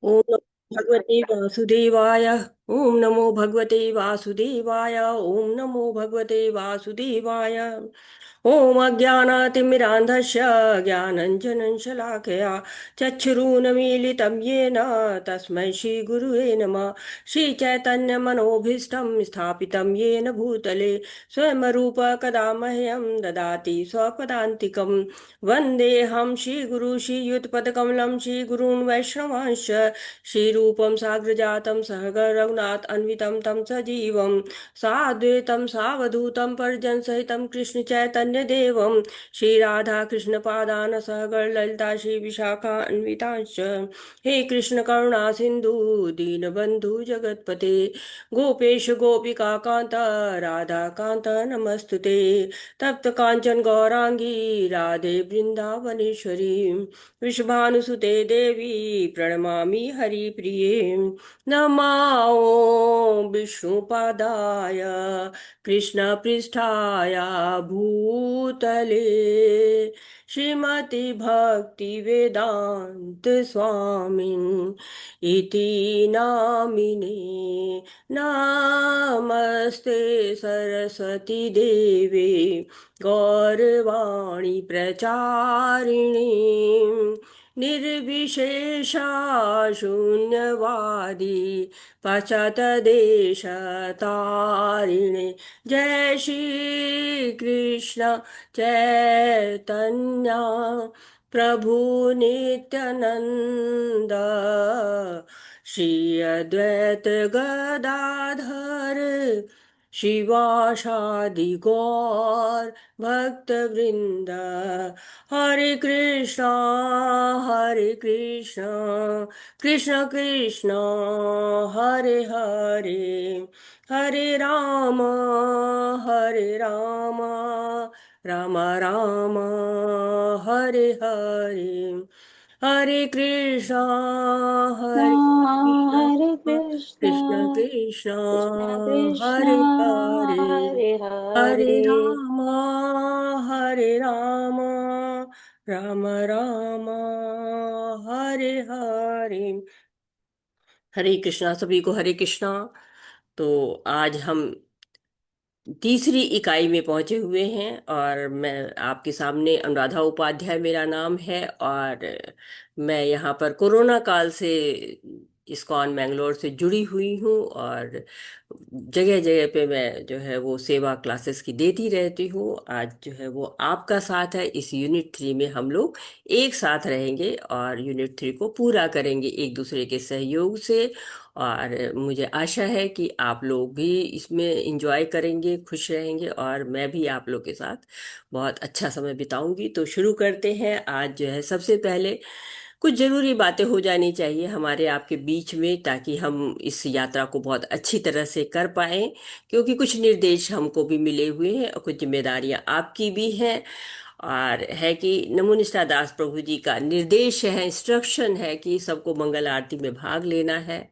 ओम नमो भगवते वासुदेवाय। ओम नमो भगवते वासुदेवाय। ओम नमो भगवते वासुदेवाय। ओम अज्ञानातिमिरान्धस्य ज्ञानञ्जनं शलाकया चक्षुरुन्मीलितं येन तस्मै श्रीगुरुवे नमः। श्रीचैतन्यमनोभीष्टं स्थापितं येन भूतले स्वयं रूप कदा मह्यं ददाति स्वपदान्तिकं। वन्देऽहं श्रीगुरु श्रीयुतपदकमलं श्रीगुरून् वैष्णवांश्च श्रीरूपं साग्रजातं सहगण रघुनाथ अन्वितं तं सजीवं साद्वैतं सावधूतं परिजनसहितं कृष्ण चैतन्य देवं श्री राधा कृष्ण पादान सहगण ललिता श्री विशाखा अन्वितांश्च। हे कृष्ण करुणा सिंधु दीनबंधु जगतपते गोपेश गोपिका कांत राधा कांत नमस्तुते। तप्त कांचन गौरांगी राधे वृंदावनेश्वरी विश्वभानुसुते देवी प्रणमामि हरिप्रिये। नमो विष्णुपादाय कृष्णपृष्ठाय भूतले श्रीमति भक्ति वेदांत स्वामिन् इति नामिने। नमस्ते सरस्वती देवे गौरवाणी प्रचारिणी निर्विशेषा शून्यवादी पाश्चात्यदेशतारिणे। जय श्री कृष्ण चैतन्य प्रभु नित्यानंद श्री अद्वैत गदाधर शिवासादि गौर भक्त वृंद। हरे कृष्णा कृष्ण कृष्ण हरे हरे हरे राम राम राम हरे हरे। हरे कृष्णा हरे कृष्णा हरे कृष्ण कृष्णा कृष्ण कृष्ण कृष्णा हरे हरे हरे हरे हरे। राम राम राम हरे हरे। हरे कृष्णा सभी को हरे कृष्णा। तो आज हम तीसरी इकाई में पहुंचे हुए हैं और मैं आपके सामने अनुराधा उपाध्याय मेरा नाम है। और मैं यहाँ पर कोरोना काल से इस्कॉन मैंगलोर से जुड़ी हुई हूँ और जगह जगह पे मैं जो है वो सेवा क्लासेस की देती रहती हूँ। आज जो है वो आपका साथ है। इस यूनिट 3 में हम लोग एक साथ रहेंगे और यूनिट 3 को पूरा करेंगे एक दूसरे के सहयोग से। और मुझे आशा है कि आप लोग भी इसमें एंजॉय करेंगे, खुश रहेंगे और मैं भी आप लोग के साथ बहुत अच्छा समय बिताऊंगी। तो शुरू करते हैं। आज जो है सबसे पहले कुछ जरूरी बातें हो जानी चाहिए हमारे आपके बीच में ताकि हम इस यात्रा को बहुत अच्छी तरह से कर पाएं। क्योंकि कुछ निर्देश हमको भी मिले हुए हैं और कुछ जिम्मेदारियां आपकी भी हैं। और है कि नमो निष्ठा दास प्रभु जी का निर्देश है, इंस्ट्रक्शन है कि सबको मंगल आरती में भाग लेना है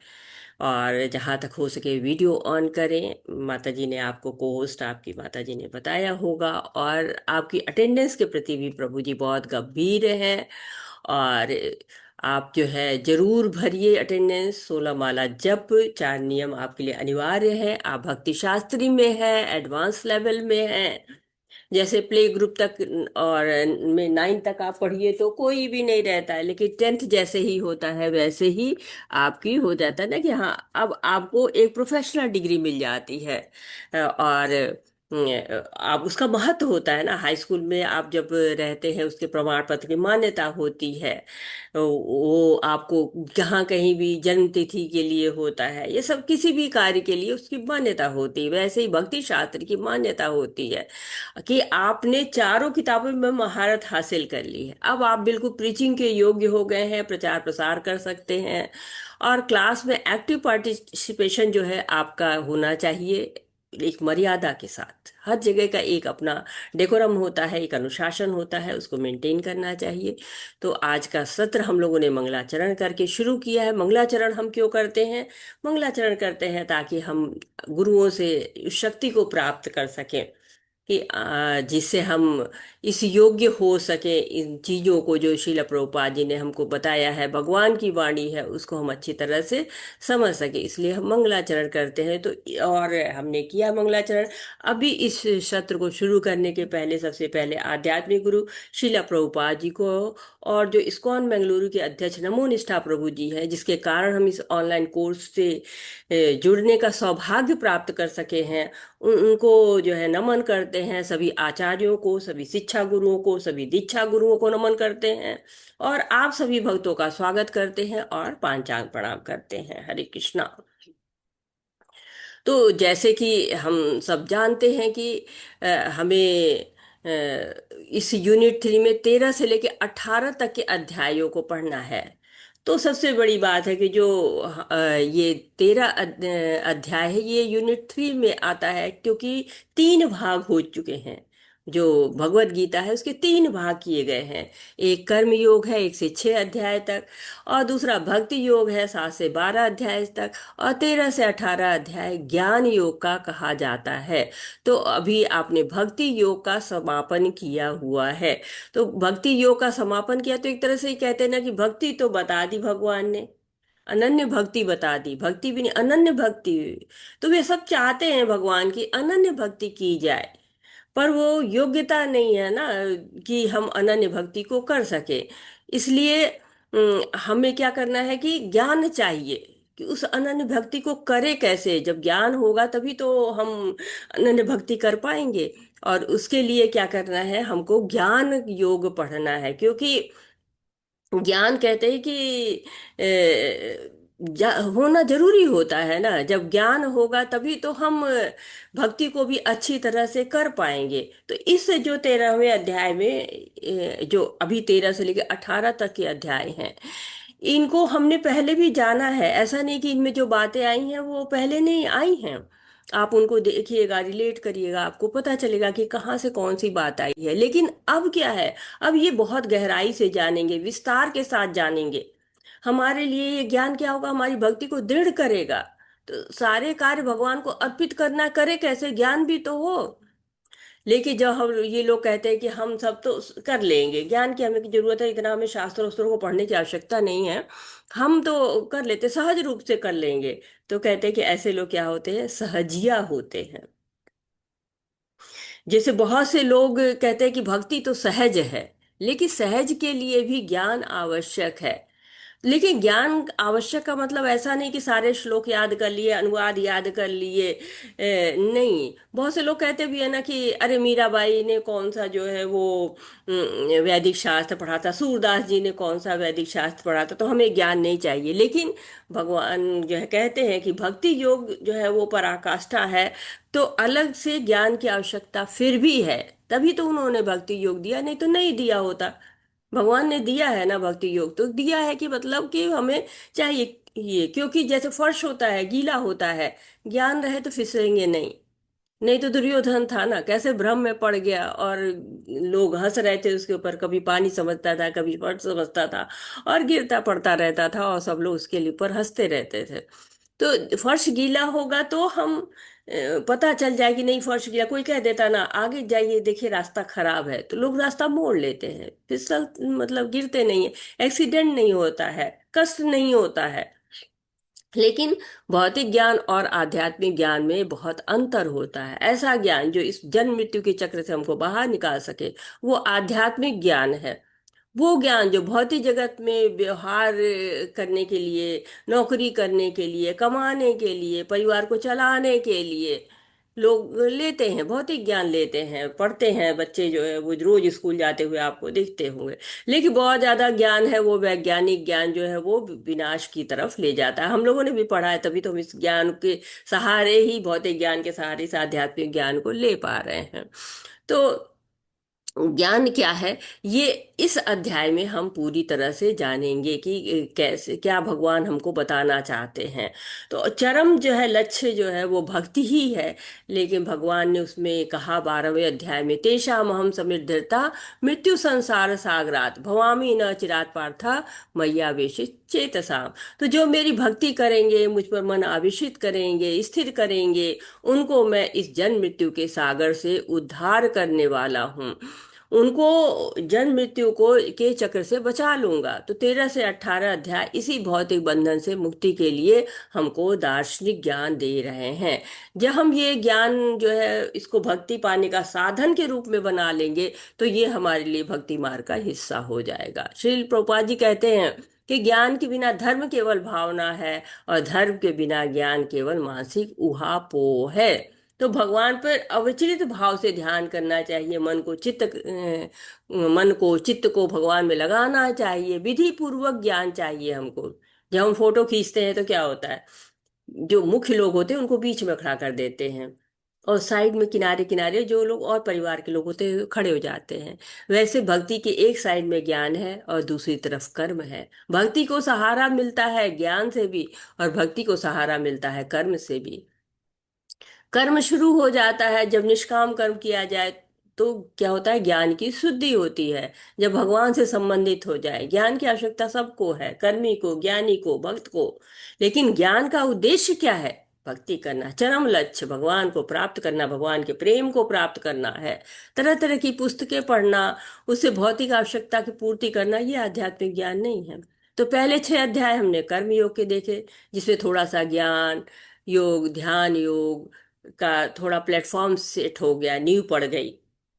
और जहाँ तक हो सके वीडियो ऑन करें। माता जी ने आपको को होस्ट आपकी माता जी ने बताया होगा। और आपकी अटेंडेंस के प्रति भी प्रभु जी बहुत गंभीर हैं। और आप जो है जरूर भरिए अटेंडेंस। 16 माला जप, 4 नियम आपके लिए अनिवार्य है। आप भक्ति शास्त्री में है, एडवांस लेवल में है। जैसे प्ले ग्रुप तक और में 9 तक आप पढ़िए तो कोई भी नहीं रहता है, लेकिन 10th जैसे ही होता है वैसे ही आपकी हो जाता है ना कि हाँ अब आपको एक प्रोफेशनल डिग्री मिल जाती है। और आप उसका महत्व होता है ना। हाई स्कूल में आप जब रहते हैं उसके प्रमाण पत्र की मान्यता होती है। वो आपको जहाँ कहीं भी जन्म तिथि के लिए होता है, ये सब किसी भी कार्य के लिए उसकी मान्यता होती है। वैसे ही भक्ति शास्त्र की मान्यता होती है कि आपने चारों किताबों में महारत हासिल कर ली है। अब आप बिल्कुल प्रीचिंग के योग्य हो गए हैं, प्रचार प्रसार कर सकते हैं। और क्लास में एक्टिव पार्टिसिपेशन जो है आपका होना चाहिए, एक मर्यादा के साथ। हर जगह का एक अपना डेकोरम होता है, एक अनुशासन होता है, उसको मेंटेन करना चाहिए। तो आज का सत्र हम लोगों ने मंगलाचरण करके शुरू किया है। मंगलाचरण हम क्यों करते हैं? मंगलाचरण करते हैं ताकि हम गुरुओं से उस शक्ति को प्राप्त कर सकें कि जिससे हम इस योग्य हो सके इन चीजों को जो श्रील प्रभुपाद जी ने हमको बताया है, भगवान की वाणी है, उसको हम अच्छी तरह से समझ सके, इसलिए हम मंगलाचरण करते हैं। तो और हमने किया मंगलाचरण। अभी इस सत्र को शुरू करने के पहले सबसे पहले आध्यात्मिक गुरु श्रील प्रभुपाद जी को और जो इस्कॉन बेंगलुरु के अध्यक्ष नमो निष्ठा प्रभु जी हैं, जिसके कारण हम इस ऑनलाइन कोर्स से जुड़ने का सौभाग्य प्राप्त कर सके हैं, उनको जो है नमन करते हैं। सभी आचार्यों को, सभी शिक्षा गुरुओं को, सभी दीक्षा गुरुओं को नमन करते हैं और आप सभी भक्तों का स्वागत करते हैं और पांचांग प्रणाम करते हैं। हरे कृष्णा। तो जैसे कि हम सब जानते हैं कि हमें इस यूनिट 3 में 13 से लेकर 18 तक के अध्यायों को पढ़ना है। तो सबसे बड़ी बात है कि जो ये 13 अध्याय है, ये यूनिट 3 में आता है, क्योंकि 3 भाग हो चुके हैं। जो भगवत गीता है उसके 3 भाग किए गए हैं। एक कर्म योग है 1 से 6 अध्याय तक, और दूसरा भक्ति योग है 7 से 12 अध्याय तक, और 13 से 18 अध्याय ज्ञान योग का कहा जाता है। तो अभी आपने भक्ति योग का समापन किया हुआ है। तो भक्ति योग का समापन किया तो एक तरह से ही कहते हैं ना कि भक्ति तो बता दी भगवान ने, अनन्य भक्ति बता दी, भक्ति भी नहीं अनन्य भक्ति। तो वे सब चाहते हैं भगवान की अनन्य भक्ति की जाए, पर वो योग्यता नहीं है ना कि हम अनन्य भक्ति को कर सके। इसलिए हमें क्या करना है कि ज्ञान चाहिए कि उस अनन्य भक्ति को करे कैसे। जब ज्ञान होगा तभी तो हम अनन्य भक्ति कर पाएंगे। और उसके लिए क्या करना है, हमको ज्ञान योग पढ़ना है, क्योंकि ज्ञान कहते हैं कि होना जरूरी होता है ना। जब ज्ञान होगा तभी तो हम भक्ति को भी अच्छी तरह से कर पाएंगे। तो इस जो 13वें अध्याय में जो अभी 13 से लेकर 18 तक के अध्याय हैं, इनको हमने पहले भी जाना है। ऐसा नहीं कि इनमें जो बातें आई हैं वो पहले नहीं आई हैं। आप उनको देखिएगा, रिलेट करिएगा, आपको पता चलेगा कि कहाँ से कौन सी बात आई है। लेकिन अब क्या है, अब ये बहुत गहराई से जानेंगे, विस्तार के साथ जानेंगे। हमारे लिए ये ज्ञान क्या होगा, हमारी भक्ति को दृढ़ करेगा। तो सारे कार्य भगवान को अर्पित करना, करे कैसे, ज्ञान भी तो हो। लेकिन जब हम ये लोग कहते हैं कि हम सब तो कर लेंगे, ज्ञान की हमें की जरूरत है, इतना हमें शास्त्र वास्त्रों को पढ़ने की आवश्यकता नहीं है, हम तो कर लेते, सहज रूप से कर लेंगे। तो कहते हैं कि ऐसे लोग क्या होते हैं, सहजिया होते हैं। जैसे बहुत से लोग कहते हैं कि भक्ति तो सहज है, लेकिन सहज के लिए भी ज्ञान आवश्यक है। लेकिन ज्ञान आवश्यक का मतलब ऐसा नहीं कि सारे श्लोक याद कर लिए, अनुवाद याद कर लिए। नहीं, बहुत से लोग कहते भी है ना कि अरे मीराबाई ने कौन सा जो है वो वैदिक शास्त्र पढ़ा था, सूरदास जी ने कौन सा वैदिक शास्त्र पढ़ा था, तो हमें ज्ञान नहीं चाहिए। लेकिन भगवान जो है कहते हैं कि भक्ति योग जो है वो पराकाष्ठा है। तो अलग से ज्ञान की आवश्यकता फिर भी है, तभी तो उन्होंने भक्ति योग दिया, नहीं तो नहीं दिया होता। भगवान ने दिया है ना भक्ति योग, तो दिया है कि मतलब कि हमें चाहिए ये, क्योंकि जैसे फर्श होता है, गीला होता है, ज्ञान रहे तो फिसलेंगे नहीं। नहीं तो दुर्योधन था ना, कैसे भ्रम में पड़ गया और लोग हंस रहे थे उसके ऊपर, कभी पानी समझता था, कभी फर्श समझता था, और गिरता पड़ता रहता था, और सब लोग उसके ऊपर हंसते रहते थे। तो फर्श गीला होगा तो हम पता चल जाए कि नहीं फर्श गीला, कोई कह देता ना आगे जाइए देखिए रास्ता खराब है, तो लोग रास्ता मोड़ लेते हैं, फिसल मतलब गिरते नहीं है, एक्सीडेंट नहीं होता है, कष्ट नहीं होता है। लेकिन भौतिक ज्ञान और आध्यात्मिक ज्ञान में बहुत अंतर होता है। ऐसा ज्ञान जो इस जन्म मृत्यु के चक्र से हमको बाहर निकाल सके, वो आध्यात्मिक ज्ञान है। वो ज्ञान जो भौतिक जगत में व्यवहार करने के लिए, नौकरी करने के लिए, कमाने के लिए, परिवार को चलाने के लिए लोग लेते हैं, भौतिक ज्ञान लेते हैं, पढ़ते हैं। बच्चे जो है वो रोज स्कूल जाते हुए आपको दिखते होंगे। लेकिन बहुत ज्यादा ज्ञान है वो वैज्ञानिक ज्ञान जो है वो विनाश की तरफ ले जाता है। हम लोगों ने भी पढ़ा है, तभी तो हम इस ज्ञान के सहारे ही, भौतिक ज्ञान के सहारे से आध्यात्मिक ज्ञान को ले पा रहे हैं। तो ज्ञान क्या है, ये इस अध्याय में हम पूरी तरह से जानेंगे कि कैसे क्या भगवान हमको बताना चाहते हैं। तो चरम जो है लक्ष्य जो है वो भक्ति ही है। लेकिन भगवान ने उसमें कहा 12वें अध्याय में, तेषाम अहम समिद्धता मृत्यु संसार सागरात भवामी न चिरात पार्था मय्यावेश चेतसाम। तो जो मेरी भक्ति करेंगे, मुझ पर मन आवेशित करेंगे, स्थिर करेंगे, उनको मैं इस जन्म मृत्यु के सागर से उद्धार करने वाला हूँ। उनको जन्म मृत्यु को के चक्र से बचा लूंगा। तो 13 से 18 अध्याय इसी भौतिक बंधन से मुक्ति के लिए हमको दार्शनिक ज्ञान दे रहे हैं। जब हम ये ज्ञान जो है इसको भक्ति पाने का साधन के रूप में बना लेंगे, तो ये हमारे लिए भक्ति मार्ग का हिस्सा हो जाएगा। श्रील प्रभुपाद जी कहते हैं कि ज्ञान के बिना धर्म केवल भावना है, और धर्म के बिना ज्ञान केवल मानसिक उहापोह है। तो भगवान पर अविचलित भाव से ध्यान करना चाहिए। मन को चित्त को भगवान में लगाना चाहिए। विधि पूर्वक ज्ञान चाहिए हमको। जब हम फोटो खींचते हैं तो क्या होता है, जो मुख्य लोग होते हैं उनको बीच में खड़ा कर देते हैं, और साइड में किनारे किनारे जो लोग और परिवार के लोग होते हैं खड़े हो जाते हैं। वैसे भक्ति के एक साइड में ज्ञान है और दूसरी तरफ कर्म है। भक्ति को सहारा मिलता है ज्ञान से भी, और भक्ति को सहारा मिलता है कर्म से भी। कर्म शुरू हो जाता है जब निष्काम कर्म किया जाए, तो क्या होता है, ज्ञान की शुद्धि होती है। जब भगवान से संबंधित हो जाए, ज्ञान की आवश्यकता सबको है, कर्मी को, ज्ञानी को, भक्त को। लेकिन ज्ञान का उद्देश्य क्या है? भक्ति करना, चरम लक्ष्य भगवान को प्राप्त करना, भगवान के प्रेम को प्राप्त करना है। तरह तरह की पुस्तकें पढ़ना, उससे भौतिक आवश्यकता की पूर्ति करना, ये आध्यात्मिक ज्ञान नहीं है। तो पहले 6 अध्याय हमने कर्म योग के देखे, जिसमें थोड़ा सा ज्ञान योग, ध्यान योग का थोड़ा प्लेटफॉर्म सेट हो गया, नींव पड़ गई।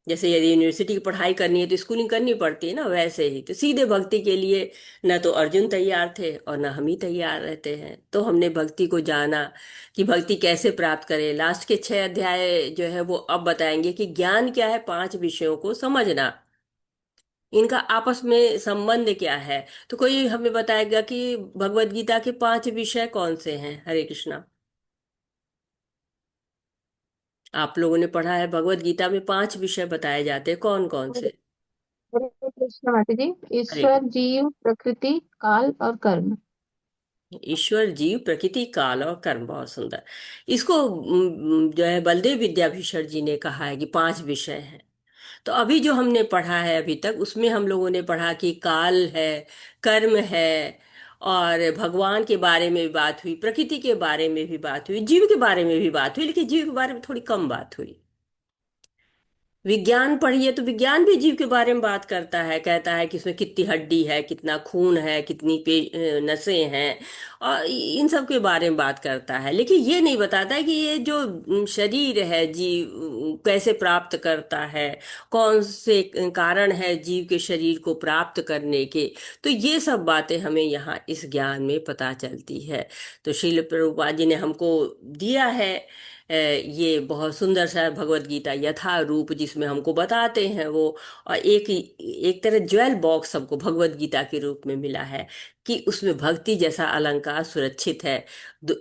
जैसे यदि यूनिवर्सिटी की पढ़ाई करनी है तो स्कूलिंग करनी पड़ती है ना, वैसे ही तो सीधे भक्ति के लिए न तो अर्जुन तैयार थे और न हम ही तैयार रहते हैं। तो हमने भक्ति को जाना कि भक्ति कैसे प्राप्त करें। लास्ट के 6 अध्याय जो है वो अब बताएंगे कि ज्ञान क्या है, 5 विषयों को समझना, इनका आपस में संबंध क्या है। तो कोई हमें बताएगा कि भगवत गीता के 5 विषय कौन से हैं? हरे कृष्णा। आप लोगों ने पढ़ा है भगवत गीता में 5 विषय बताए जाते हैं, कौन कौन हरे से? हरे कृष्ण माता जी। हरे ईश्वर, जीव, प्रकृति, काल और कर्म। ईश्वर, जीव, प्रकृति, काल और कर्म। बहुत सुंदर। इसको जो है बलदेव विद्याभूषण जी ने कहा है कि 5 विषय हैं। तो अभी जो हमने पढ़ा है अभी तक, उसमें हम लोगों ने पढ़ा कि काल है, कर्म है, और भगवान के बारे में भी बात हुई, प्रकृति के बारे में भी बात हुई, जीव के बारे में भी बात हुई, लेकिन जीव के बारे में थोड़ी कम बात हुई। विज्ञान पढ़िए तो विज्ञान भी जीव के बारे में बात करता है, कहता है कि इसमें कितनी हड्डी है, कितना खून है, कितनी नसें हैं, और इन सब के बारे में बात करता है। लेकिन ये नहीं बताता है कि ये जो शरीर है जीव कैसे प्राप्त करता है, कौन से कारण है जीव के शरीर को प्राप्त करने के। तो ये सब बातें हमें यहाँ इस ज्ञान में पता चलती है। तो श्रील प्रभुपाद जी ने हमको दिया है ये बहुत सुंदर सा भगवत गीता यथा रूप, जिसमें हमको बताते हैं वो। और एक एक तरह ज्वेल बॉक्स हमको भगवत गीता के रूप में मिला है, कि उसमें भक्ति जैसा अलंकार सुरक्षित है।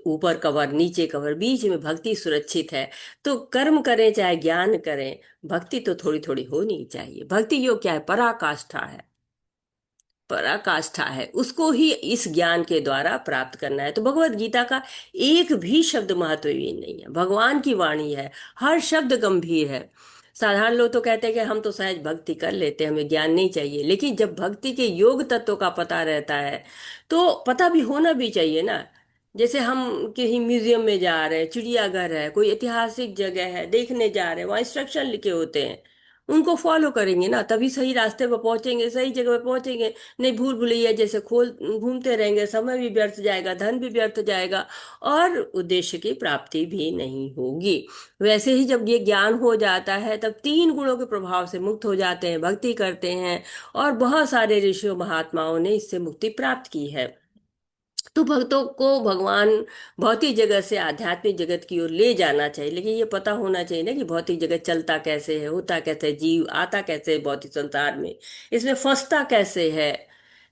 ऊपर कवर, नीचे कवर, बीच में भक्ति सुरक्षित है। तो कर्म करें चाहे ज्ञान करें, भक्ति तो थोड़ी थोड़ी होनी चाहिए। भक्ति योग क्या है? पराकाष्ठा है, पराकाष्ठा है, उसको ही इस ज्ञान के द्वारा प्राप्त करना है। तो भगवत गीता का एक भी शब्द महत्वहीन नहीं है, भगवान की वाणी है, हर शब्द गंभीर है। साधारण लोग तो कहते हैं कि हम तो सहज भक्ति कर लेते हैं, हमें ज्ञान नहीं चाहिए। लेकिन जब भक्ति के योग तत्व का पता रहता है, तो पता भी होना भी चाहिए ना। जैसे हम किसी म्यूजियम में जा रहे हैं, चिड़ियाघर है, कोई ऐतिहासिक जगह है, देखने जा रहे हैं, वहाँ इंस्ट्रक्शन लिखे होते हैं, उनको फॉलो करेंगे ना, तभी सही रास्ते पर पहुंचेंगे, सही जगह पर पहुंचेंगे। नहीं भूल भुलैया जैसे खोल घूमते रहेंगे, समय भी व्यर्थ जाएगा, धन भी व्यर्थ जाएगा, और उद्देश्य की प्राप्ति भी नहीं होगी। वैसे ही जब ये ज्ञान हो जाता है, तब 3 गुणों के प्रभाव से मुक्त हो जाते हैं, भक्ति करते हैं। और बहुत सारे ऋषियों महात्माओं ने इससे मुक्ति प्राप्त की है। तो भक्तों को भगवान भौतिक जगत से आध्यात्मिक जगत की ओर ले जाना चाहिए। लेकिन ये पता होना चाहिए ना कि भौतिक जगत चलता कैसे है, होता कैसे है, जीव आता कैसे है भौतिक संसार में, इसमें फंसता कैसे है।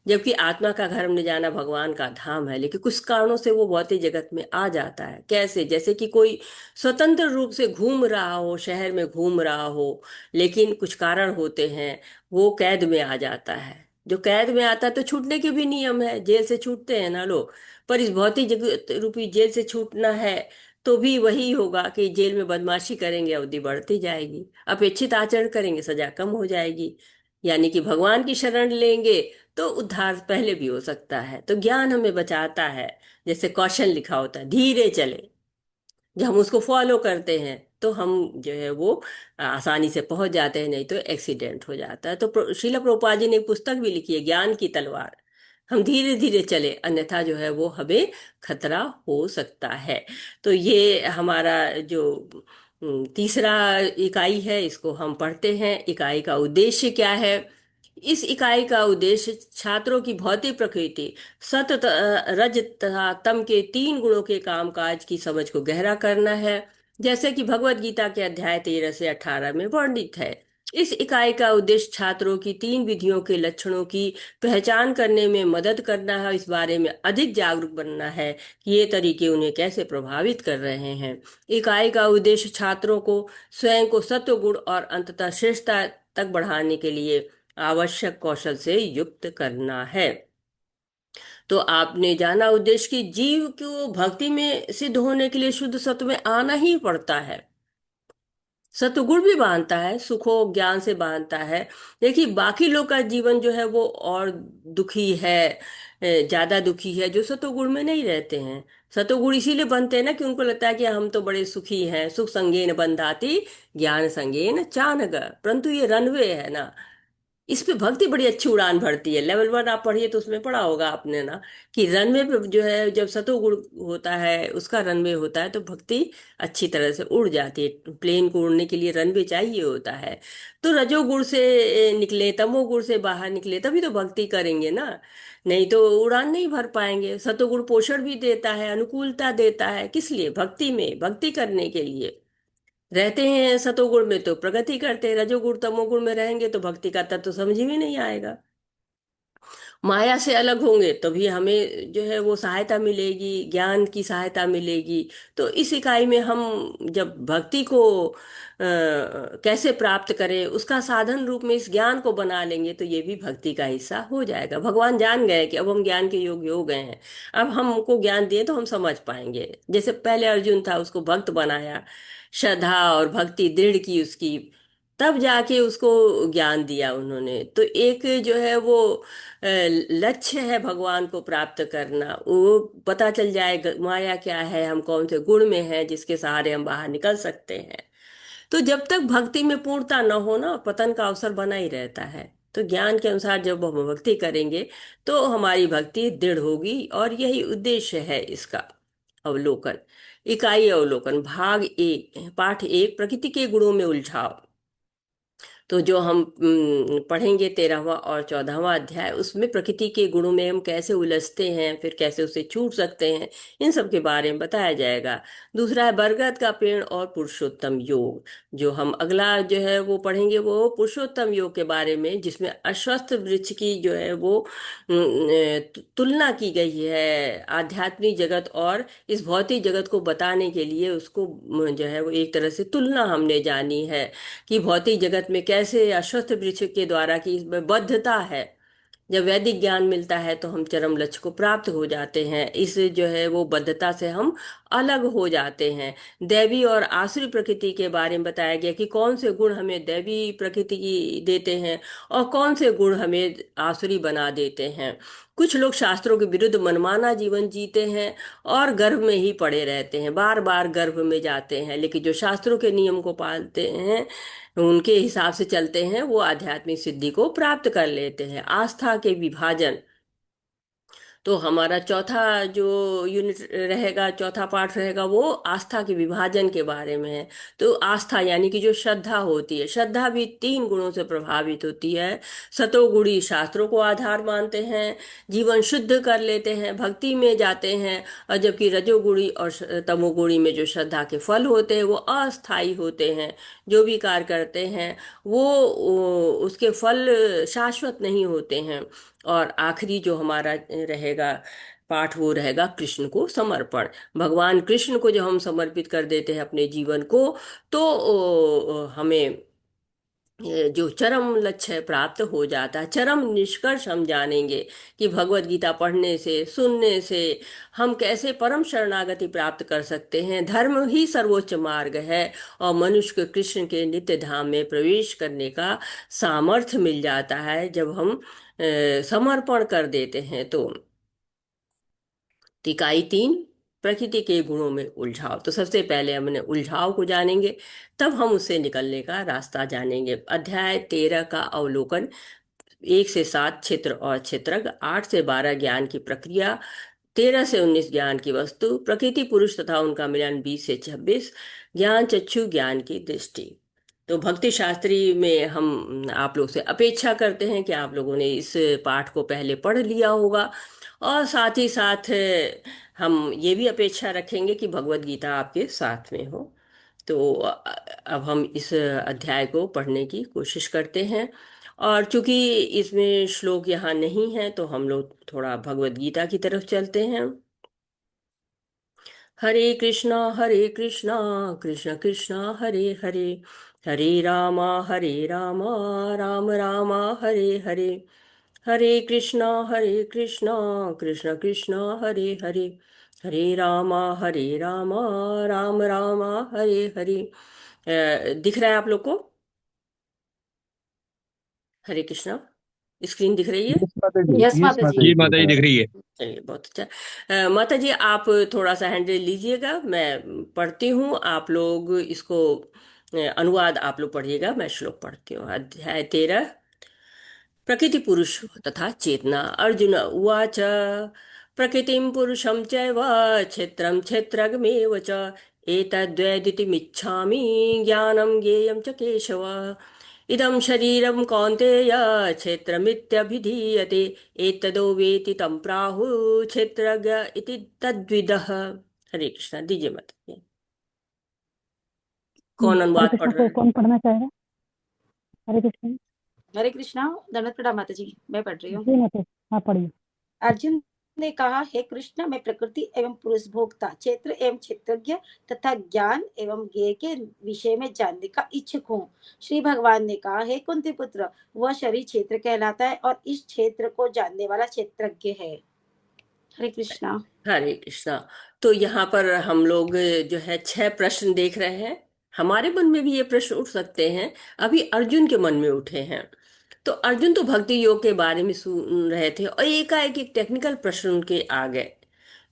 जबकि आत्मा का घर हमने जाना भगवान का धाम है, लेकिन कुछ कारणों से वो भौतिक जगत में आ जाता है। कैसे? जैसे कि कोई स्वतंत्र रूप से घूम रहा हो, शहर में घूम रहा हो, लेकिन कुछ कारण होते हैं, वो कैद में आ जाता है। जो कैद में आता है तो छूटने के भी नियम है, जेल से छूटते हैं ना लोग। पर इस भौतिक जगत रूपी जेल से छूटना है तो भी वही होगा कि जेल में बदमाशी करेंगे, अवधि बढ़ती जाएगी। अपेक्षित आचरण करेंगे, सजा कम हो जाएगी। यानी कि भगवान की शरण लेंगे तो उद्धार पहले भी हो सकता है। तो ज्ञान हमें बचाता है। जैसे कौशल लिखा होता है, धीरे चले। जब हम उसको फॉलो करते हैं तो हम जो है वो आसानी से पहुंच जाते हैं, नहीं तो एक्सीडेंट हो जाता है। तो श्रीला प्रभुपाद जी ने एक पुस्तक भी लिखी है, ज्ञान की तलवार। हम धीरे धीरे चले, अन्यथा जो है वो हमें खतरा हो सकता है। तो ये हमारा जो तीसरा इकाई है, इसको हम पढ़ते हैं। इकाई का उद्देश्य क्या है? इस इकाई का उद्देश्य छात्रों की भौतिक प्रकृति, सत, रज तथा तम के तीन गुणों के कामकाज की समझ को गहरा करना है, जैसे कि भगवत गीता के अध्याय 13 से 18 में वर्णित है। इस इकाई का उद्देश्य छात्रों की तीन विधियों के लक्षणों की पहचान करने में मदद करना है, इस बारे में अधिक जागरूक बनना है कि ये तरीके उन्हें कैसे प्रभावित कर रहे हैं। इकाई का उद्देश्य छात्रों को स्वयं को सत्व गुण और अंततः श्रेष्ठता तक बढ़ाने के लिए आवश्यक कौशल से युक्त करना है। तो आपने जाना उद्देश्य कि जीव को भक्ति में सिद्ध होने के लिए शुद्ध सत्व में आना ही पड़ता है। सतुगुण भी बांधता है, सुखो ज्ञान से बांधता है। देखिए, बाकी लोग का जीवन जो है वो और दुखी है, ज्यादा दुखी है, जो सतुगुण में नहीं रहते हैं। सतुगुण इसीलिए बनते हैं ना कि उनको लगता है कि हम तो बड़े सुखी हैं। सुख संगेन बंधाती, ज्ञान संगेन चानग। परंतु ये रनवे है ना, इस पे भक्ति बड़ी अच्छी उड़ान भरती है। लेवल 1 आप पढ़िए तो उसमें पढ़ा होगा आपने ना, कि रनवे पे जो है, जब सतोगुण होता है, उसका रनवे होता है, तो भक्ति अच्छी तरह से उड़ जाती है। प्लेन को उड़ने के लिए रनवे चाहिए होता है। तो रजोगुण से निकले, तमोगुण से बाहर निकले, तभी तो भक्ति करेंगे ना। नहीं तो उड़ान नहीं भर पाएंगे। सतोगुण पोषण भी देता है, अनुकूलता देता है। किस लिए? भक्ति में, भक्ति करने के लिए रहते हैं। सतोगुण में तो प्रगति करते हैं, रजोगुण तमोगुण में रहेंगे तो भक्ति का तत्व समझ में नहीं आएगा। माया से अलग होंगे तभी हमें जो है वो सहायता मिलेगी, ज्ञान की सहायता मिलेगी। तो इस इकाई में हम जब भक्ति को कैसे प्राप्त करें, उसका साधन रूप में इस ज्ञान को बना लेंगे तो ये भी भक्ति का हिस्सा हो जाएगा। भगवान जान गए कि अब हम ज्ञान के योग्य हो गए हैं। अब हमको ज्ञान दिए तो हम समझ पाएंगे। जैसे पहले अर्जुन था, उसको भक्त बनाया, श्रद्धा और भक्ति दृढ़ की उसकी, तब जाके उसको ज्ञान दिया उन्होंने। तो एक जो है वो लक्ष्य है भगवान को प्राप्त करना। वो पता चल जाए माया क्या है, हम कौन से गुण में हैं जिसके सहारे हम बाहर निकल सकते हैं। तो जब तक भक्ति में पूर्णता न हो ना, पतन का अवसर बना ही रहता है। तो ज्ञान के अनुसार जब हम भक्ति करेंगे तो हमारी भक्ति दृढ़ होगी, और यही उद्देश्य है इसका। अवलोकन, इकाई अवलोकन, भाग 1, पाठ 1, प्रकृति के गुणों में उलझाव। तो जो हम पढ़ेंगे 13वां और 14वां अध्याय, उसमें प्रकृति के गुणों में हम कैसे उलझते हैं, फिर कैसे उसे छूट सकते हैं, इन सब के बारे में बताया जाएगा। दूसरा है बरगद का पेड़ और पुरुषोत्तम योग। जो हम अगला जो है वो पढ़ेंगे, वो पुरुषोत्तम योग के बारे में, जिसमें अश्वत्थ वृक्ष की जो है वो तुलना की गई है आध्यात्मिक जगत और इस भौतिक जगत को बताने के लिए। उसको जो है वो एक तरह से तुलना हमने जानी है कि भौतिक जगत में कैसे अश्वत्थ वृक्ष के द्वारा की इसमें बद्धता है। जब वैदिक ज्ञान मिलता है तो हम चरम लक्ष्य को प्राप्त हो जाते हैं। इस जो है वो बद्धता से हम अलग हो जाते हैं। दैवी और आसुरी प्रकृति के बारे में बताया गया कि कौन से गुण हमें दैवी प्रकृति की देते हैं और कौन से गुण हमें आसुरी बना देते हैं। कुछ लोग शास्त्रों के विरुद्ध मनमाना जीवन जीते हैं और गर्भ में ही पड़े रहते हैं, बार बार गर्भ में जाते हैं। लेकिन जो शास्त्रों के नियम को पालते हैं, उनके हिसाब से चलते हैं, वो आध्यात्मिक सिद्धि को प्राप्त कर लेते हैं। आस्था के विभाजन, तो हमारा चौथा जो यूनिट रहेगा, चौथा पाठ रहेगा, वो आस्था के विभाजन के बारे में है। तो आस्था यानी कि जो श्रद्धा होती है, श्रद्धा भी तीन गुणों से प्रभावित होती है। सतोगुणी शास्त्रों को आधार मानते हैं, जीवन शुद्ध कर लेते हैं, भक्ति में जाते हैं। और जबकि रजोगुणी और तमोगुणी में जो श्रद्धा के फल होते हैं वो अस्थायी होते हैं। जो भी कार्य करते हैं वो उसके फल शाश्वत नहीं होते हैं। और आखिरी जो हमारा रहेगा पाठ, वो रहेगा कृष्ण को समर्पण। भगवान कृष्ण को जब हम समर्पित कर देते हैं अपने जीवन को, तो हमें ये जो चरम लक्ष्य प्राप्त हो जाता है, चरम निष्कर्ष हम जानेंगे कि भगवत गीता पढ़ने से, सुनने से हम कैसे परम शरणागति प्राप्त कर सकते हैं। धर्म ही सर्वोच्च मार्ग है, और मनुष्य को कृष्ण के नित्य धाम में प्रवेश करने का सामर्थ्य मिल जाता है जब हम समर्पण कर देते हैं। तो इकाई 3, प्रकृति के गुणों में उलझाव। तो सबसे पहले हमने उलझाव को जानेंगे, तब हम उससे निकलने का रास्ता जानेंगे। अध्याय 13 का अवलोकन। 1 से 7 क्षेत्र और क्षेत्रज्ञ, 8 से 12 ज्ञान की प्रक्रिया, 13 से 19 ज्ञान की वस्तु, प्रकृति पुरुष तथा उनका मिलन, 20 से 26 ज्ञान चक्षु, ज्ञान की दृष्टि। तो भक्ति शास्त्री में हम आप लोग से अपेक्षा करते हैं कि आप लोगों ने इस पाठ को पहले पढ़ लिया होगा, और साथ ही साथ हम ये भी अपेक्षा रखेंगे कि भगवत गीता आपके साथ में हो। तो अब हम इस अध्याय को पढ़ने की कोशिश करते हैं। और चूंकि इसमें श्लोक यहाँ नहीं है, तो हम लोग थोड़ा भगवत गीता की तरफ चलते हैं। हरे कृष्णा कृष्ण कृष्णा हरे हरे, हरे रामा राम रामा हरे हरे, हरे कृष्णा कृष्ण कृष्णा हरे हरे, हरे रामा राम रामा हरे हरे। दिख रहा है आप लोग को? हरे कृष्णा, स्क्रीन दिख रही है? यस माता जी, यस यस माता जी। माता जी जी माता देख जी रहा दिख है। रही है। चलिए, बहुत अच्छा। माता जी, आप थोड़ा सा हैंडल लीजिएगा, मैं पढ़ती हूँ, आप लोग इसको अनुवाद आप लोग पढ़िएगा, मैं श्लोक पढ़ती हूँ। अध्याय 13, प्रकृति पुरुष तथा चेतना। अर्जुन उवाच, प्रकृतिं पुरुषं चैव क्षेत्रं क्षेत्रज्ञमेव च एतद्वेदितुमिच्छामि ज्ञानं ज्ञेयं च केशव। इदं शरीरं कौन्तेय क्षेत्रमित्यभिधीयते, एतदो वेति तं प्राहुः क्षेत्रज्ञ इति तद्विदः। हरे कृष्णा, दीजिए मत। कौन हरे अनुवाद कृष्णा पढ़ रहा को है? कौन पढ़ना चाहेगा? हरे कृष्ण। हरे कृष्णा। दंडवत प्रणाम माता जी, मैं पढ़ रही हूँ। जी माता, हाँ पढ़िए। अर्जुन ने कहा, हे कृष्ण, मैं प्रकृति एवं पुरुष भोक्ता, क्षेत्र एवं क्षेत्रज्ञ तथा ज्ञान एवं ज्ञेय के विषय में जानने का इच्छुक हूँ। श्री भगवान ने कहा, हे कुंती पुत्र, वह शरीर क्षेत्र कहलाता है और इस क्षेत्र को जानने वाला क्षेत्रज्ञ है। हरे कृष्णा। हरे कृष्णा। तो यहाँ पर हम लोग जो है 6 प्रश्न देख रहे हैं। हमारे मन में भी ये प्रश्न उठ सकते हैं, अभी अर्जुन के मन में उठे हैं। तो अर्जुन तो भक्ति योग के बारे में सुन रहे थे, और एकाएक एक टेक्निकल प्रश्न उनके आ गए।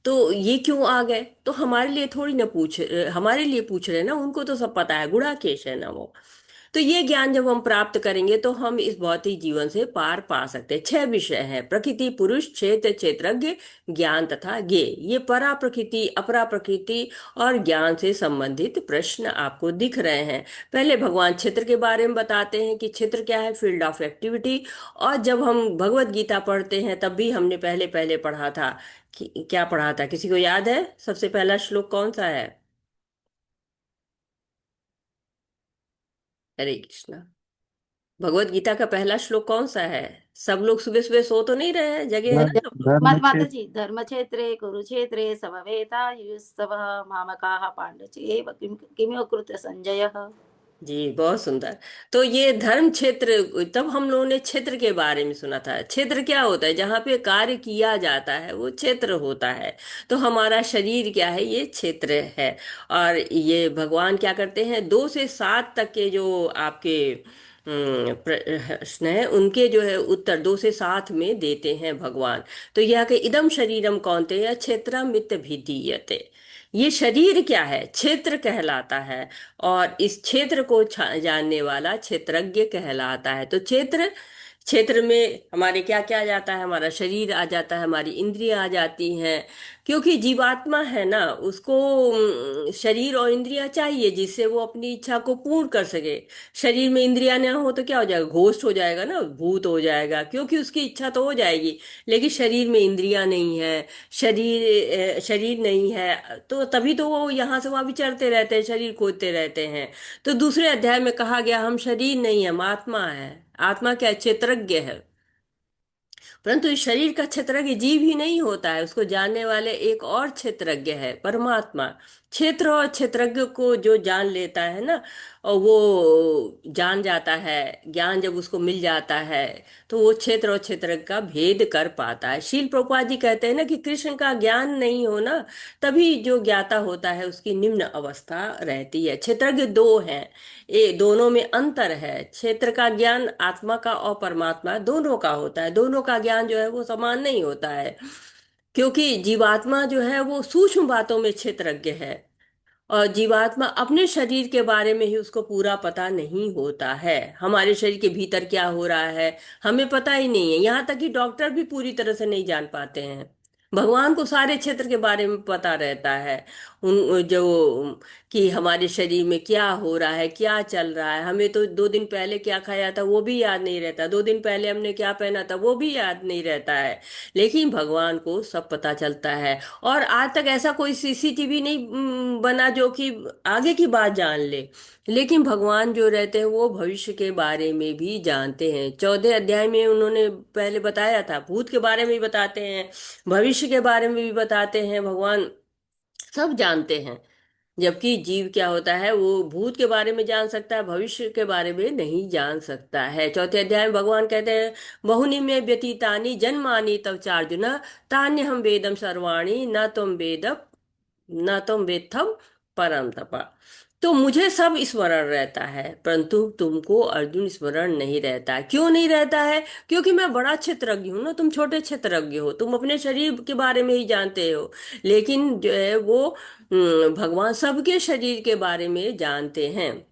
तो ये क्यों आ गए? तो हमारे लिए थोड़ी ना हमारे लिए पूछ रहे हैं ना, उनको तो सब पता है, गुड़ाकेश है ना वो। तो ये ज्ञान जब हम प्राप्त करेंगे, तो हम इस भौतिक जीवन से पार पा सकते हैं। 6 विषय हैं: प्रकृति पुरुष क्षेत्र क्षेत्रज्ञ ज्ञान तथा ज्ञेय। ये परा प्रकृति, अपरा प्रकृति और ज्ञान से संबंधित प्रश्न आपको दिख रहे हैं। पहले भगवान क्षेत्र के बारे में बताते हैं कि क्षेत्र क्या है, फील्ड ऑफ एक्टिविटी। और जब हम भगवत गीता पढ़ते हैं, तब भी हमने पहले पहले पढ़ा था कि क्या पढ़ा था, किसी को याद है? सबसे पहला श्लोक कौन सा है? हरे कृष्णा। भगवत गीता का पहला श्लोक कौन सा है? सब लोग सुबह सुबह सो तो नहीं रहे हैं, जगह है ना सब लोग? धर्म माता क्षेत्र। जी, धर्म क्षेत्रे कुरुक्षेत्रे समवेतायुस्तव मामकाः पांडुचैव किमिव कृत संजय। जी, बहुत सुंदर। तो ये धर्म क्षेत्र, तब हम लोगों ने क्षेत्र के बारे में सुना था। क्षेत्र क्या होता है? जहाँ पे कार्य किया जाता है वो क्षेत्र होता है। तो हमारा शरीर क्या है? ये क्षेत्र है। और ये भगवान क्या करते हैं, 2 से 7 तक के जो आपके प्रश्न है, उनके जो है उत्तर 2 से 7 में देते हैं भगवान। तो यह कि इदम शरीरम कौन्तेय क्षेत्रमित भिधीयते। ये शरीर क्या है? क्षेत्र कहलाता है। और इस क्षेत्र को जानने वाला क्षेत्रज्ञ कहलाता है। तो क्षेत्र, क्षेत्र में हमारे क्या क्या आ जाता है? हमारा शरीर आ जाता है, हमारी इंद्रियां आ जाती हैं। क्योंकि जीवात्मा है ना, उसको शरीर और इंद्रियां चाहिए, जिससे वो अपनी इच्छा को पूर्ण कर सके। शरीर में इंद्रियां ना हो तो क्या हो जाएगा? घोस्ट हो जाएगा ना, भूत हो जाएगा, क्योंकि उसकी इच्छा तो हो जाएगी, लेकिन शरीर में इंद्रियां नहीं है, शरीर नहीं है, तो तभी तो वो यहाँ से वहां विचरते रहते हैं, शरीर खोजते रहते हैं। तो दूसरे अध्याय में कहा गया हम शरीर नहीं है, हम आत्मा है। आत्मा क्या है? क्षेत्रज्ञ है। परंतु इस शरीर का क्षेत्रज्ञ जीव ही नहीं होता है, उसको जानने वाले एक और क्षेत्रज्ञ है, परमात्मा। क्षेत्र और क्षेत्रज्ञ को जो जान लेता है ना, और वो जान जाता है, ज्ञान जब उसको मिल जाता है, तो वो क्षेत्र और क्षेत्रज्ञ का भेद कर पाता है। शील प्रभुपाद जी कहते हैं ना कि कृष्ण का ज्ञान नहीं होना, तभी जो ज्ञाता होता है उसकी निम्न अवस्था रहती है। क्षेत्रज्ञ दो हैं, ये दोनों में अंतर है। क्षेत्र का ज्ञान आत्मा का और परमात्मा दोनों का होता है। दोनों का ज्ञान जो है वो समान नहीं होता है, क्योंकि जीवात्मा जो है वो सूक्ष्म बातों में क्षेत्रज्ञ है, और जीवात्मा अपने शरीर के बारे में ही उसको पूरा पता नहीं होता है। हमारे शरीर के भीतर क्या हो रहा है हमें पता ही नहीं है, यहाँ तक कि डॉक्टर भी पूरी तरह से नहीं जान पाते हैं। भगवान को सारे क्षेत्र के बारे में पता रहता है, उन जो कि हमारे शरीर में क्या हो रहा है, क्या चल रहा है। हमें तो 2 दिन पहले क्या खाया था वो भी याद नहीं रहता, 2 दिन पहले हमने क्या पहना था वो भी याद नहीं रहता है। लेकिन भगवान को सब पता चलता है। और आज तक ऐसा कोई सीसीटीवी नहीं बना जो कि आगे की बात जान ले। लेकिन भगवान जो रहते हैं वो भविष्य के बारे में भी जानते हैं। 14 अध्याय में उन्होंने पहले बताया था, भूत के बारे में भी बताते हैं, भविष्य के बारे में भी बताते हैं। भगवान सब जानते हैं। जबकि जीव क्या होता है, वो भूत के बारे में जान सकता है, भविष्य के बारे में नहीं जान सकता है। 4 अध्याय में भगवान कहते हैं, बहुनि में व्यतीतानि जन्मानि तव चार्जुन, तान्य हम वेदम सर्वाणि न तुम वेत्थम परम तपा। तो मुझे सब स्मरण रहता है, परंतु तुमको अर्जुन स्मरण नहीं रहता है। क्यों नहीं रहता है? क्योंकि मैं बड़ा क्षेत्रज्ञ हूं ना, तुम छोटे क्षेत्रज्ञ हो, तुम अपने शरीर के बारे में ही जानते हो। लेकिन जो है वो भगवान सबके शरीर के बारे में जानते हैं।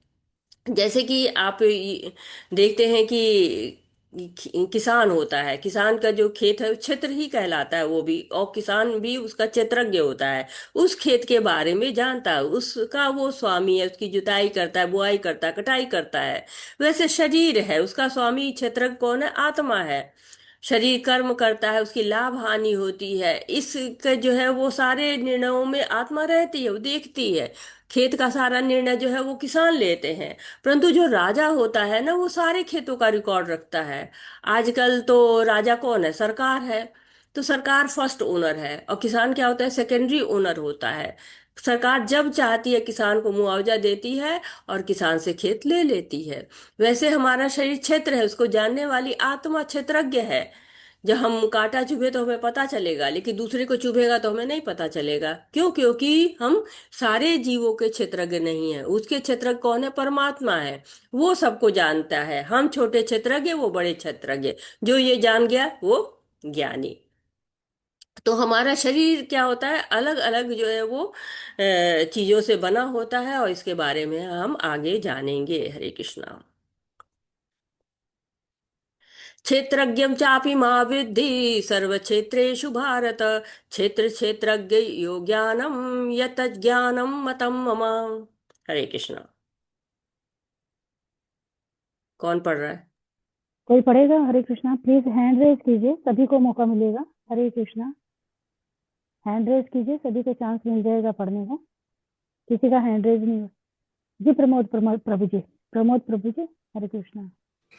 जैसे कि आप देखते हैं कि किसान होता है, किसान का जो खेत है वो क्षेत्र ही कहलाता है, वो भी, और किसान भी उसका क्षेत्रज्ञ होता है। उस खेत के बारे में जानता है, उसका वो स्वामी है, उसकी जुताई करता है, बुआई करता है, कटाई करता है। वैसे शरीर है, उसका स्वामी क्षेत्रज्ञ कौन है? आत्मा है। शरीर कर्म करता है, उसकी लाभ हानि होती है, इसके जो है वो सारे निर्णयों में आत्मा रहती है, वो देखती है। खेत का सारा निर्णय जो है वो किसान लेते हैं, परंतु जो राजा होता है ना वो सारे खेतों का रिकॉर्ड रखता है। आजकल तो राजा कौन है? सरकार है। तो सरकार फर्स्ट ओनर है, और किसान क्या होता है? सेकेंडरी ओनर होता है। सरकार जब चाहती है किसान को मुआवजा देती है, और किसान से खेत ले लेती है। वैसे हमारा शरीर क्षेत्र है, उसको जानने वाली आत्मा क्षेत्रज्ञ है। जब हम कांटा चुभे तो हमें पता चलेगा, लेकिन दूसरे को चुभेगा तो हमें नहीं पता चलेगा। क्यों? क्योंकि हम सारे जीवों के क्षेत्रज्ञ नहीं है, उसके क्षेत्रज्ञ कौन है? परमात्मा है। वो सबको जानता है। हम छोटे क्षेत्रज्ञ, वो बड़े क्षेत्रज्ञ। जो ये जान गया वो ज्ञानी। तो हमारा शरीर क्या होता है? अलग अलग जो है वो चीजों से बना होता है, और इसके बारे में हम आगे जानेंगे। हरे कृष्णा। क्षेत्रज्ञं चापि मा विद्धि सर्वक्षेत्रेषु भारत, क्षेत्र क्षेत्रज्ञ यो ज्ञानम यत ज्ञानम मतम मम। हरे कृष्णा। कौन पढ़ रहा है? कोई पढ़ेगा? हरे कृष्णा। प्लीज हैंड रेज कीजिए, सभी को मौका मिलेगा। हरे कृष्णा। हैंड रेज कीजिए, सभी को चांस मिल जाएगा पढ़ने का। किसी का हैंड रेज नहीं हो। जी प्रमोद, प्रमोद प्रभु जी, प्रमोद प्रभु जी। हरे कृष्णा।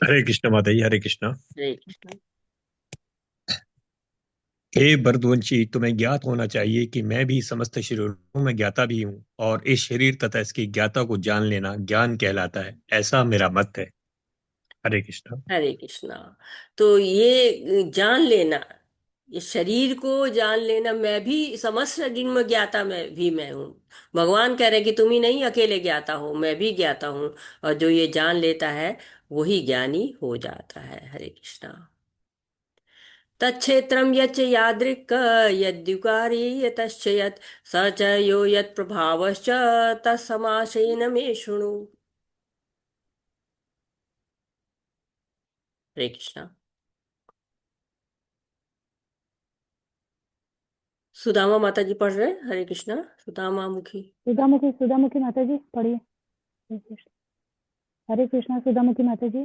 हरे कृष्ण माता जी, हरे कृष्ण। हरे कृष्णा। हे भरतवंशी, तुम्हें ज्ञात होना चाहिए कि मैं भी समस्त शरीरों में ज्ञाता भी हूँ, और इस शरीर तथा इसकी ज्ञाता को जान लेना ज्ञान कहलाता है, ऐसा मेरा मत है। हरे कृष्ण। हरे कृष्णा। तो ये जान लेना, ये शरीर को जान लेना, मैं भी समस्त शरीर में ज्ञाता, मैं हूँ। भगवान कह रहे कि तुम ही नहीं अकेले ज्ञाता हो, मैं भी ज्ञाता हूँ। और जो ये जान लेता है वही ज्ञानी हो जाता है। हरे कृष्णा। तच्छेत्रं यच्च यादृक् यद्युकारी यतश्च यत् स च यो यत्प्रभावश्च तत्समासेन मे शृणु। हरे कृष्णा। सुदामा माता जी पढ़ रहे हैं। हरे कृष्णा। सुदामा मुखी। सुधामुखी, सुधामुखी माता जी पढ़िए। हरे कृष्ण। हरे कृष्णा, सुधामुखी माता जी।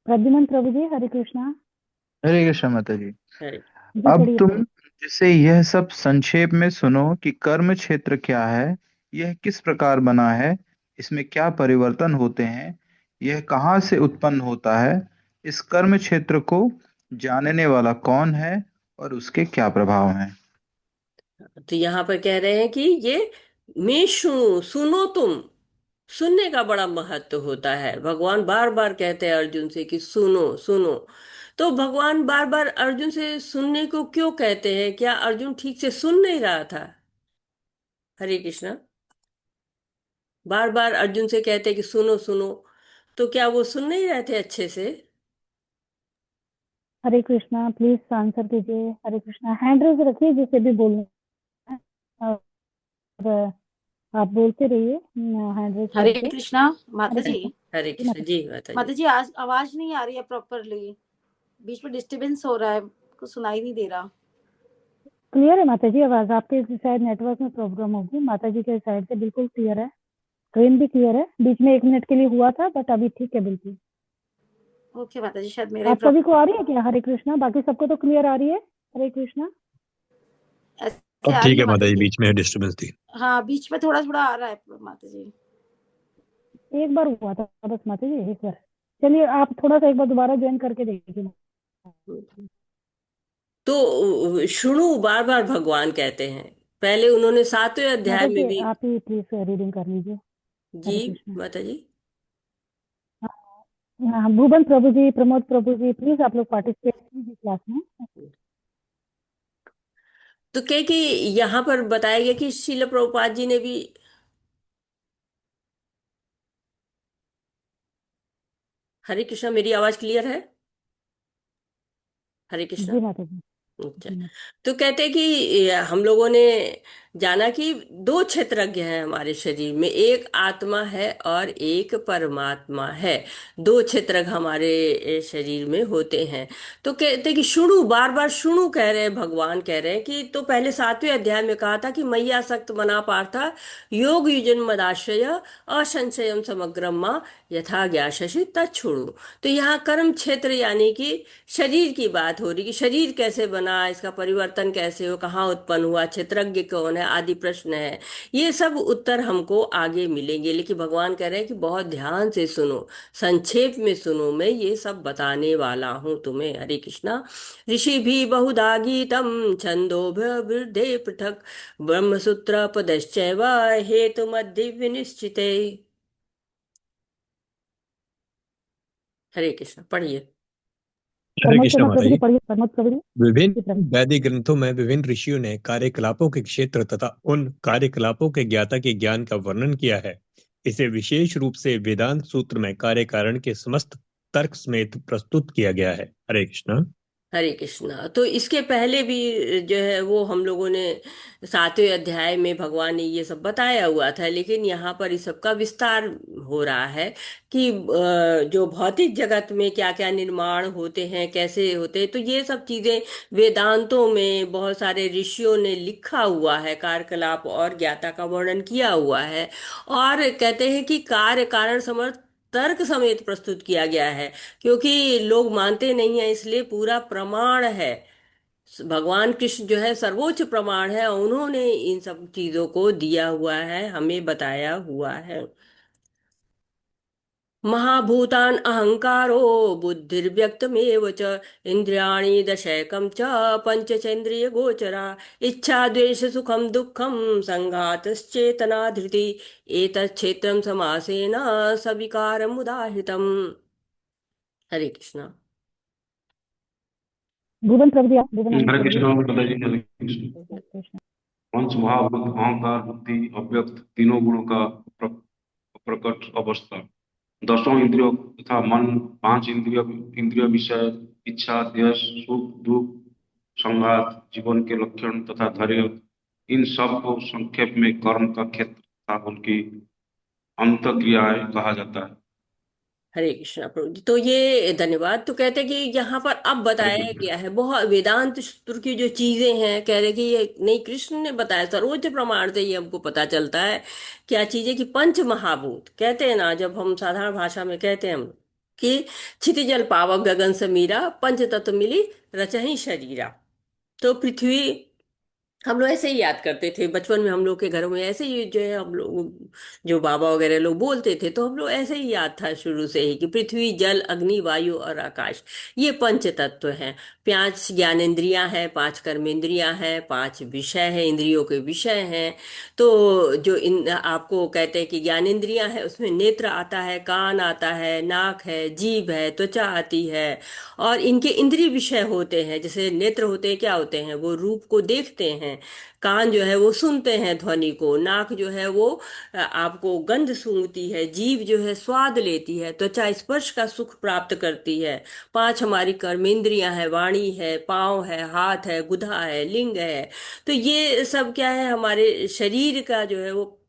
प्रद्युमन प्रभु जी, हरे कृष्णा। हरे कृष्ण माता जी। हरे। जी अब पढ़िए तुम पढ़िए। जिसे यह सब संक्षेप में सुनो कि कर्म क्षेत्र क्या है, यह किस प्रकार बना है, इसमें क्या परिवर्तन होते हैं, यह कहाँ से उत्पन्न होता है, इस कर्म क्षेत्र को जानने वाला कौन है और उसके क्या प्रभाव हैं? तो यहाँ पर कह रहे हैं कि ये मैं सुनो सुनो तुम। सुनने का बड़ा महत्व होता है। भगवान बार बार कहते हैं अर्जुन से कि सुनो सुनो। तो भगवान बार बार अर्जुन से सुनने को क्यों कहते हैं? क्या अर्जुन ठीक से सुन नहीं रहा था? हरे कृष्णा। बार बार अर्जुन से कहते हैं कि सुनो सुनो, तो क्या वो सुन नहीं रहे थे अच्छे से? हरे कृष्णा, प्लीज आंसर कीजिए। हरे कृष्णा, हैंड रेज रखिए जिससे भी बोलना है। और आप बोलते रहिए हैंड रेज हरे करके। कृष्णा माता हरे जी। कृष्णा। हरे जी कृष्ण माता। जी माता जी। माता जी आज आवाज नहीं आ रही है प्रॉपरली, बीच में डिस्टरबेंस हो रहा है, कुछ सुनाई नहीं दे रहा। क्लियर है माता जी आवाज? आपके शायद नेटवर्क में प्रॉब्लम होगी, माता जी के साइड से बिल्कुल क्लियर है। स्क्रीन भी क्लियर है। बीच में 1 मिनट के लिए हुआ था बट अभी ठीक है बिल्कुल। ओके माता जी, शायद मेरा ही आप सभी को आ रही है क्या? हरे कृष्णा, बाकी सबको तो क्लियर आ रही है। हरे कृष्णा। ऐसे अब आ रही ठीक है है माता माता जी, जी। बीच में डिस्टर्बेंस थी। हाँ बीच में थोड़ा थोड़ा आ रहा है माता जी। एक बार हुआ था बस माता जी, एक बार। चलिए आप थोड़ा सा एक बार दोबारा ज्वाइन करके देखिए। तो शुणु बार बार भगवान कहते हैं। पहले उन्होंने 7वें अध्याय माता में जी भी। आप ही प्लीज रीडिंग कर लीजिए। जी हरे कृष्णा। माता जी। हाँ, भूवन प्रभु जी, प्रमोद प्रभु जी, प्लीज आप लोग पार्टिसिपेट कीजिए क्लास में। तो क्या कि यहाँ पर बताया गया कि शिल प्रभुपाद जी ने भी। हरे कृष्णा, मेरी आवाज क्लियर है? हरे कृष्णा। जी माता जी। अच्छा। जी माता। तो कहते हैं कि हम लोगों ने जाना कि दो क्षेत्रज्ञ हैं हमारे शरीर में, एक आत्मा है और एक परमात्मा है। दो क्षेत्रज्ञ हमारे शरीर में होते हैं। तो कहते हैं कि शुणु, बार बार शुणु कह रहे हैं, भगवान कह रहे हैं कि तो पहले 7वें अध्याय में कहा था कि मैया सक्त मना पार्था योग युजन मदाश्रय असंशयम समग्रम माँ यथा ज्ञाशसि तच्छृणु। तो यहाँ कर्म क्षेत्र यानी कि शरीर की बात हो रही कि शरीर कैसे बना, इसका परिवर्तन कैसे हो, कहाँ उत्पन्न हुआ, क्षेत्रज्ञ कौन है, आदि प्रश्न है। ये सब उत्तर हमको आगे मिलेंगे, लेकिन भगवान कह रहे हैं कि बहुत ध्यान से सुनो, संक्षेप में सुनो, मैं ये सब बताने वाला हूँ तुम्हें। हरे कृष्णा। ऋषि भी बहुधा गीतम छंदोभिर्दे पृथक ब्रह्मसूत्र पदश्चैव हेतु मध्य विनिश्चिते। हरे कृष्ण, पढ़िए। हरे प्रमोद कृष्ण प्रमोद माता प्रभु जी जी। पढ़िए, प्रमोद प्रभु जी। जी विभिन्न प्रभु। वैदिक ग्रंथों में विभिन्न ऋषियों ने कार्यकलापों के क्षेत्र तथा उन कार्यकलापों के ज्ञाता के ज्ञान का वर्णन किया है। इसे विशेष रूप से वेदांत सूत्र में कार्य कारण के समस्त तर्क समेत प्रस्तुत किया गया है। हरे कृष्ण। हरे कृष्णा। तो इसके पहले भी जो है वो हम लोगों ने 7वें अध्याय में भगवान ने ये सब बताया हुआ था, लेकिन यहाँ पर इस सब का विस्तार हो रहा है कि जो भौतिक जगत में क्या क्या निर्माण होते हैं, कैसे होते हैं, तो ये सब चीजें वेदांतों में बहुत सारे ऋषियों ने लिखा हुआ है, कार्यकलाप और ज्ञाता का वर्णन किया हुआ है। और कहते हैं कि कार्य कारण समर्थ तर्क समेत प्रस्तुत किया गया है, क्योंकि लोग मानते नहीं है, इसलिए पूरा प्रमाण है। भगवान कृष्ण जो है सर्वोच्च प्रमाण है, उन्होंने इन सब चीजों को दिया हुआ है, हमें बताया हुआ है। महाभूतान अहंकारो बुद्धिर्व्यक्तमेव च इंद्रियाणि दशैकं च पंचचेन्द्रिय गोचरा इच्छा द्वेष सुखम दुःखम संघातश्चेतना धृति एतच्छेत्रम समासेन सविकारमुदाहृतम्। हरे कृष्णा। भुवन प्रभु जी, आप भुवन अनंत हरे प्रभु जी। कृष्ण दादाजी। हरे कृष्ण। हरे कृष्णा। पंच महाभूत अहंकार बुद्धि अव्यक्त तीनों गुणों का प्रकट अवस्था, दसों इंद्रियों तथा मन, पांच इंद्रिय इंद्रिय विषय, इच्छा द्वेष सुख दुख संघात, जीवन के लक्षण तथा धैर्य, इन सब को संक्षेप में कर्म का क्षेत्र तथा उनकी अंत क्रियाएं कहा जाता है। हरे कृष्णा प्रभु जी। तो ये धन्यवाद। तो कहते हैं कि यहाँ पर अब हरे बताया कृष्ण। गया है बहुत वेदांत सूत्र की जो चीजें हैं, कह रहे कि ये नहीं, कृष्ण ने बताया, सर्वोच्च प्रमाण से ये हमको पता चलता है। क्या चीज है कि पंच महाभूत कहते हैं ना, जब हम साधारण भाषा में कहते हैं हम कि क्षिति जल पावक गगन समीरा पंच तत्व मिली रचहि शरीरा। तो पृथ्वी, हम लोग ऐसे ही याद करते थे बचपन में। हम लोग के घरों में ऐसे ही जो है, हम लोग जो बाबा वगैरह लोग बोलते थे, तो हम लोग ऐसे ही याद था शुरू से ही कि पृथ्वी, जल, अग्नि, वायु और आकाश, ये पंच तत्व हैं। 5 ज्ञानेंद्रियां हैं, 5 कर्मेंद्रियां हैं, 5 विषय हैं, इंद्रियों के विषय हैं। तो जो इन आपको कहते हैं कि ज्ञानेंद्रियां हैं, उसमें नेत्र आता है, कान आता है, नाक है, जीभ है, त्वचा आती है। और इनके इंद्रिय विषय होते हैं, जैसे नेत्र होते हैं, क्या होते हैं, वो रूप को देखते हैं। कान जो है वो सुनते हैं ध्वनि को। नाक जो है वो आपको गंध सूंघती है। जीभ जो है स्वाद लेती है। त्वचा स्पर्श का सुख प्राप्त करती है। 5 हमारी कर्मेंद्रियां हैं, वाणी है, पाँव है, हाथ है, गुधा है, लिंग है। तो ये सब क्या है, हमारे शरीर का जो है वो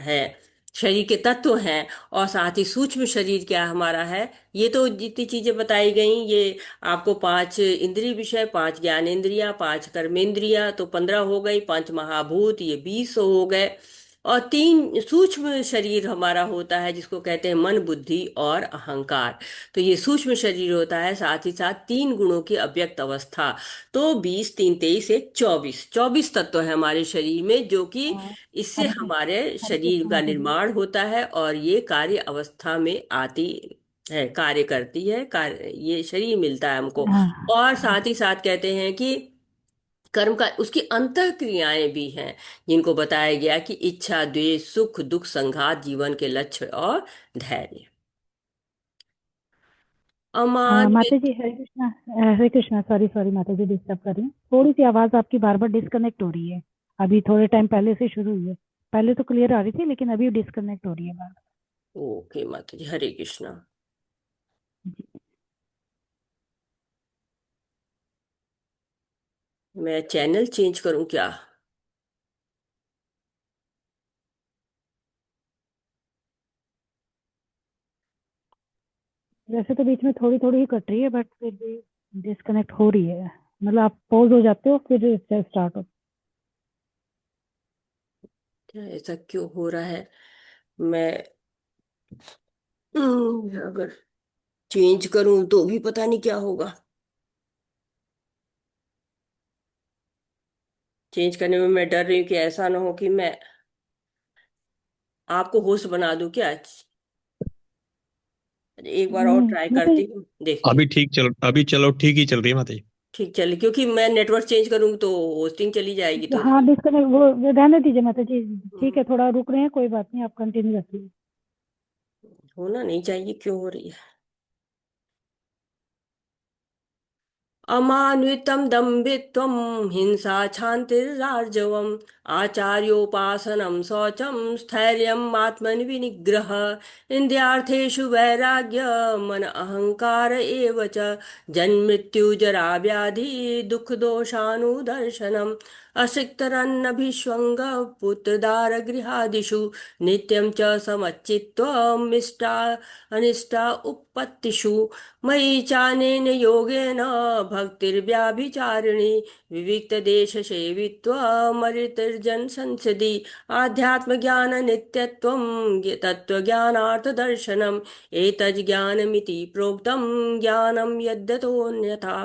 है, शरीर के तत्व हैं। और साथ ही सूक्ष्म शरीर क्या हमारा है, ये तो जितनी चीजें बताई गई, ये आपको 5 इंद्रिय विषय, 5 ज्ञानेंद्रियां, 5 कर्मेंद्रियां, तो 15 हो गई। 5 महाभूत, ये 20 हो गए। और 3 सूक्ष्म शरीर हमारा होता है, जिसको कहते हैं मन, बुद्धि और अहंकार। तो ये सूक्ष्म शरीर होता है, साथ ही साथ 3 गुणों की अव्यक्त अवस्था। तो 20, 3, 23, एक 24, 24 तत्व है हमारे शरीर में, जो कि हाँ, इससे हरे कृष्ण। हमारे हरे शरीर कृष्ण का माता जी। निर्माण होता है, और ये कार्य अवस्था में आती है, कार्य करती है, कार्य, ये शरीर मिलता है हमको। हाँ। और साथ ही साथ कहते हैं कि कर्म का, उसकी अंतः क्रियाएं भी हैं, जिनको बताया गया कि इच्छा, द्वेष, सुख, दुख, संघात, जीवन के लक्ष्य और धैर्य। माता अमान्वित। जी हरे कृष्णा। हरे कृष्णा, सॉरी सॉरी माता जी, डिस्टर्ब कर रही हूँ। थोड़ी सी आवाज आपकी बार बार डिस्कनेक्ट हो रही है। अभी थोड़े टाइम पहले से शुरू हुई है। पहले तो क्लियर आ रही थी, लेकिन अभी डिस्कनेक्ट हो रही है बार। ओके माता जी, हरे कृष्णा। मैं चैनल चेंज करूं क्या? वैसे तो बीच में थोड़ी थोड़ी ही कट रही है, बट फिर भी डिस्कनेक्ट हो रही है। मतलब आप पॉज हो जाते हो, फिर स्टार्ट हो। क्या ऐसा क्यों हो रहा है? मैं अगर चेंज करूं तो भी पता नहीं क्या होगा। चेंज करने में मैं डर रही हूँ कि ऐसा ना हो कि मैं आपको होस्ट बना दूं क्या। एक बार और ट्राई मतलब करती हूँ, देखती हूँ। अभी चलो ठीक ही चल रही है माता जी। ठीक चलिए, क्योंकि मैं नेटवर्क चेंज करूंगी तो होस्टिंग चली जाएगी, तो हाँ, फिर डिस्कनेक्ट वो रहने दीजिए माता जी। ठीक हम्म, है, थोड़ा रुक रहे हैं, कोई बात नहीं, आप कंटिन्यू रखिए। होना नहीं चाहिए, क्यों हो रही है? अमान्वितं दम्भित्वं, हिंसा क्षान्तिरार्जवम्, आचार्योपासनं शौचं, स्थैर्यम् आत्मविनिग्रह, इन्द्रियार्थेषु वैराग्यम्, अहङ्कार एव च, जन्ममृत्युजरा व्याधि दुःखदोषानुदर्शनम्, असिक्तरन्नभिष्वङ्गः पुत्रदारगृहादिषु, नित्यं च समच्चित्त्वम् इष्टा अनिष्टा उपपत्तिषु, मयि चानेन योगेन भक्तिर्व्याभिचारिणी, विविक्तदेशसेवित्वमरितिर्जन संसदि, आध्यात्मज्ञाननित्यत्वं तत्त्वज्ञानार्थदर्शनम्, एतज्ज्ञानमिति प्रोक्तं, ज्ञानं यद्यतोऽन्यथा।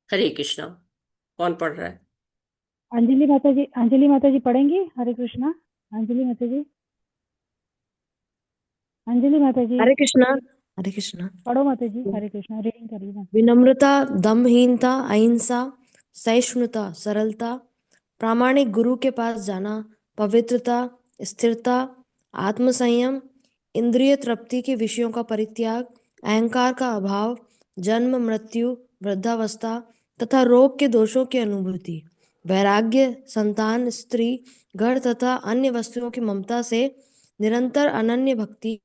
हरे कृष्णा। कौन पढ़ रहा है? अंजलि माता जी, अंजलि माता जी पढ़ेंगी हरे कृष्णा। अंजलि माता जी, अंजलि माता जी हरे कृष्णा। हरे कृष्णा। पढ़ो माता जी, हरे कृष्णा रीडिंग करिए माता जी। विनम्रता, दम्भहीनता, अहिंसा, सहिष्णुता, सरलता, प्रामाणिक गुरु के पास जाना, पवित्रता, स्थिरता, आत्मसंयम, इंद्रिय तृप्ति के विषयों का परित्याग, अहंकार का अभाव, जन्म मृत्यु, वृद्धावस्था तथा रोग के दोषों की अनुभूति, वैराग्य, संतान, स्त्री, घर तथा अन्य वस्तुओं की ममता से निरंतर अनन्य भक्ति,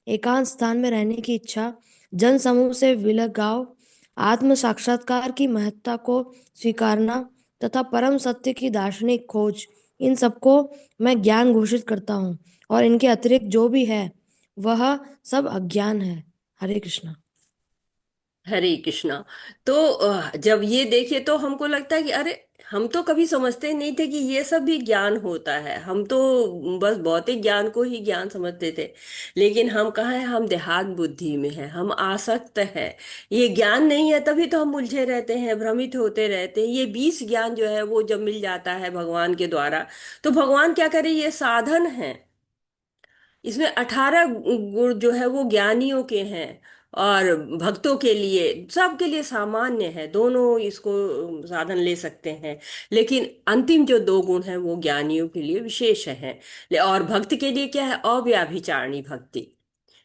एकांत स्थान में रहने की इच्छा, जन समूह से विलगाव, आत्म साक्षात्कार की महत्ता को स्वीकारना तथा परम सत्य की दार्शनिक खोज, इन सबको मैं ज्ञान घोषित करता हूँ और इनके अतिरिक्त जो भी है वह सब अज्ञान है। हरे कृष्णा। हरे कृष्णा। तो जब ये देखिए तो हमको लगता है कि अरे, हम तो कभी समझते नहीं थे कि ये सब भी ज्ञान होता है। हम तो बस भौतिक ज्ञान को ही ज्ञान समझते थे। लेकिन हम कहाँ हैं, हम देहात बुद्धि में हैं, हम आसक्त हैं। ये ज्ञान नहीं है, तभी तो हम उलझे रहते हैं, भ्रमित होते रहते हैं। ये 20 ज्ञान जो है वो जब मिल जाता है भगवान के द्वारा, तो भगवान क्या करे, ये साधन है। इसमें 18 गुण जो है वो ज्ञानियों के हैं, और भक्तों के लिए, सबके लिए सामान्य है, दोनों इसको साधन ले सकते हैं। लेकिन अंतिम जो 2 गुण हैं वो ज्ञानियों के लिए विशेष हैं। और भक्त के लिए क्या है, अव्याभिचारिणी भक्ति।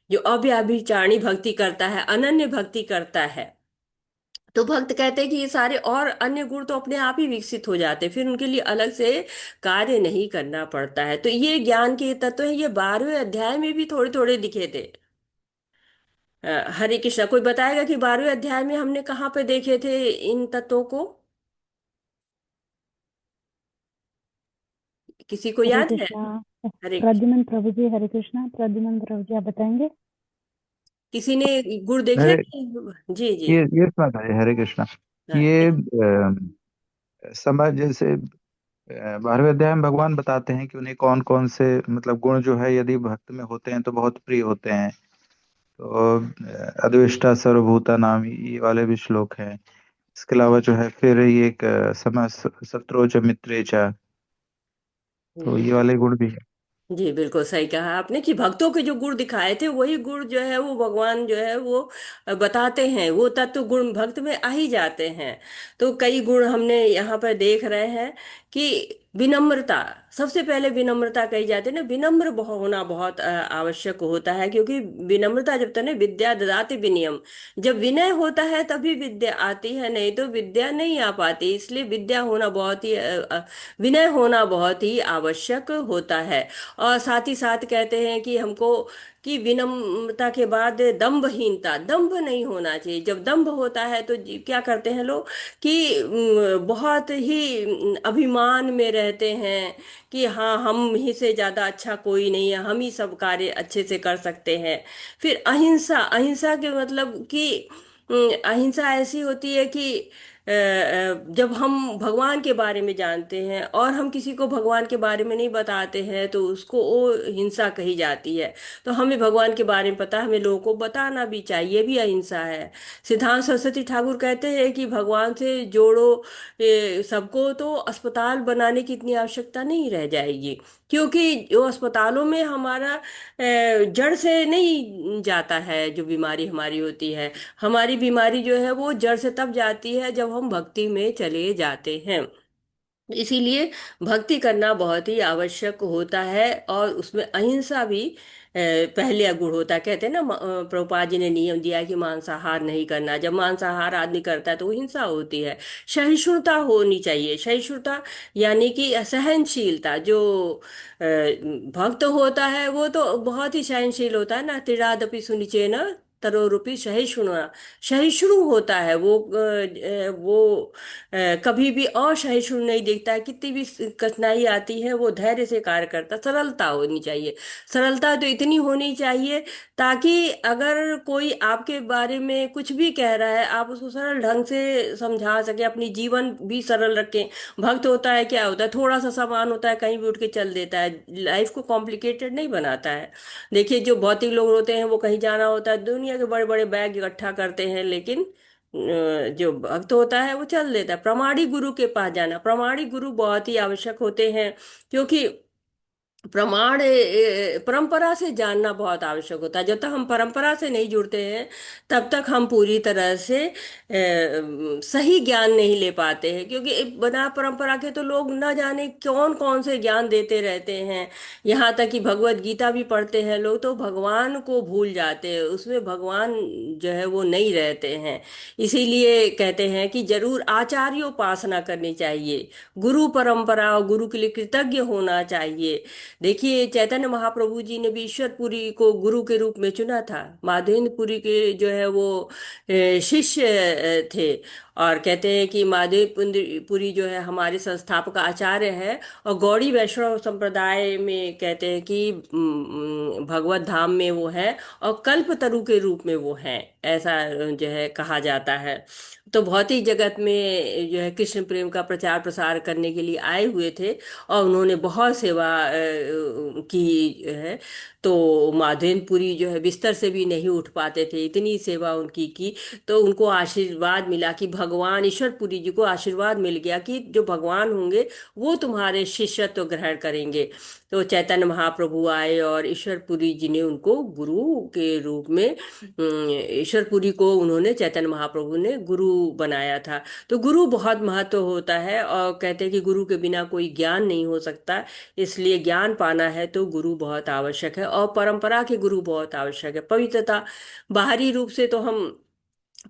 जो अव्याभिचारिणी भक्ति करता है, अनन्य भक्ति करता है, तो भक्त कहते हैं कि ये सारे और अन्य गुण तो अपने आप ही विकसित हो जाते हैं, फिर उनके लिए अलग से कार्य नहीं करना पड़ता है। तो ये ज्ञान के तत्व है, ये 12वें अध्याय में भी थोड़े थोड़े दिखे थे। हरे कृष्णा, कोई बताएगा कि 12वें अध्याय में हमने कहाँ पे देखे थे इन तत्वों को? किसी को हरे याद है? कृष्णा। हरे कृष्ण। प्रद्युमन प्रभु जी, हरे कृष्णा। प्रद्युमन प्रभु जी, आप बताएंगे? किसी ने गुण देखे हरे थे? जी जी। ये सुना था, ये हरे कृष्णा। हाँ ये समझ जैसे 12वें अध्याय में भगवान बताते हैं कि उन्हें कौन कौन से मतलब गुण जो है यदि भक्त में होते हैं तो बहुत प्रिय होते हैं। तो अद्वेष्टा सर्वभूता नाम, ये वाले भी श्लोक हैं। इसके अलावा जो है फिर ये एक सम शत्रु च मित्रे च, तो जी। ये वाले गुण भी है। जी बिल्कुल सही कहा आपने कि भक्तों के जो गुण दिखाए थे वही गुण जो है वो भगवान जो है वो बताते हैं। वो तत्व गुण भक्त में आ ही जाते हैं। तो कई गुण हमने यहाँ पर देख रहे हैं कि विनम्रता, सबसे पहले विनम्रता कही जाती है ना। विनम्र होना बहुत आवश्यक होता है, क्योंकि विनम्रता जब तक ना, विद्या ददाति विनयम, जब विनय होता है तभी विद्या आती है, नहीं तो विद्या नहीं आ पाती। इसलिए विद्या होना बहुत ही विनय होना बहुत ही आवश्यक होता है। और साथ ही साथ कहते हैं कि हमको कि विनम्रता के बाद दंभहीनता, दंभ नहीं होना चाहिए। जब दंभ होता है तो क्या करते हैं लोग कि बहुत ही अभिमान में रहते हैं कि हाँ, हम ही से ज्यादा अच्छा कोई नहीं है, हम ही सब कार्य अच्छे से कर सकते हैं। फिर अहिंसा, अहिंसा के मतलब कि अहिंसा ऐसी होती है कि जब हम भगवान के बारे में जानते हैं और हम किसी को भगवान के बारे में नहीं बताते हैं तो उसको वो हिंसा कही जाती है। तो हमें भगवान के बारे में पता है, हमें लोगों को बताना भी चाहिए, भी अहिंसा है। सिद्धांत सरस्वती ठाकुर कहते हैं कि भगवान से जोड़ो सबको, तो अस्पताल बनाने की इतनी आवश्यकता नहीं रह जाएगी। क्योंकि जो अस्पतालों में हमारा जड़ से नहीं जाता है, जो बीमारी हमारी होती है, हमारी बीमारी जो है वो जड़ से तब जाती है जब हम भक्ति में चले जाते हैं। इसीलिए भक्ति करना बहुत ही आवश्यक होता है, और उसमें अहिंसा भी पहले गुण होता है। कहते हैं ना, प्रभुपाद जी ने नियम दिया है कि मांसाहार नहीं करना। जब मांसाहार आदमी करता है तो वो हिंसा होती है। सहिष्णुता होनी चाहिए। सहिष्णुता यानी कि सहनशीलता। जो भक्त होता है वो तो बहुत ही सहनशील होता है ना। त्रिरादपि सुनिचे न तरोरूपी सहिष्णु, सहिष्णु होता है वो। कभी भी असहिष्णु नहीं दिखता है। कितनी भी कठिनाई आती है वो धैर्य से कार्य करता। सरलता होनी चाहिए। सरलता तो इतनी होनी चाहिए ताकि अगर कोई आपके बारे में कुछ भी कह रहा है, आप उसको सरल ढंग से समझा सके, अपनी जीवन भी सरल रखें। भक्त होता है, क्या होता है, थोड़ा सा सामान होता है कहीं भी उठ के चल देता है, लाइफ को कॉम्प्लिकेटेड नहीं बनाता है। देखिए, जो भौतिक लोग होते हैं वो कहीं जाना होता है, दुनिया के बड़े बड़े बैग इकट्ठा करते हैं, लेकिन जो भक्त होता है वो चल देता है। प्रमाणी गुरु के पास जाना, प्रमाणी गुरु बहुत ही आवश्यक होते हैं। क्योंकि प्रमाण परंपरा से जानना बहुत आवश्यक होता है। जब तक हम परंपरा से नहीं जुड़ते हैं तब तक हम पूरी तरह से सही ज्ञान नहीं ले पाते हैं। क्योंकि बिना परंपरा के तो लोग न जाने कौन कौन से ज्ञान देते रहते हैं। यहाँ तक कि भगवत गीता भी पढ़ते हैं लोग तो भगवान को भूल जाते हैं, उसमें भगवान जो है वो नहीं रहते हैं। इसीलिए कहते हैं कि जरूर आचार्योपासना करनी चाहिए, गुरु परंपरा और गुरु के लिए कृतज्ञ होना चाहिए। देखिए, चैतन्य महाप्रभु जी ने भी ईश्वरपुरी को गुरु के रूप में चुना था। माधवेंद्रपुरी के जो है वो शिष्य थे। और कहते हैं कि माधवेंद्रपुरी जो है हमारे संस्थापक आचार्य है। और गौड़ी वैष्णव संप्रदाय में कहते हैं कि भगवत धाम में वो है और कल्पतरु के रूप में वो है, ऐसा जो है कहा जाता है। तो भौतिक जगत में जो है कृष्ण प्रेम का प्रचार प्रसार करने के लिए आए हुए थे और उन्होंने बहुत सेवा की है। तो माधवेंद्रपुरी जो है बिस्तर से भी नहीं उठ पाते थे, इतनी सेवा उनकी की। तो उनको आशीर्वाद मिला कि भगवान ईश्वरपुरी जी को आशीर्वाद मिल गया कि जो भगवान होंगे वो तुम्हारे शिष्यत्व ग्रहण करेंगे। तो चैतन्य महाप्रभु आए और ईश्वरपुरी जी ने उनको गुरु के रूप में ईश्वरपुरी को उन्होंने चैतन्य महाप्रभु ने गुरु बनाया था। तो गुरु बहुत महत्व होता है और कहते हैं कि गुरु के बिना कोई ज्ञान नहीं हो सकता। इसलिए ज्ञान पाना है तो गुरु बहुत आवश्यक है और परंपरा के गुरु बहुत आवश्यक है। पवित्रता, बाहरी रूप से तो हम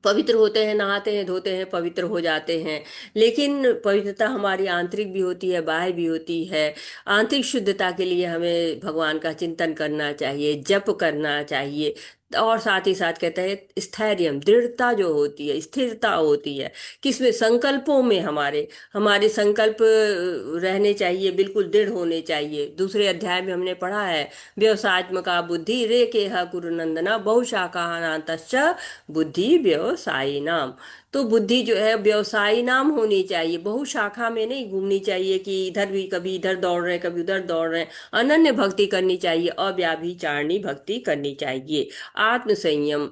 पवित्र होते हैं, नहाते हैं, धोते हैं, पवित्र हो जाते हैं। लेकिन पवित्रता हमारी आंतरिक भी होती है, बाह्य भी होती है। आंतरिक शुद्धता के लिए हमें भगवान का चिंतन करना चाहिए, जप करना चाहिए। और साथ ही साथ कहते हैं स्थैर्य, दृढ़ता जो होती है, स्थिरता होती है। किसमें? संकल्पों में हमारे हमारे संकल्प रहने चाहिए, बिल्कुल दृढ़ होने चाहिए। दूसरे अध्याय में हमने पढ़ा है, व्यवसायत्मका बुद्धि रे के कुरुनंदना बहुशाखा बुद्धि व्यवसायी नाम। तो बुद्धि जो है व्यवसायी नाम होनी चाहिए, बहुशाखा में नहीं घूमनी चाहिए कि इधर भी कभी इधर दौड़ रहे हैं, कभी उधर दौड़ रहे हैं। अनन्य भक्ति करनी चाहिए, अव्याभिचारिणी भक्ति करनी चाहिए। आत्म संयम,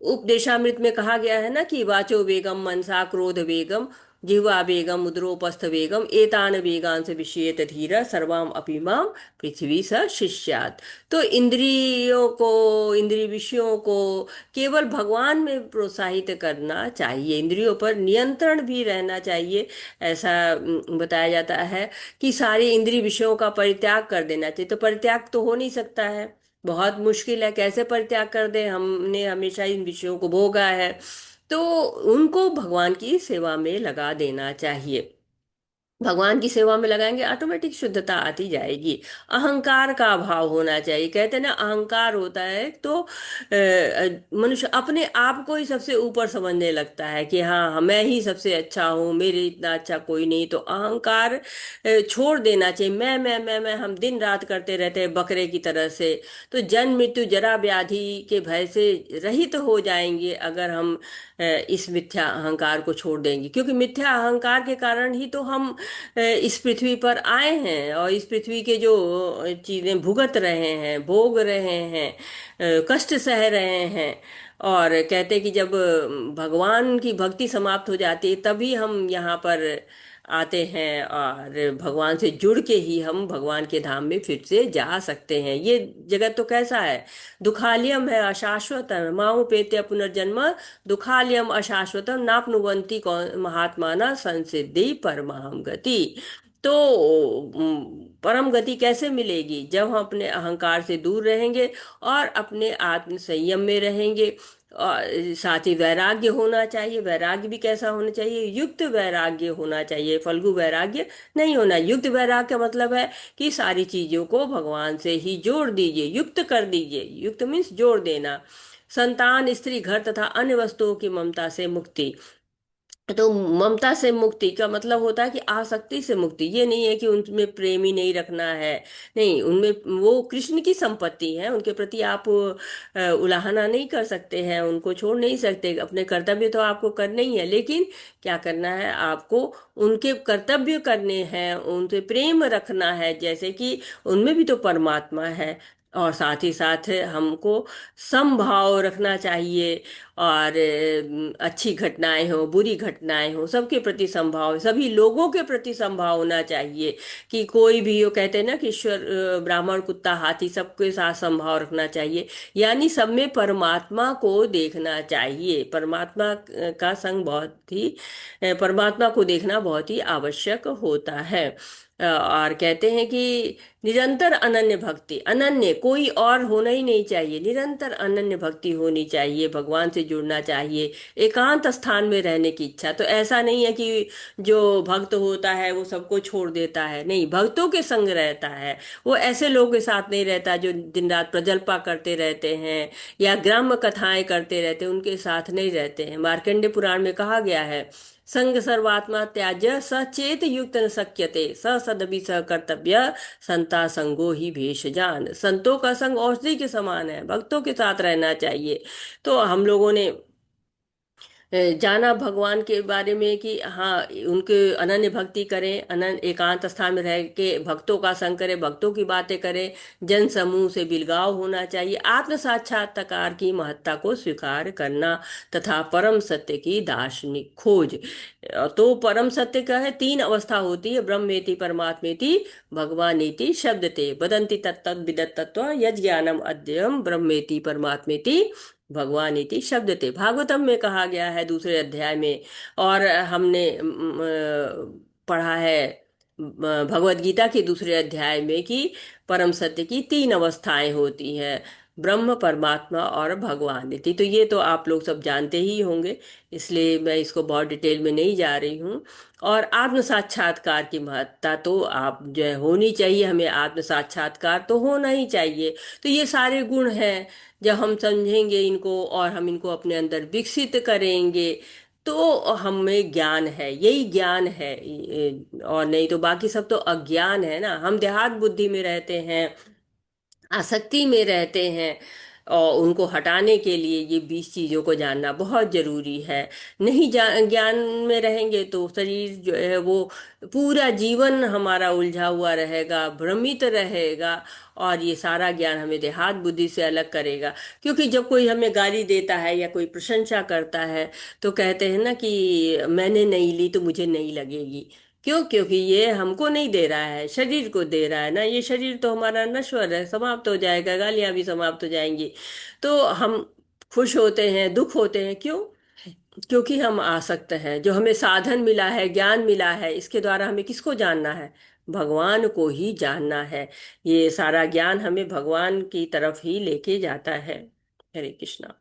उपदेशामृत में कहा गया है ना कि वाचो वेगम मनसा क्रोध वेगम जिह्वा वेगम उदरोपस्थ वेगम एतान वेगान से विषयेत धीर सर्वाम अपीमाम पृथ्वी स शिष्यात्। तो इंद्रियों को, इंद्रिय विषयों को केवल भगवान में प्रोत्साहित करना चाहिए, इंद्रियों पर नियंत्रण भी रहना चाहिए। ऐसा बताया जाता है कि सारे इंद्रिय विषयों का परित्याग कर देना चाहिए। तो परित्याग तो हो नहीं सकता है, बहुत मुश्किल है, कैसे परित्याग कर दे? हमने हमेशा इन विषयों को भोगा है। तो उनको भगवान की सेवा में लगा देना चाहिए। भगवान की सेवा में लगाएंगे, ऑटोमेटिक शुद्धता आती जाएगी। अहंकार का अभाव होना चाहिए। कहते हैं ना, अहंकार होता है तो मनुष्य अपने आप को ही सबसे ऊपर समझने लगता है कि हाँ, मैं ही सबसे अच्छा हूँ, मेरे इतना अच्छा कोई नहीं। तो अहंकार छोड़ देना चाहिए। मैं हम दिन रात करते रहते हैं बकरे की तरह से। तो जन्म मृत्यु जरा व्याधि के भय से रहित हो जाएंगे अगर हम इस मिथ्या अहंकार को छोड़ देंगे। क्योंकि मिथ्या अहंकार के कारण ही तो हम इस पृथ्वी पर आए हैं और इस पृथ्वी के जो चीजें भुगत रहे हैं, भोग रहे हैं, कष्ट सह रहे हैं। और कहते हैं कि जब भगवान की भक्ति समाप्त हो जाती है तभी हम यहाँ पर आते हैं और भगवान से जुड़ के ही हम भगवान के धाम में फिर से जा सकते हैं। ये जगत तो कैसा है, दुखालयम है, अशाश्वत है। माओ पेत्य पुनर्जन्म दुखालयम अशाश्वतम नाप्नुवंती महात्माना संसिद्धि परमाहम गति। तो परम गति कैसे मिलेगी? जब हम अपने अहंकार से दूर रहेंगे और अपने आत्म संयम में रहेंगे। और साथ ही वैराग्य होना चाहिए। वैराग्य भी कैसा होना चाहिए? युक्त वैराग्य होना चाहिए, फल्गु वैराग्य नहीं होना। युक्त वैराग्य का मतलब है कि सारी चीजों को भगवान से ही जोड़ दीजिए, युक्त कर दीजिए। युक्त मीन्स जोड़ देना। संतान, स्त्री, घर तथा अन्य वस्तुओं की ममता से मुक्ति। तो ममता से मुक्ति का मतलब होता है कि आसक्ति से मुक्ति। ये नहीं है कि उनमें प्रेम ही नहीं रखना है, नहीं, उनमें वो कृष्ण की संपत्ति है, उनके प्रति आप उलाहना नहीं कर सकते हैं, उनको छोड़ नहीं सकते। अपने कर्तव्य तो आपको करने ही है, लेकिन क्या करना है? आपको उनके कर्तव्य करने हैं, उनसे प्रेम रखना है, जैसे कि उनमें भी तो परमात्मा है। और साथ ही साथ हमको समभाव रखना चाहिए। और अच्छी घटनाएं हो, बुरी घटनाएं हो, सबके प्रति संभाव, सभी लोगों के प्रति संभाव होना चाहिए। कि कोई भी हो, कहते हैं ना कि ईश्वर, ब्राह्मण, कुत्ता, हाथी, सबके साथ संभाव रखना चाहिए। यानी सब में परमात्मा को देखना चाहिए। परमात्मा का संग बहुत ही, परमात्मा को देखना बहुत ही आवश्यक होता है। और कहते हैं कि निरंतर अनन्य भक्ति, अनन्य कोई और होना ही नहीं चाहिए, निरंतर अनन्य भक्ति होनी चाहिए, भगवान से जुड़ना चाहिए, एकांत स्थान में रहने की इच्छा। तो ऐसा नहीं है कि जो भक्त होता है वो सबको छोड़ देता है, नहीं, भक्तों के संग रहता है। वो ऐसे लोगों के साथ नहीं रहता जो दिन रात प्रजल्पा करते रहते हैं या ग्राम्य कथाएं करते रहते हैं, उनके साथ नहीं रहते हैं। मार्कंडे पुराण में कहा गया है, संग सर्वात्मा त्याज्य स चेत युक्त न शक्यते स सदपि स कर्तव्य संता संगो ही भेषजान। संतों का संग औषधि के समान है, भक्तों के साथ रहना चाहिए। तो हम लोगों ने जाना भगवान के बारे में कि हाँ, उनके अनन्य भक्ति करें, अनन्य एकांत स्थान में रह के भक्तों का संग करें, भक्तों की बातें करें, जन समूह से बिलगाव होना चाहिए, आत्म साक्षात्कार की महत्ता को स्वीकार करना तथा परम सत्य की दार्शनिक खोज। तो परम सत्य का है, तीन अवस्था होती है, ब्रह्मेति परमात्मेति भगवानेति शब्दते वदन्ति तत्त विदत्तत्व यज्ञानम ज्ञानम अद्यम ब्रह्मेति परमात्मेति भगवान इति शब्दते, भागवतम में कहा गया है दूसरे अध्याय में। और हमने पढ़ा है भगवत गीता के दूसरे अध्याय में कि परम सत्य की तीन अवस्थाएं होती हैं, ब्रह्म, परमात्मा और भगवान इति। तो ये तो आप लोग सब जानते ही होंगे, इसलिए मैं इसको बहुत डिटेल में नहीं जा रही हूँ। और आत्म साक्षात्कार की महत्ता तो आप जो है होनी चाहिए, हमें आत्म साक्षात्कार तो होना ही चाहिए। तो ये सारे गुण हैं, जब हम समझेंगे इनको और हम इनको अपने अंदर विकसित करेंगे तो हमें ज्ञान है, यही ज्ञान है। और नहीं तो बाकी सब तो अज्ञान है ना, हम देहात बुद्धि में रहते हैं, आसक्ति में रहते हैं। और उनको हटाने के लिए ये 20 चीजों को जानना बहुत जरूरी है। नहीं ज्ञान में रहेंगे तो शरीर जो है वो पूरा जीवन हमारा उलझा हुआ रहेगा, भ्रमित रहेगा, और ये सारा ज्ञान हमें देहात बुद्धि से अलग करेगा। क्योंकि जब कोई हमें गाली देता है या कोई प्रशंसा करता है तो कहते हैं ना कि मैंने नहीं ली तो मुझे नहीं लगेगी। क्यों? क्योंकि ये हमको नहीं दे रहा है, शरीर को दे रहा है ना, ये शरीर तो हमारा नश्वर है, समाप्त हो जाएगा, गालियां भी समाप्त हो जाएंगी। तो हम खुश होते हैं, दुख होते हैं, क्यों? क्योंकि हम आसक्त हैं। जो हमें साधन मिला है, ज्ञान मिला है, इसके द्वारा हमें किसको जानना है? भगवान को ही जानना है। ये सारा ज्ञान हमें भगवान की तरफ ही लेके जाता है। हरे कृष्णा।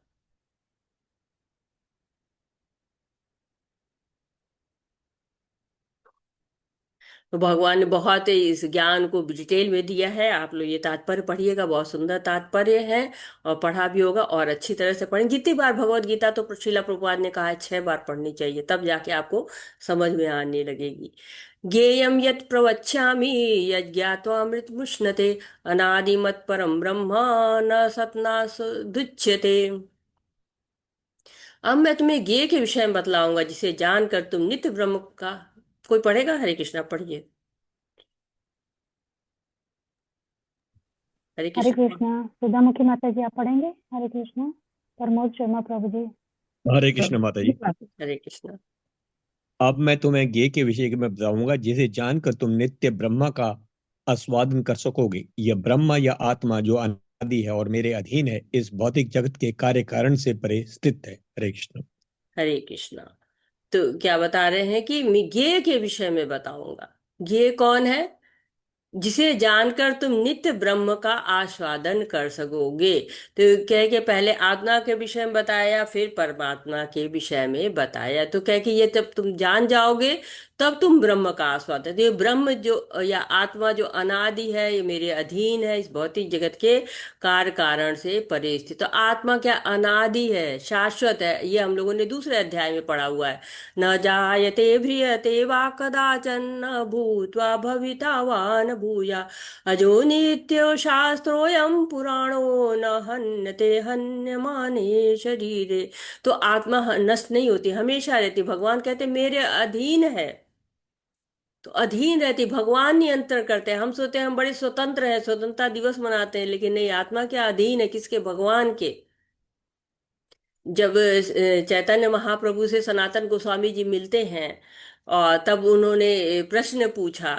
तो भगवान ने बहुत ही इस ज्ञान को डिटेल में दिया है, आप लोग ये तात्पर्य पढ़िएगा, बहुत सुंदर तात्पर्य है। और पढ़ा भी होगा, और अच्छी तरह से पढ़ें। जितनी बार भगवत गीता तो श्रीला प्रभुपाद ने कहा है 6 बार पढ़नी चाहिए, तब जाके आपको समझ में आने लगेगी। ज्ञेयं यत् प्रवक्ष्यामि यज्ञात्वामृत मुष्णते अनादिमत परम ब्रह्म न सत्नासुदुच्यते। अब मैं तुम्हें ज्ञेय के विषय में बतलाऊंगा जिसे जानकर तुम नित्य ब्रह्म का। कोई पढ़ेगा? हरे कृष्णा पढ़िए। हरे हरे कृष्णा। कृष्णा। सुधामुखी माता जी आप पढ़ेंगे? हरे कृष्णा। प्रमोद शर्मा प्रभु जी। हरे कृष्ण माता जी। हरे कृष्णा। अब मैं तुम्हें ज्ञेय के विषय में बताऊंगा जिसे जानकर तुम नित्य ब्रह्म का आस्वादन कर सकोगे। यह ब्रह्म या आत्मा जो अनादि है और मेरे अधीन है, इस भौतिक जगत के कार्य कारण से परे स्थित है। हरे कृष्ण। हरे कृष्णा। तो क्या बता रहे हैं कि मैं ज्ञेय के विषय में बताऊंगा। ज्ञेय कौन है? जिसे जानकर तुम नित्य ब्रह्म का आस्वादन कर सकोगे। तो कह के पहले आत्मा के विषय में बताया, फिर परमात्मा के विषय में बताया। तो कह के ये जब तुम जान जाओगे तब तुम ब्रह्म का आस्वादन। तो ये ब्रह्म जो या आत्मा जो अनादि है, ये मेरे अधीन है, इस भौतिक जगत के कार्य कारण से परे स्थित। तो आत्मा क्या? अनादि है, शाश्वत है। ये हम लोगों ने दूसरे अध्याय में पढ़ा हुआ है। न जायते म्रियते वा कदाचन न भूत्वा भविता वा न भूया अजो नित्यो शास्त्रोऽयं पुराणो न हन्यते हन्यमाने शरीरे। तो आत्मा नष्ट नहीं होती, हमेशा रहती। भगवान कहते मेरे अधीन है, तो अधीन रहती, भगवान नियंत्रण करते हैं। हम सोचते हैं हम बड़े स्वतंत्र हैं, स्वतंत्रता दिवस मनाते हैं, लेकिन नहीं, आत्मा क्या अधीन है? किसके? भगवान के। जब चैतन्य महाप्रभु से सनातन गोस्वामी जी मिलते हैं और तब उन्होंने प्रश्न पूछा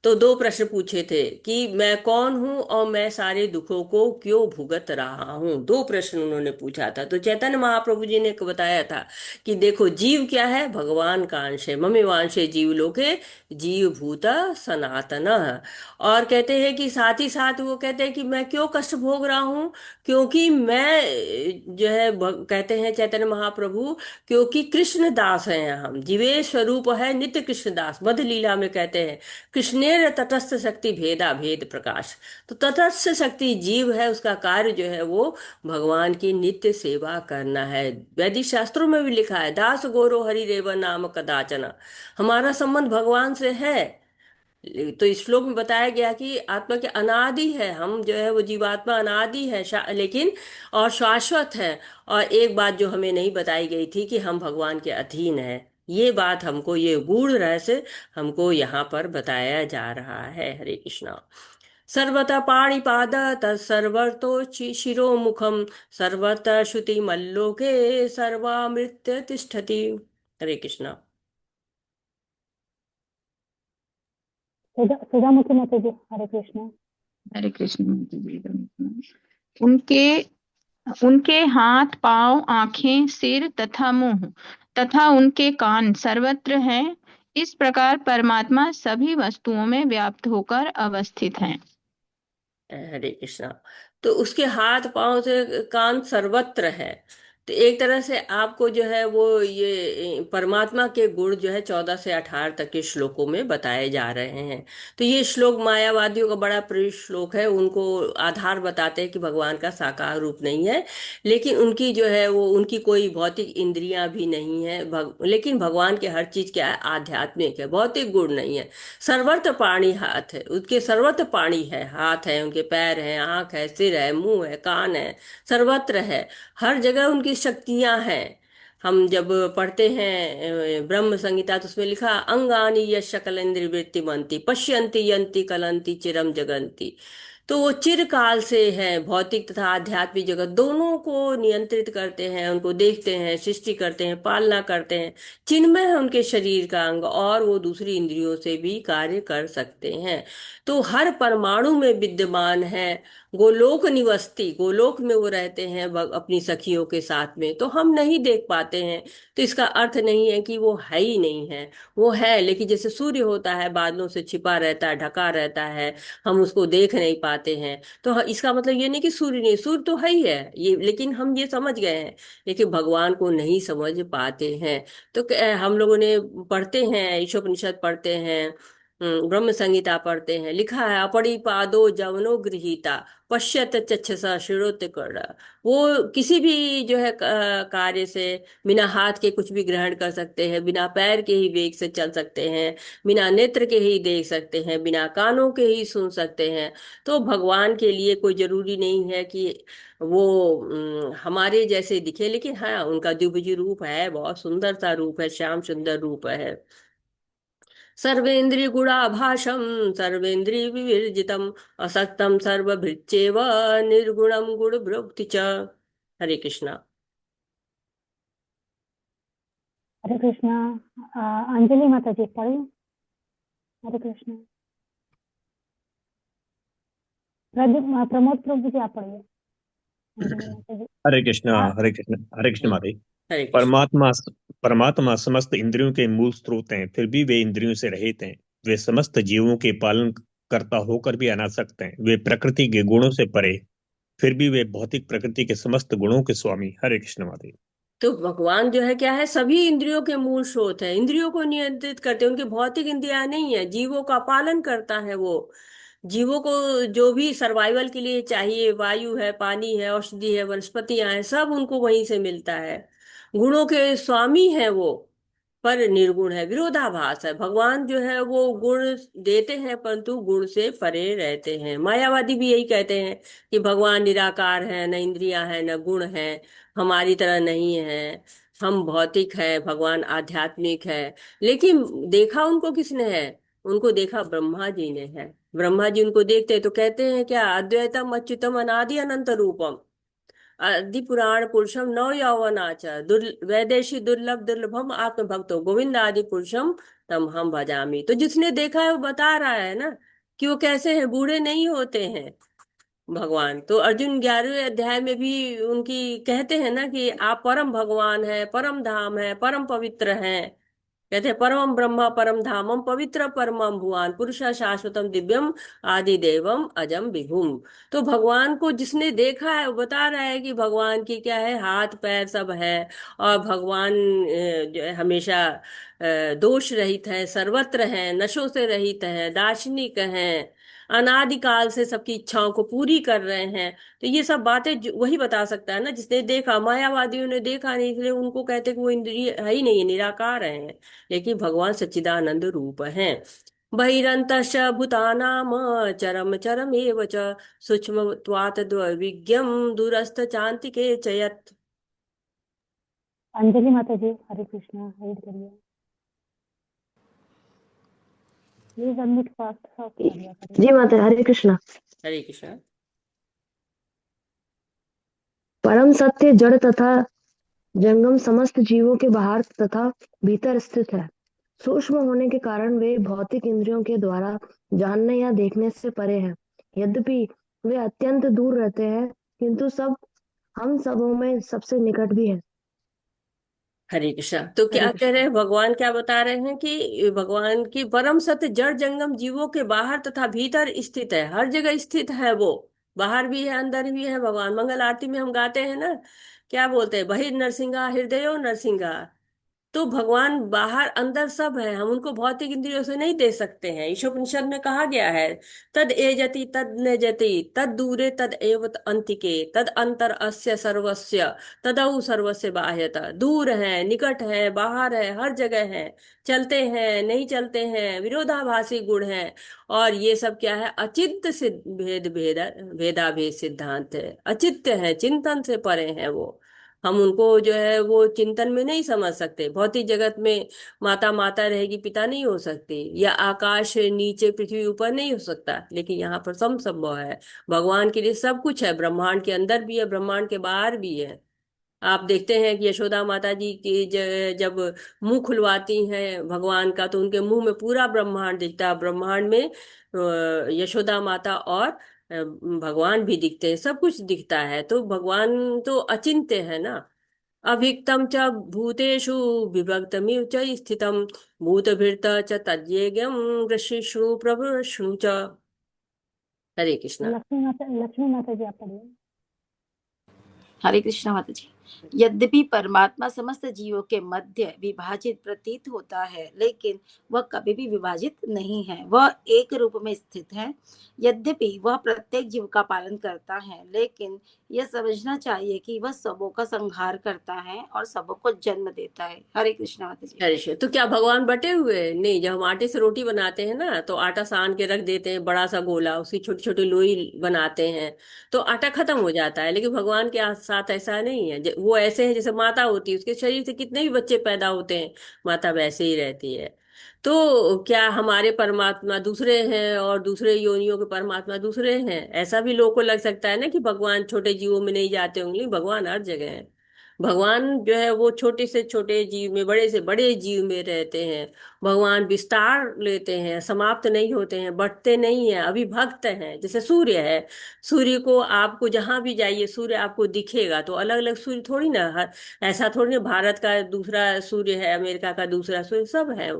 तो दो प्रश्न पूछे थे कि मैं कौन हूं और मैं सारे दुखों को क्यों भुगत रहा हूं। दो प्रश्न उन्होंने पूछा था। तो चैतन्य महाप्रभु जी ने बताया था कि देखो, जीव क्या है? भगवान का अंश है। ममे वांशे जीव लोके जीव भूत सनातन। और कहते हैं कि साथ ही साथ वो कहते हैं कि मैं क्यों कष्ट भोग रहा हूँ? क्योंकि मैं जो है कहते हैं चैतन्य महाप्रभु, क्योंकि कृष्ण दास हैं हम। जीवे स्वरूप है नित्य कृष्ण दास। मध्य लीला में कहते हैं कृष्णेर तटस्थ शक्ति भेदा भेद प्रकाश। तो तटस्थ शक्ति जीव है, उसका कार्य जो है वो भगवान की नित्य सेवा करना है। वैदिक शास्त्रों में भी लिखा है दास गोरो हरि रेव नाम कदाचन। हमारा संबंध भगवान से है। तो इस श्लोक में बताया गया कि आत्मा के अनादि है, हम जो है वो जीवात्मा अनादि है, लेकिन और शाश्वत है। और एक बात जो हमें नहीं बताई गई थी कि हम भगवान के अधीन है। ये बात हमको, ये गूढ़ रहस्य हमको यहाँ पर बताया जा रहा है। हरे कृष्णा। सर्वतः पाणिपाद तत्सर्वतो शिरोमुखम सर्वतः श्रुति मल्लोके सर्वामृत्य तिष्ठति। हरे कृष्णा। सुधामुखी माता जी, हरे कृष्णा। हरे कृष्ण माता जी। उनके उनके हाथ पांव आंखें सिर तथा मुंह तथा उनके कान सर्वत्र हैं। इस प्रकार परमात्मा सभी वस्तुओं में व्याप्त होकर अवस्थित हैं। हरे कृष्णा। तो उसके हाथ पांव से कान सर्वत्र है। तो एक तरह से आपको जो है वो ये परमात्मा के गुण जो है 14 से 18 तक के श्लोकों में बताए जा रहे हैं। तो ये श्लोक मायावादियों का बड़ा प्रिय श्लोक है। उनको आधार बताते हैं कि भगवान का साकार रूप नहीं है, लेकिन उनकी जो है वो उनकी कोई भौतिक इंद्रियां भी नहीं है। लेकिन भगवान के हर चीज क्या है? आध्यात्मिक है, भौतिक गुण नहीं है। सर्वत्र पाणी हाथ है उसके, सर्वत्र पाणी है, हाथ है उनके, पैर है, आंख है, सिर है, मुंह है, कान है, सर्वत्र है। हर जगह उनकी शक्तियां हैं। हम जब पढ़ते हैं ब्रह्म संहिता तो उसमें लिखा अंगानी यश सकल इंद्रिय वृत्ति मंती पश्यंती यंती कलंती चिरम जगंती। तो वो चिरकाल से है, भौतिक तथा आध्यात्मिक जगत दोनों को नियंत्रित करते हैं, उनको देखते हैं, सृष्टि करते हैं, पालना करते हैं। चिन्मय है उनके शरीर का अंग, और वो दूसरी इंद्रियों से भी कार्य कर सकते हैं। तो हर परमाणु में विद्यमान है। गोलोक निवस्ती, गोलोक में वो रहते हैं अपनी सखियों के साथ में, तो हम नहीं देख पाते हैं। तो इसका अर्थ नहीं है कि वो है ही नहीं है, वो है। लेकिन जैसे सूर्य होता है, बादलों से छिपा रहता है, ढका रहता है, हम उसको देख नहीं पाते हैं। तो इसका मतलब ये नहीं कि सूर्य नहीं, सूर्य तो है ही है ये, लेकिन हम ये समझ गए हैं, लेकिन भगवान को नहीं समझ पाते हैं। तो हम लोगों ने पढ़ते हैं, ईशोपनिषद पढ़ते हैं, ब्रह्म संहिता पढ़ते हैं, लिखा है अपड़ी पादो जवनो गृहीता पश्यत चक्षसा शिरोत कर। वो किसी भी जो है कार्य से बिना हाथ के कुछ भी ग्रहण कर सकते हैं, बिना पैर के ही वेग से चल सकते हैं, बिना नेत्र के ही देख सकते हैं, बिना कानों के ही सुन सकते हैं। तो भगवान के लिए कोई जरूरी नहीं है कि वो हमारे जैसे दिखे, लेकिन हाँ उनका द्विभुज रूप है, बहुत सुंदर सा रूप है, श्याम सुंदर रूप है। सर्वेन्द्रिय गुणाभासम सर्वेन्द्रिय विवर्जितम असक्तम सर्वभृच्चेव निर्गुणम गुण भोक्ति च। हरे कृष्णा। हरे कृष्णा। अंजलि माता जी पढ़िए। हरे कृष्णा। प्रमोद प्रभु जी आप पढ़िए। अंजलि माता जी। हरे कृष्णा। आ, हरे कृष्ण। हरे कृष्ण माता जी। हरे कृष्ण। परमात्मा परमात्मा समस्त इंद्रियों के मूल स्रोत हैं, फिर भी वे इंद्रियों से रहित हैं। वे समस्त जीवों के पालन करता होकर भी अनासक्त हैं। वे प्रकृति के गुणों से परे, फिर भी वे भौतिक प्रकृति के समस्त गुणों के स्वामी। हरे कृष्ण माता जी। तो भगवान जो है क्या है? सभी इंद्रियों के मूल स्रोत है, इंद्रियों को नियंत्रित करते हैं। उनकी भौतिक इंद्रियां नहीं है, जीवों का पालन करता है वो। जीवों को जो भी सर्वाइवल के लिए चाहिए, वायु है, पानी है, औषधि है, वनस्पतियां हैं, सब उनको वहीं से मिलता है। गुणों के स्वामी है वो, पर निर्गुण है, विरोधाभास है। भगवान जो है वो गुण देते हैं परंतु गुण से परे रहते हैं। मायावादी भी यही कहते हैं कि भगवान निराकार है, न इंद्रियां है, न गुण है, हमारी तरह नहीं है, हम भौतिक है, भगवान आध्यात्मिक है। लेकिन देखा उनको किसने है? उनको देखा ब्रह्मा जी ने है। ब्रह्मा जी उनको देखते हैं तो कहते हैं क्या? अद्वैतम अच्युतम अनादि अनंत रूपम आदि पुराण पुरुषम नव यौवनाच वैदेशी दुर्लभ दुर्लभम आत्म भक्तो गोविंद आदि पुरुषम तम हम भजामी। तो जिसने देखा है वो बता रहा है ना कि वो कैसे हैं, बूढ़े नहीं होते हैं भगवान। तो अर्जुन 11वें अध्याय में भी उनकी कहते हैं ना कि आप परम भगवान है, परम धाम है, परम पवित्र हैं। कहते हैं परमम ब्रह्म परम धामम पवित्र परमम भुवन पुरुष शाश्वतम दिव्यम आदि देवम अजम विभुम। तो भगवान को जिसने देखा है वो बता रहा है कि भगवान की क्या है, हाथ पैर सब है। और भगवान जो है हमेशा दोष रहित है, सर्वत्र है, नशों से रहित है, दार्शनिक हैं, अनादिकाल से सबकी इच्छाओं को पूरी कर रहे हैं। तो ये सब बातें वही बता सकता है ना जिसने देखा। मायावादियों ने देखा नहीं, इसलिए उनको कहते हैं कि वो इंद्रिय है ही नहीं है, निराकार हैं। लेकिन भगवान सच्चिदानंद रूप हैं। बहिरन्तश्च भूतानाम चरम चरम एव च सूक्ष्मत्वात् द्विज्ञम दूरस्थ चान्तिके च यत्। अंजलि माता जी, हरे कृष्णा, रीड करिए प्लीज। अनम्यूट फास्ट फास्ट कर लिया करिए। जी माता, हरे कृष्णा। हरे कृष्ण। परम सत्य जड़ तथा जंगम समस्त जीवों के बाहर तथा भीतर स्थित है। सूक्ष्म होने के कारण वे भौतिक इंद्रियों के द्वारा जानने या देखने से परे हैं। यद्यपि वे अत्यंत दूर रहते हैं, किंतु हम सबों में सबसे निकट भी है। हरे कृष्णा। तो हरे क्या कह कृष्णा। रहे हैं भगवान, क्या बता रहे हैं कि भगवान की परम सत्य जड़ जंगम जीवों के बाहर तथा भीतर स्थित है। हर जगह स्थित है वो, बाहर भी है अंदर भी है। भगवान मंगल आरती में हम गाते हैं ना, क्या बोलते हैं, बहिर नरसिंहा हृदयो नरसिंहा। तो भगवान बाहर अंदर सब है, हम उनको भौतिक इंद्रियों से नहीं दे सकते हैं। ईशोपनिषद में कहा गया है, तद एजति तद न जति तद दूरे तद एव अंतिके तद अंतर अस्य सर्वस्य तदउ सर्वस्य बाह्यत। दूर है, निकट है, बाहर है, हर जगह है, चलते हैं नहीं चलते हैं, विरोधाभासी गुण है। और ये सब क्या है, अचित्त सिद्ध भेदाभेद सिद्धांत है। अचित्त है, चिंतन से परे है वो। हम उनको जो है वो चिंतन में नहीं समझ सकते। भौतिक जगत में माता माता रहेगी, पिता नहीं हो सकती, या आकाश नीचे पृथ्वी ऊपर नहीं हो सकता। लेकिन यहाँ पर सब संभव है। भगवान के लिए सब कुछ है, ब्रह्मांड के अंदर भी है, ब्रह्मांड के बाहर भी है। आप देखते हैं कि यशोदा माता जी की जब मुंह खुलवाती हैं भगवान का, तो उनके मुंह में पूरा ब्रह्मांड दिखता है। ब्रह्मांड में यशोदा माता और भगवान भी दिखते हैं, सब कुछ दिखता है। तो भगवान तो अचिंत्य है ना। अभिक्तम च भूतेषु विभक्तमिव च स्थितम भूतभृत च तज्ज्ञेयम् ग्रसिष्णु प्रभुष्णु च। हरे कृष्णा। लक्ष्मी माता जी, आप पढ़िए। हरे कृष्णा माता जी। यद्यपि परमात्मा समस्त जीवों के मध्य विभाजित प्रतीत होता है, लेकिन वह कभी भी विभाजित नहीं है। वह एक रूप में स्थित है। यद्यपि वह प्रत्येक जीव का पालन करता है, लेकिन यह समझना चाहिए कि वह सबों का संहार करता है और सबों को जन्म देता है। हरे कृष्णा माता जी। हरे कृष्ण। तो क्या भगवान बटे हुए हैं? नहीं। जब हम आटे से रोटी बनाते हैं ना, तो आटा सान के रख देते हैं, बड़ा सा गोला, उसकी छोटी छोटी लोई बनाते हैं, तो आटा खत्म हो जाता है। लेकिन भगवान के साथ ऐसा नहीं है। वो ऐसे हैं जैसे माता होती है, उसके शरीर से कितने भी बच्चे पैदा होते हैं, माता वैसे ही रहती है। तो क्या हमारे परमात्मा दूसरे हैं और दूसरे योनियों के परमात्मा दूसरे हैं? ऐसा भी लोगों को लग सकता है ना कि भगवान छोटे जीवों में नहीं जाते होंगे। भगवान हर जगह है। भगवान जो है वो छोटे से छोटे जीव में, बड़े से बड़े जीव में रहते हैं। भगवान विस्तार लेते हैं, समाप्त नहीं होते हैं, बढ़ते नहीं है, अविभक्त हैं। जैसे सूर्य है, सूर्य को आपको जहां भी जाइए सूर्य आपको दिखेगा। तो अलग अलग सूर्य थोड़ी ना, हर ऐसा थोड़ी ना भारत का दूसरा सूर्य है, अमेरिका का दूसरा सूर्य, सब है।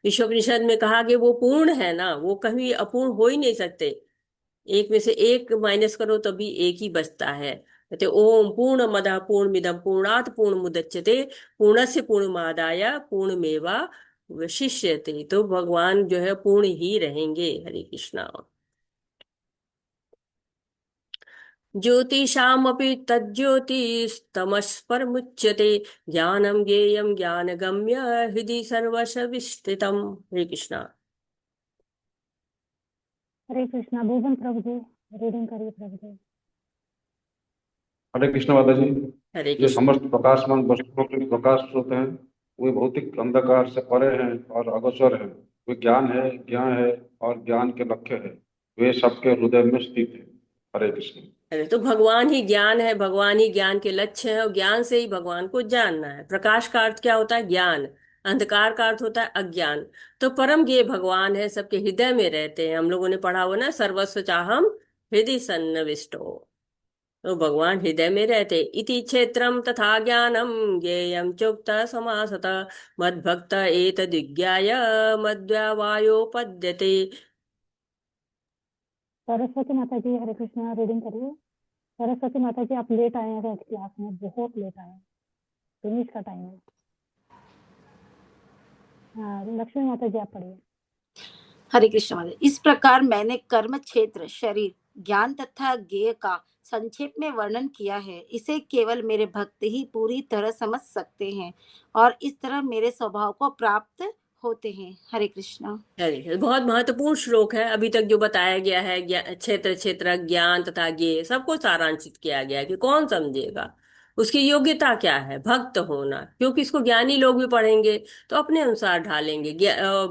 विश्वोपनिषद में कहा कि वो पूर्ण है ना, वो कभी अपूर्ण हो ही नहीं सकते। एक में से एक माइनस करो तभी एक ही बचता है। कहते ओम पूर्ण मद पूर्ण मिदम पूर्णात पूर्ण मुदच्यते पूर्णस्य पूर्णमादाय पूर्णमेवा वशिष्यते। तो भगवान जो है पूर्ण ही रहेंगे। हरे कृष्णा। ज्योतिषामपि तज्ज्योतिस्तमस्परमुच्यते ज्ञानं ज्ञेयं ज्ञानगम्य हृदि सर्वश विष्ठितम्। हरे कृष्णा। हरे कृष्णा। भूषण प्रभु जी, रीडिंग करिए प्रभु जी। हरे कृष्ण माता जी। हरे जो कृष्णा। समस्त प्रकाशमान वस्तुओं के प्रकाश स्रोत हैं, वे भौतिक अंधकार से परे हैं और अगोचर हैं। वे ज्ञान है, ज्ञान है और ज्ञान के लक्ष्य है। वे सबके हृदय में स्थित है। हरे कृष्ण। अरे तो भगवान ही ज्ञान है, भगवान ही ज्ञान के लक्ष्य है, और ज्ञान से ही भगवान को जानना है। प्रकाश का अर्थ क्या होता है? ज्ञान। अंधकार का अर्थ होता है अज्ञान। तो परम ज्ञेय भगवान है, सबके हृदय में रहते हैं। हम लोगों ने पढ़ा हुआ ना, सर्वस्व चाहम हृदय सन्निविष्टो। तो भगवान हृदय में रहते। इति क्षेत्रम तथा ज्ञानम ज्ञेयम चोक्त समासत मद्भक्त एतद्विज्ञाय मद्व्यवायोपद्यते। सरस्वती माता जी हरे कृष्णा रीडिंग करिए। सरस्वती माता जी आप लेट आए हैं क्लास में, बहुत लेट आए हैं, फिनिश का टाइम है। हाँ लक्ष्मी माता जी आप पढ़िए। हरे कृष्ण माता। इस प्रकार मैंने कर्म क्षेत्र, शरीर, ज्ञान तथा ज्ञेय का संक्षेप में वर्णन किया है। इसे केवल मेरे भक्त ही पूरी तरह समझ सकते हैं और इस तरह मेरे स्वभाव को प्राप्त होते हैं। हरे कृष्णा। बहुत महत्वपूर्ण श्लोक है। अभी तक जो बताया गया है, क्षेत्र क्षेत्र ज्ञान तथा ज्ञेय सबको सारांशित किया गया है कि कौन समझेगा, उसकी योग्यता क्या है, भक्त होना। क्योंकि इसको ज्ञानी लोग भी पढ़ेंगे तो अपने अनुसार ढालेंगे,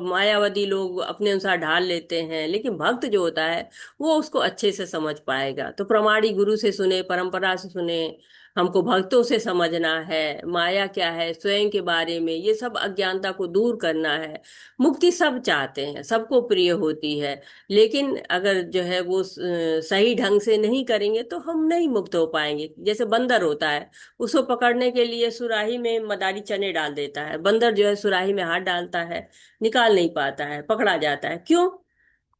मायावादी लोग अपने अनुसार ढाल लेते हैं, लेकिन भक्त जो होता है वो उसको अच्छे से समझ पाएगा। तो प्रमाणी गुरु से सुने, परंपरा से सुने, हमको भक्तों से समझना है माया क्या है, स्वयं के बारे में, ये सब अज्ञानता को दूर करना है। मुक्ति सब चाहते हैं, सबको प्रिय होती है, लेकिन अगर जो है वो सही ढंग से नहीं करेंगे तो हम नहीं मुक्त हो पाएंगे। जैसे बंदर होता है, उसको पकड़ने के लिए सुराही में मदारी चने डाल देता है, बंदर जो है सुराही में हाथ डालता है, निकाल नहीं पाता है, पकड़ा जाता है। क्यों?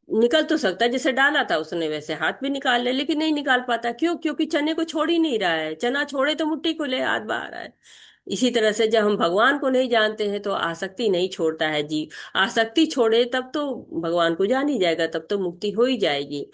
निकल तो सकता है, जैसे डाला था उसने वैसे हाथ भी निकाल ले, लेकिन नहीं निकाल पाता। क्यों? क्योंकि चने को छोड़ ही नहीं रहा है। चना छोड़े तो मुट्ठी खुले, हाथ बाहर आए। इसी तरह से जब हम भगवान को नहीं जानते हैं तो आसक्ति नहीं छोड़ता है जीव। आसक्ति छोड़े तब तो भगवान को जान ही जाएगा, तब तो मुक्ति हो ही जाएगी।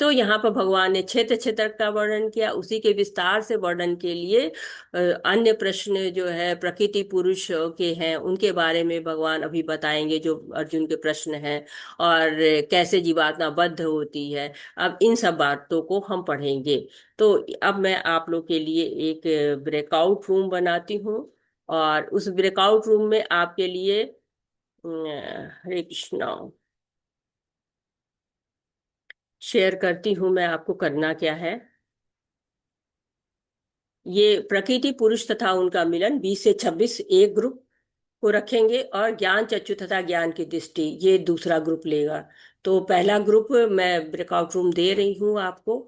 तो यहाँ पर भगवान ने क्षेत्र क्षेत्र का वर्णन किया, उसी के विस्तार से वर्णन के लिए अन्य प्रश्न जो है प्रकृति पुरुष के हैं उनके बारे में भगवान अभी बताएंगे, जो अर्जुन के प्रश्न हैं, और कैसे जीवात्मा बद्ध होती है। अब इन सब बातों को हम पढ़ेंगे। तो अब मैं आप लोग के लिए एक ब्रेकआउट रूम बनाती हूँ, और उस ब्रेकआउट रूम में आपके लिए हरे कृष्णा शेयर करती हूँ मैं आपको करना क्या है। ये प्रकृति पुरुष तथा उनका मिलन 20 से 26 एक ग्रुप को रखेंगे, और ज्ञान चक्षु तथा ज्ञान की दृष्टि ये दूसरा ग्रुप लेगा। तो पहला ग्रुप मैं ब्रेकआउट रूम दे रही हूँ आपको।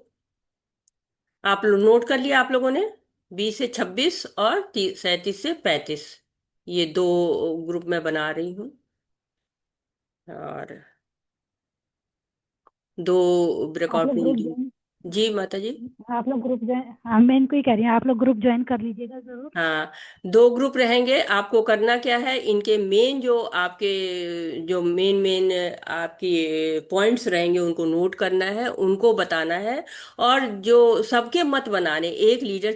आप लोग नोट कर लिया आप लोगों ने? 20 से 26 और 37 से 35, ये दो ग्रुप मैं बना रही हूँ। और दो आप ब्रेकआउट लोग रूम ग्रुप दी। ज्वाइन, जी माता जी। आप लोग ग्रुप ज्वाइन, हाँ मैं इनको ही कह रही हूँ, आप लोग ग्रुप ज्वाइन कर लीजिएगा जरूर। हाँ, दो ग्रुप रहेंगे। आपको करना क्या है, इनके मेन जो आपके जो मेन मेन आपकी पॉइंट्स रहेंगे उनको नोट करना है, उनको बताना है, और जो सबके मत बनाने, एक लीडर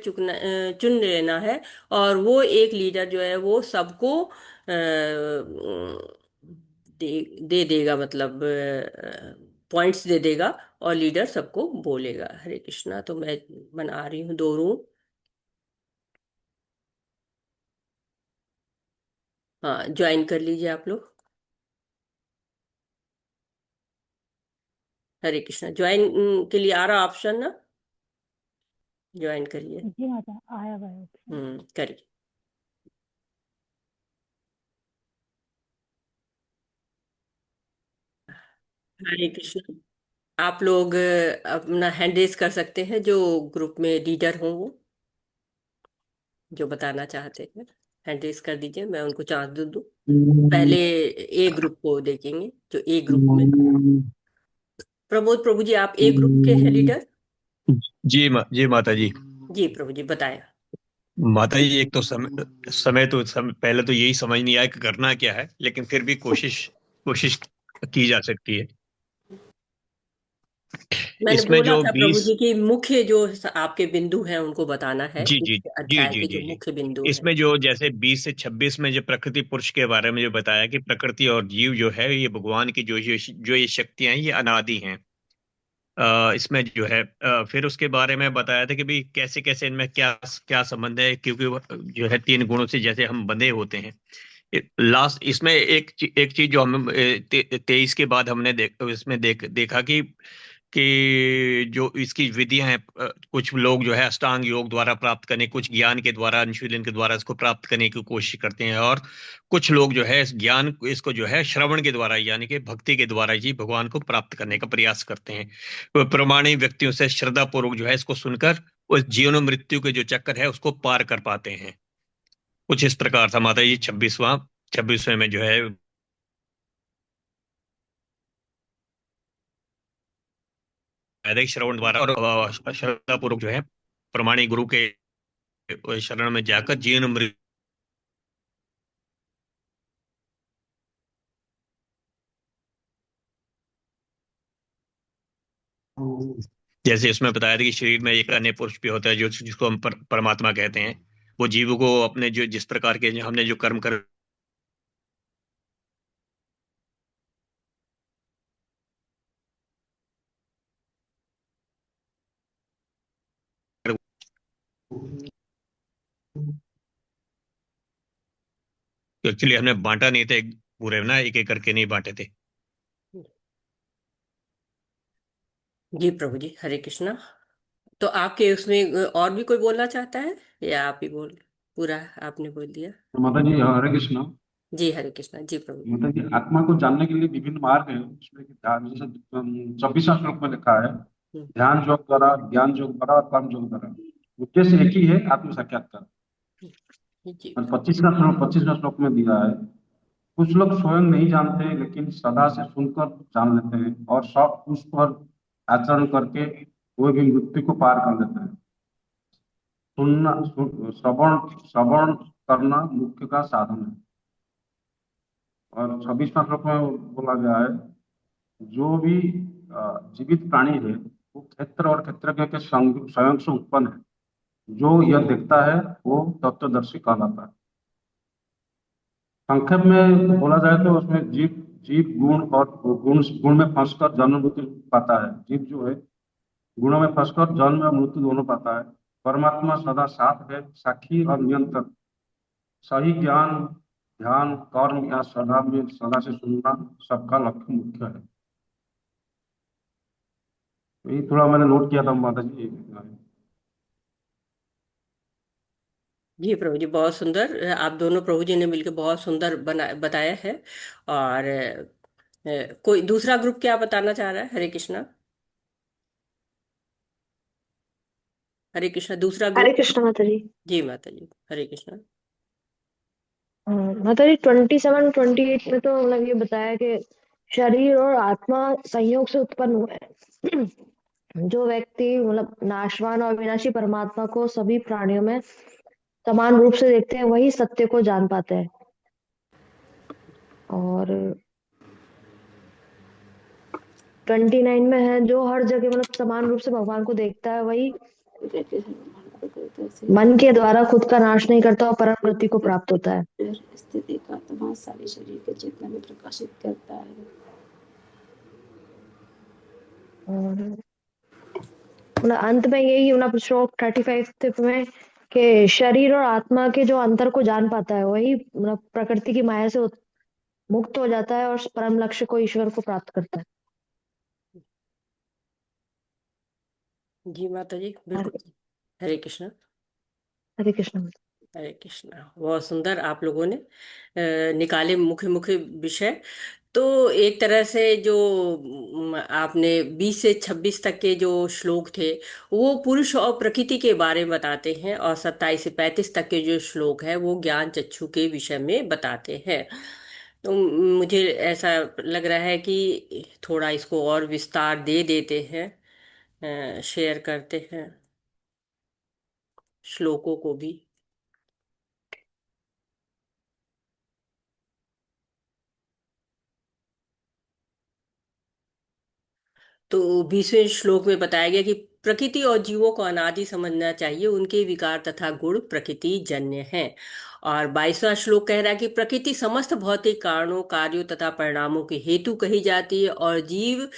चुन लेना है, और वो एक लीडर जो है वो सबको दे देगा, मतलब पॉइंट्स दे देगा, और लीडर सबको बोलेगा। हरे कृष्णा। तो मैं बना रही हूँ दो रूम। हाँ, ज्वाइन कर लीजिए आप लोग। हरे कृष्णा। ज्वाइन के लिए आ रहा ऑप्शन ना? ज्वाइन करिए। जी माता आया हुआ है ऑप्शन। करिए। हरे कृष्णा। आप लोग अपना हैंड रेज कर सकते हैं, जो ग्रुप में लीडर हों वो, जो बताना चाहते हैं हैंड रेज कर दीजिए, मैं उनको चांस दे दूं। पहले ए ग्रुप को देखेंगे, जो ए ग्रुप में। प्रमोद प्रभु जी, आप ए ग्रुप के हैं लीडर? जी माता जी। जी प्रभु जी बताएं। माता जी, एक तो पहले तो यही समझ नहीं आया कि करना क्या है, लेकिन फिर भी कोशिश की जा सकती है। मैंने इसमें बोला जो था प्रभु 20 जी कि मुख्य जो आपके बिंदु हैं उनको बताना है, जी जी इस जी अध्याय जी के जी जो जी मुख्य बिंदु हैं। इसमें जो जैसे 20 से 26 में जो प्रकृति पुरुष के बारे में जो बताया कि प्रकृति और जीव जो है ये भगवान की जो ये शक्तियां हैं ये अनादि हैं। इसमें जो है फिर उसके बारे में बताया था कि भाई कैसे कैसे इनमें क्या क्या संबंध है, क्योंकि जो है 3 गुणों से जैसे हम बंधे होते हैं। लास्ट इसमें एक चीज जो हम 23 के बाद हमने इसमें देखा कि कि जो इसकी विधियां हैं, कुछ लोग जो है अष्टांग योग द्वारा प्राप्त करने, कुछ ज्ञान के द्वारा, अनुशीलन के द्वारा इसको प्राप्त करने की कोशिश करते हैं, और कुछ लोग जो है इस ज्ञान इसको जो है श्रवण के द्वारा यानी कि भक्ति के द्वारा ही भगवान को प्राप्त करने का प्रयास करते हैं। वो प्रमाणिक व्यक्तियों से श्रद्धा पूर्वक जो है इसको सुनकर उस जीवन मृत्यु के जो चक्कर है उसको पार कर पाते हैं। कुछ इस प्रकार था माता जी 26वें में जो है वैदिक श्रवण द्वारा और श्रद्धा पूर्वक जो है प्रमाणिक गुरु के शरण में जाकर जीवन मृत्यु, जैसे इसमें बताया था कि शरीर में एक अन्य पुरुष भी होता है जो जिसको हम परमात्मा कहते हैं। वो जीव को अपने जो जिस प्रकार के हमने जो कर्म कर एक्चुअली हमने बांटा नहीं था पूरे ना, एक एक करके नहीं बांटे थे। जी प्रभु जी, हरे कृष्णा। तो आपके उसमें और भी कोई बोलना चाहता है या आप ही बोल, पूरा आपने बोल दिया? माता जी हरे कृष्ण। जी हरे कृष्णा, जी प्रभु जी। माता जी आत्मा को जानने के लिए विभिन्न मार्ग है, उसमें कि ध्यान, जैसे 26वां श्लोक में लिखा है, हम्म, ध्यान योग द्वारा, ज्ञान योग द्वारा और कर्म योग द्वारा। उद्देश्य एक ही है, आत्म साक्षात्कार। जी और 25वां श्लोक में दिया है, कुछ लोग स्वयं नहीं जानते लेकिन सदा से सुनकर जान लेते हैं, और सब उस पर आचरण करके कोई भी मृत्यु को पार कर लेते हैं। श्रवण श्रवण करना मुख्य का साधन है। और 26वां श्लोक में बोला गया है, जो भी जीवित प्राणी है वो क्षेत्र और क्षेत्रज्ञ के स्वयं से उत्पन्न है। जो यह देखता है वो तत्वदर्शी कहलाता है। संक्षेप में बोला जाए तो उसमें जीव जीव गुण और गुण गुण में फंसकर जन्म मृत्यु पाता है। जीव जो है गुणों में फंसकर जन्म और मृत्यु दोनों पाता है। परमात्मा सदा साथ है, साक्षी और नियंत्रक। सही ज्ञान, ध्यान, कर्म या श्रद्धा में सदा से सुनना सबका लक्ष्य मुख्य है। यही थोड़ा मैंने नोट किया था माता जी। जी प्रभु जी, बहुत सुंदर। आप दोनों प्रभु जी ने मिलकर बहुत सुंदर बताया है। और कोई दूसरा ग्रुप क्या बताना चाह रहा है? हरे कृष्णा, हरे कृष्णा, दूसरा हरे ग्रुप। कृष्ण माता जी। जी माता जी, हरे कृष्णा। माता जी 27-28 में तो मतलब ये बताया कि शरीर और आत्मा संयोग से उत्पन्न हुए हैं। जो व्यक्ति मतलब नाशवान और विनाशी परमात्मा को सभी प्राणियों में समान रूप से देखते हैं वही सत्य को जान पाते हैं। और 29 में है, जो हर जगह मतलब समान रूप से भगवान को देखता है वही मन के द्वारा खुद का नाश नहीं करता और परम गति को प्राप्त होता है। स्थिति का तमाम सारे शरीर के चेतना में प्रकाशित करता है। और मतलब अंत में यही मतलब श्लोक 35 में कि शरीर और आत्मा के जो अंतर को जान पाता है वही मतलब प्रकृति की माया से मुक्त हो जाता है और परम लक्ष्य को, ईश्वर को प्राप्त करता है। जी माता जी, हरे बिल्कुल। हरे कृष्णा, हरे कृष्ण। हरे कृष्णा। बहुत सुंदर आप लोगों ने निकाले मुख्य मुख्य विषय। तो एक तरह से जो आपने 20 से 26 तक के जो श्लोक थे वो पुरुष और प्रकृति के बारे में बताते हैं, और 27 से 35 तक के जो श्लोक है वो ज्ञान चक्षु के विषय में बताते हैं। तो मुझे ऐसा लग रहा है कि थोड़ा इसको और विस्तार दे देते हैं, शेयर करते हैं श्लोकों को भी। तो 20वें श्लोक में बताया गया कि प्रकृति और जीवों को अनादि समझना चाहिए, उनके विकार तथा गुण प्रकृति जन्य हैं। और 22वां श्लोक कह रहा है कि प्रकृति समस्त भौतिक कारणों, कार्यों तथा परिणामों के हेतु कही जाती है और जीव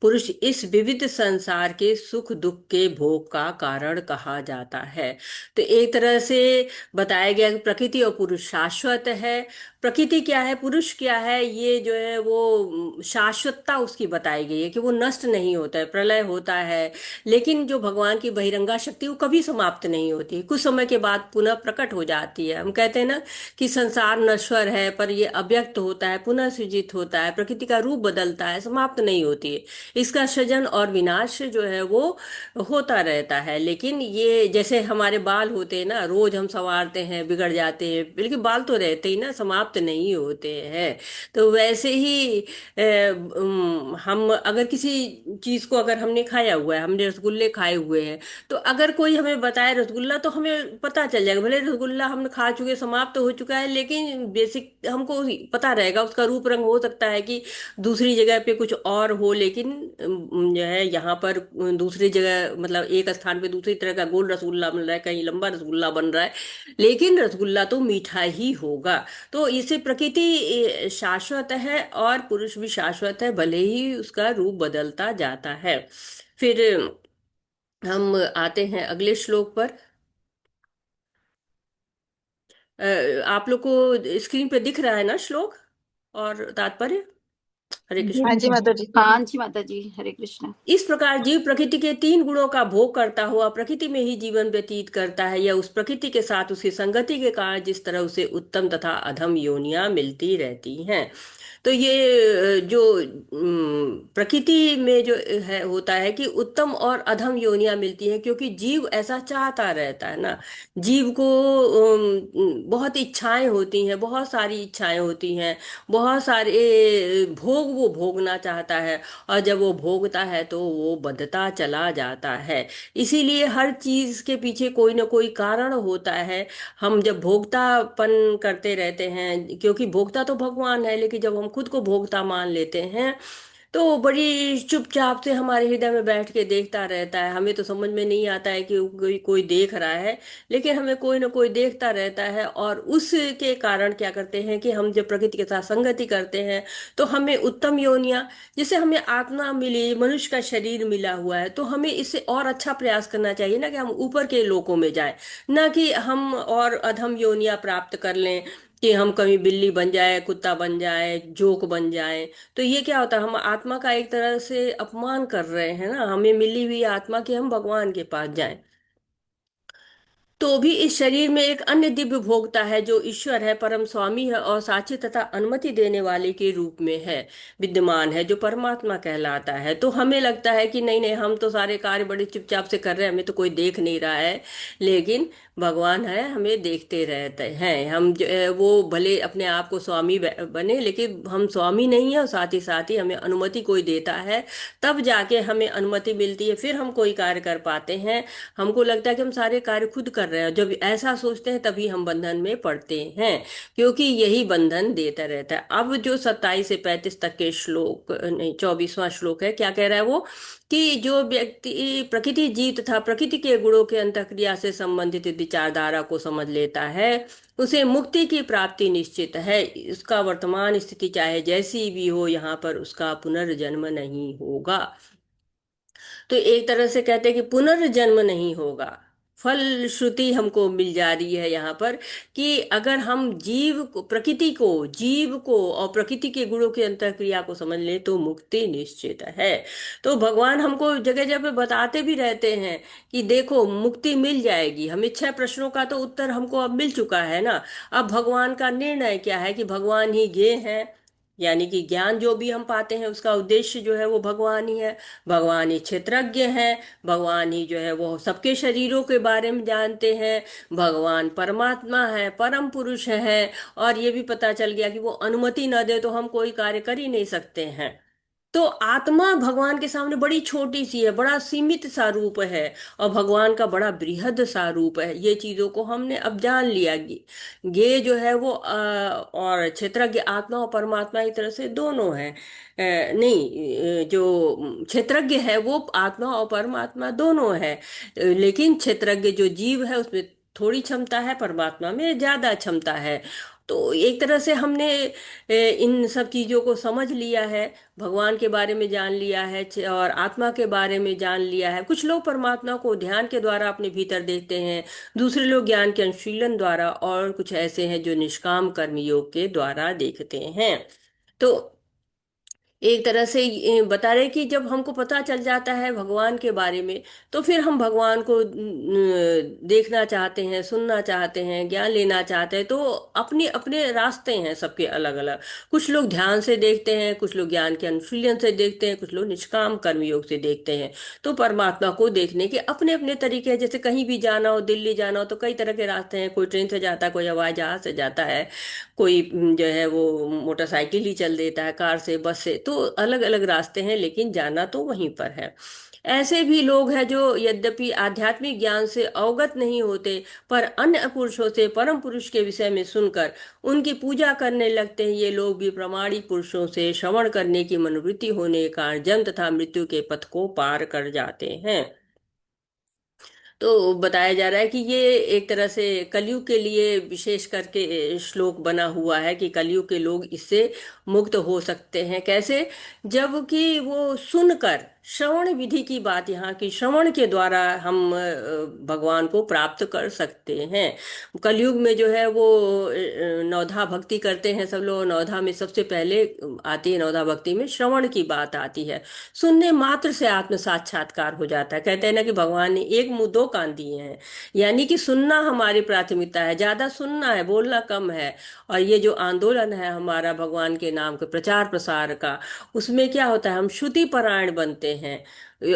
पुरुष इस विविध संसार के सुख दुख के भोग का कारण कहा जाता है। तो एक तरह से बताया गया कि प्रकृति और पुरुष शाश्वत है। प्रकृति क्या है, पुरुष क्या है, ये जो है वो शाश्वतता उसकी बताई गई है कि वो नष्ट नहीं होता है, प्रलय होता है, लेकिन जो भगवान की बहिरंगा शक्ति वो कभी समाप्त नहीं होती, कुछ समय के बाद पुनः प्रकट हो जाती है। हम कहते हैं ना कि संसार नश्वर है पर ये अव्यक्त होता है, पुनः सृजित होता है, प्रकृति का रूप बदलता है, समाप्त नहीं होती है। इसका सृजन और विनाश जो है वो होता रहता है। लेकिन ये जैसे हमारे बाल होते हैं ना, रोज हम संवारते हैं, बिगड़ जाते हैं, लेकिन बाल तो रहते ही ना, समाप्त नहीं होते हैं। तो वैसे ही हम अगर किसी चीज को, अगर हमने खाया हुआ है, हमने रसगुल्ले खाए हुए हैं, तो अगर कोई हमें बताए रसगुल्ला, तो हमें पता चल जाएगा, भले रसगुल्ला हम खा चुके, समाप्त हो चुका है, लेकिन बेसिक हमको पता रहेगा, उसका रूप रंग हो सकता है कि दूसरी जगह पे कुछ और हो, लेकिन जो है यहाँ पर दूसरी जगह, मतलब एक स्थान पे दूसरी तरह का गोल रसगुल्ला बन रहा है, कहीं लंबा रसगुल्ला बन रहा है, लेकिन रसगुल्ला तो मीठा ही होगा। तो इसे प्रकृति शाश्वत है और पुरुष भी शाश्वत है, भले ही उसका रूप बदलता जाता है। फिर हम आते हैं अगले श्लोक पर। आप लोग को स्क्रीन पे दिख रहा है ना श्लोक और तात्पर्य? हरे जी हाँ कृष्ण। जी माता माता जी। जी, हाँ जी माता जी, हरे कृष्णा। इस प्रकार जीव प्रकृति के 3 गुणों का भोग करता हुआ प्रकृति में ही जीवन व्यतीत करता है, या उस प्रकृति के साथ उसकी संगति के कारण जिस तरह उसे उत्तम तथा अधम योनियां मिलती रहती हैं। तो ये जो प्रकृति में जो है होता है कि उत्तम और अधम योनियां मिलती हैं, क्योंकि जीव ऐसा चाहता रहता है ना। जीव को बहुत इच्छाएं होती हैं, बहुत सारी इच्छाएं होती हैं, बहुत सारे भोग वो भोगना चाहता है, और जब वो भोगता है तो वो बंधता चला जाता है। इसीलिए हर चीज के पीछे कोई ना कोई कारण होता है। हम जब भोक्तापन करते रहते हैं, क्योंकि भोक्ता तो भगवान है, लेकिन जब हम खुद को भोक्ता मान लेते हैं तो बड़ी चुपचाप से हमारे हृदय में बैठ के देखता रहता है। हमें तो समझ में नहीं आता है कि कोई कोई देख रहा है, लेकिन हमें कोई ना कोई देखता रहता है, और उसके कारण क्या करते हैं कि हम जब प्रकृति के साथ संगति करते हैं तो हमें उत्तम योनियां, जैसे हमें आत्मा मिली, मनुष्य का शरीर मिला हुआ है, तो हमें इससे और अच्छा प्रयास करना चाहिए ना, कि हम ऊपर के लोकों में जाएं, ना कि हम और अधम योनियां प्राप्त कर लें, कि हम कभी बिल्ली बन जाए, कुत्ता बन जाए, जोक बन जाए। तो ये क्या होता है, हम आत्मा का एक तरह से अपमान कर रहे हैं ना, हमें मिली हुई आत्मा की हम भगवान के पास जाएं। तो भी इस शरीर में एक अन्य दिव्य भोक्ता है जो ईश्वर है, परम स्वामी है और साक्षी तथा अनुमति देने वाले के रूप में है, विद्यमान है, जो परमात्मा कहलाता है। तो हमें लगता है कि नहीं नहीं, हम तो सारे कार्य बड़े चुपचाप से कर रहे हैं, हमें तो कोई देख नहीं रहा है, लेकिन भगवान है, हमें देखते रहते हैं। हम जो है वो भले अपने आप को स्वामी बने, लेकिन हम स्वामी नहीं है, और साथ ही हमें अनुमति कोई देता है, तब जाके हमें अनुमति मिलती है, फिर हम कोई कार्य कर पाते हैं। हमको लगता है कि हम सारे कार्य खुद कर रहे हैं, जब ऐसा सोचते हैं तभी हम बंधन में पड़ते हैं, क्योंकि यही बंधन देता रहता है। अब जो 27 से 35 तक के श्लोक, नहीं 24वां श्लोक है, क्या कह रहा है वो, कि जो व्यक्ति प्रकृति जीव तथा प्रकृति के गुणों के अंतःक्रिया से संबंधित विचारधारा को समझ लेता है, उसे मुक्ति की प्राप्ति निश्चित है। उसका वर्तमान स्थिति चाहे जैसी भी हो, यहाँ पर उसका पुनर्जन्म नहीं होगा। तो एक तरह से कहते हैं कि पुनर्जन्म नहीं होगा। फल श्रुति हमको मिल जा रही है यहाँ पर, कि अगर हम जीव को और प्रकृति के गुणों की अंतःक्रिया को समझ लें तो मुक्ति निश्चित है। तो भगवान हमको जगह जगह बताते भी रहते हैं कि देखो मुक्ति मिल जाएगी। हमें 6 प्रश्नों का तो उत्तर हमको अब मिल चुका है ना। अब भगवान का निर्णय क्या है, कि भगवान ही ज्ञेय है, यानी कि ज्ञान जो भी हम पाते हैं उसका उद्देश्य जो है वो भगवान ही है। भगवान ही क्षेत्रज्ञ है, भगवान ही जो है वो सबके शरीरों के बारे में जानते हैं। भगवान परमात्मा है, परम पुरुष है, और ये भी पता चल गया कि वो अनुमति न दे तो हम कोई कार्य कर ही नहीं सकते हैं। तो आत्मा भगवान के सामने बड़ी छोटी सी है, बड़ा सीमित सा रूप है, और भगवान का बड़ा बृहद सा रूप है। ये चीजों को हमने अब जान लिया। ये जो है वो और क्षेत्रज्ञ आत्मा और परमात्मा एक तरह से दोनों है। नहीं, जो क्षेत्रज्ञ है वो आत्मा और परमात्मा दोनों है, लेकिन क्षेत्रज्ञ जो जीव है उसमें थोड़ी क्षमता है, परमात्मा में ज्यादा क्षमता है। तो एक तरह से हमने इन सब चीजों को समझ लिया है, भगवान के बारे में जान लिया है, और आत्मा के बारे में जान लिया है। कुछ लोग परमात्मा को ध्यान के द्वारा अपने भीतर देखते हैं, दूसरे लोग ज्ञान के अनुशीलन द्वारा, और कुछ ऐसे हैं जो निष्काम कर्म योग के द्वारा देखते हैं। तो एक तरह से ये बता रहे कि जब हमको पता चल जाता है भगवान के बारे में, तो फिर हम भगवान को देखना चाहते हैं, सुनना चाहते हैं, ज्ञान लेना चाहते हैं। तो अपने अपने रास्ते हैं सबके अलग अलग। कुछ लोग ध्यान से देखते हैं, कुछ लोग ज्ञान के अनुशीलन से देखते हैं, कुछ लोग निष्काम कर्मयोग से देखते हैं। तो परमात्मा को देखने के अपने अपने तरीके हैं। जैसे कहीं भी जाना हो, दिल्ली जाना हो, तो कई तरह के रास्ते हैं। कोई ट्रेन से जाता है, कोई हवाई जहाज से जाता है, कोई जो है वो मोटरसाइकिल ही चल देता है, कार से, बस से। तो अलग अलग रास्ते हैं, लेकिन जाना तो वहीं पर है। ऐसे भी लोग हैं जो यद्यपि आध्यात्मिक ज्ञान से अवगत नहीं होते, पर अन्य पुरुषों से परम पुरुष के विषय में सुनकर उनकी पूजा करने लगते हैं। ये लोग भी प्रामाणिक पुरुषों से श्रवण करने की मनोवृत्ति होने के कारण जन्म तथा मृत्यु के पथ को पार कर जाते हैं। तो बताया जा रहा है कि ये एक तरह से कलयुग के लिए विशेष करके श्लोक बना हुआ है कि कलयुग के लोग इससे मुक्त हो सकते हैं। कैसे? जबकि वो सुनकर, श्रवण विधि की बात यहाँ की, श्रवण के द्वारा हम भगवान को प्राप्त कर सकते हैं। कलयुग में जो है वो नवधा भक्ति करते हैं सब लोग। नवधा में सबसे पहले आती है, नवधा भक्ति में श्रवण की बात आती है। सुनने मात्र से आत्म साक्षात्कार हो जाता है। कहते हैं ना कि भगवान ने एक मुंह दो कान दिए हैं, यानी कि सुनना हमारी प्राथमिकता है, ज्यादा सुनना है, बोलना कम है। और ये जो आंदोलन है हमारा भगवान के नाम के प्रचार प्रसार का, उसमें क्या होता है, हम श्रुति परायण बनते हैं,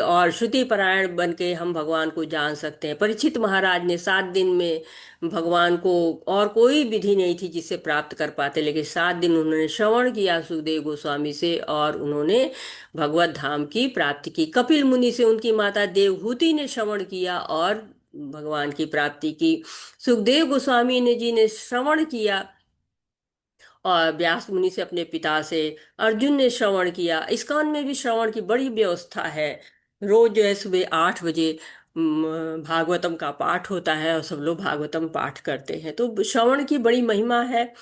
और श्रुति परायण बन के हम भगवान को जान सकते हैं। परीक्षित महाराज ने 7 दिन में भगवान को, और कोई विधि नहीं थी जिससे प्राप्त कर पाते, लेकिन 7 दिन उन्होंने श्रवण किया सुखदेव गोस्वामी से, और उन्होंने भगवत धाम की प्राप्ति की। कपिल मुनि से उनकी माता देवहूति ने श्रवण किया और भगवान की प्राप्ति की। सुखदेव गोस्वामी ने जी ने श्रवण किया, और व्यास मुनि से अपने पिता से। अर्जुन ने श्रवण किया। इस्कॉन में भी श्रवण की बड़ी व्यवस्था है। रोज जो है सुबह 8 बजे भागवतम का पाठ होता है, और सब लोग भागवतम पाठ करते हैं। तो श्रवण की बड़ी महिमा है,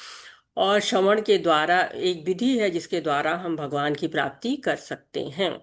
और श्रवण के द्वारा एक विधि है जिसके द्वारा हम भगवान की प्राप्ति कर सकते हैं।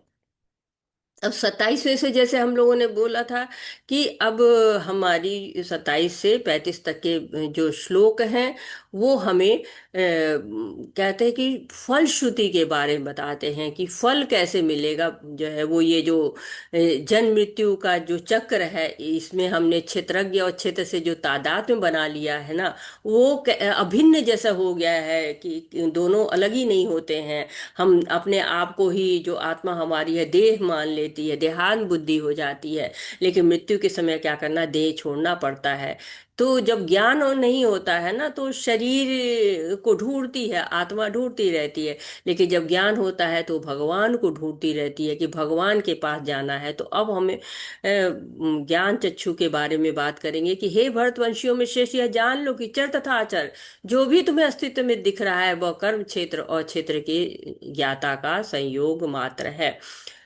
अब 27वें से जैसे हम लोगों ने बोला था कि अब हमारी 27 से 35 तक के जो श्लोक हैं वो हमें कहते हैं कि फल श्रुति के बारे में बताते हैं कि फल कैसे मिलेगा। जो है वो ये जो जन्म मृत्यु का जो चक्र है, इसमें हमने क्षेत्रज्ञ और क्षेत्र से जो तादाद में बना लिया है ना, वो अभिन्न जैसा हो गया है कि दोनों अलग ही नहीं होते हैं। हम अपने आप को ही, जो आत्मा हमारी है, देह मान लेती है, देहांत बुद्धि हो जाती है। लेकिन मृत्यु के समय क्या करना, देह छोड़ना पड़ता है। तो जब ज्ञान और नहीं होता है ना, तो शरीर को ढूंढती है, आत्मा ढूंढती रहती है। लेकिन जब ज्ञान होता है तो भगवान को ढूंढती रहती है कि भगवान के पास जाना है। तो अब हमें ज्ञान चक्षु के बारे में बात करेंगे कि हे भरतवंशियों में श्रेष्ठ, यह जान लो कि चर तथा अचर जो भी तुम्हें अस्तित्व में दिख रहा है, वह कर्म क्षेत्र और क्षेत्र के ज्ञाता का संयोग मात्र है।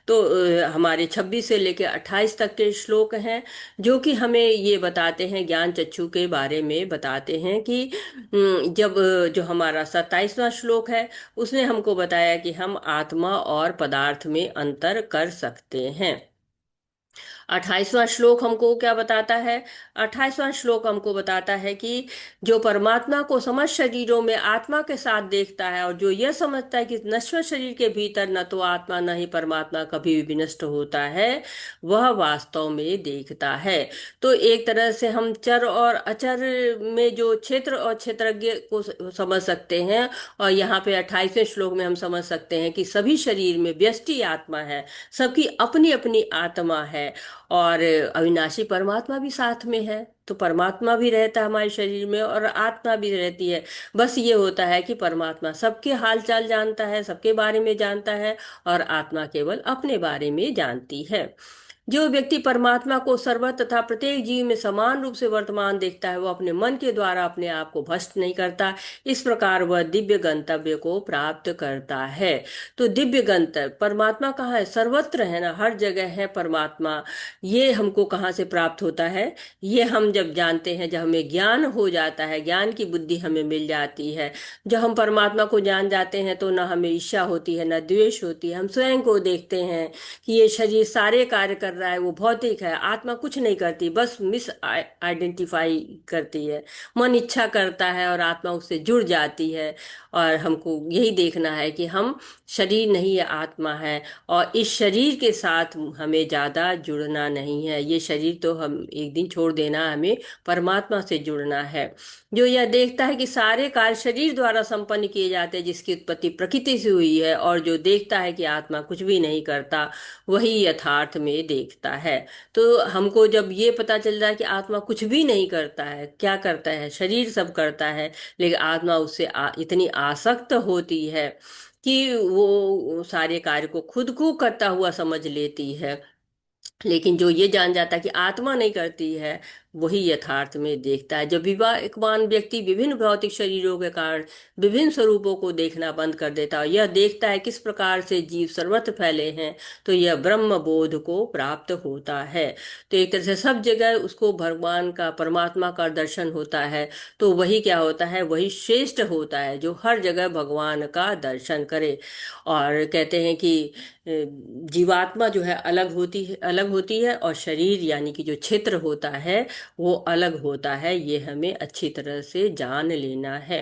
तो हमारे 26 से लेकर 28 तक के श्लोक हैं जो कि हमें ये बताते हैं, ज्ञान चक्षु के बारे में बताते हैं कि जब जो हमारा 27वां श्लोक है उसने हमको बताया कि हम आत्मा और पदार्थ में अंतर कर सकते हैं। 28वां श्लोक हमको क्या बताता है? 28वां श्लोक हमको बताता है कि जो परमात्मा को समस्त शरीरों में आत्मा के साथ देखता है, और जो यह समझता है कि नश्वर शरीर के भीतर न तो आत्मा न ही परमात्मा कभी भी विनष्ट होता है, वह वास्तव में देखता है। तो एक तरह से हम चर और अचर में जो क्षेत्र और क्षेत्रज्ञ को समझ सकते हैं, और यहाँ पे 28वें श्लोक में हम समझ सकते हैं कि सभी शरीर में व्यष्टि आत्मा है, सबकी अपनी अपनी आत्मा है, और अविनाशी परमात्मा भी साथ में है। तो परमात्मा भी रहता है हमारे शरीर में, और आत्मा भी रहती है। बस ये होता है कि परमात्मा सबके हालचाल जानता है, सबके बारे में जानता है, और आत्मा केवल अपने बारे में जानती है। जो व्यक्ति परमात्मा को सर्वत्र तथा प्रत्येक जीव में समान रूप से वर्तमान देखता है, वो अपने मन के द्वारा अपने आप को भ्रष्ट नहीं करता। इस प्रकार वह दिव्य गंतव्य को प्राप्त करता है। तो दिव्य गंतव्य परमात्मा कहाँ है? सर्वत्र है ना, हर जगह है परमात्मा। ये हमको कहाँ से प्राप्त होता है? ये हम जब जानते हैं, जब हमें ज्ञान हो जाता है, ज्ञान की बुद्धि हमें मिल जाती है, जब हम परमात्मा को जान जाते हैं, तो ना हमें ईर्ष्या होती है, ना द्वेष होती है। हम स्वयं को देखते हैं कि ये शरीर सारे कार्य कर रहा है, वो भौतिक है, आत्मा कुछ नहीं करती, बस मिस आइडेंटिफाई करती है। मन इच्छा करता है और आत्मा उससे जुड़ जाती है। और हमको यही देखना है कि हम शरीर नहीं है, आत्मा है। और इस शरीर के साथ हमें ज्यादा जुड़ना नहीं है। ये शरीर तो हम एक दिन छोड़ देना, हमें परमात्मा से जुड़ना है। जो यह देखता है कि सारे कार्य शरीर द्वारा संपन्न किए जाते हैं, जिसकी उत्पत्ति प्रकृति से हुई है, और जो देखता है कि आत्मा कुछ भी नहीं करता, वही यथार्थ में देखता है। तो हमको जब ये पता चल रहा है कि आत्मा कुछ भी नहीं करता है, क्या करता है? शरीर सब करता है, लेकिन आत्मा उससे इतनी आसक्त होती है कि वो सारे कार्य को खुद को करता हुआ समझ लेती है। लेकिन जो ये जान जाता है कि आत्मा नहीं करती है, वही यथार्थ में देखता है। जब विवेकवान व्यक्ति विभिन्न भौतिक शरीरों के कारण विभिन्न स्वरूपों को देखना बंद कर देता है, यह देखता है किस प्रकार से जीव सर्वत्र फैले हैं, तो यह ब्रह्म बोध को प्राप्त होता है। तो एक तरह से सब जगह उसको भगवान का, परमात्मा का दर्शन होता है। तो वही क्या होता है? वही श्रेष्ठ होता है जो हर जगह भगवान का दर्शन करे। और कहते हैं कि जीवात्मा जो है अलग होती है, और शरीर यानी कि जो क्षेत्र होता है वो अलग होता है। ये हमें अच्छी तरह से जान लेना है।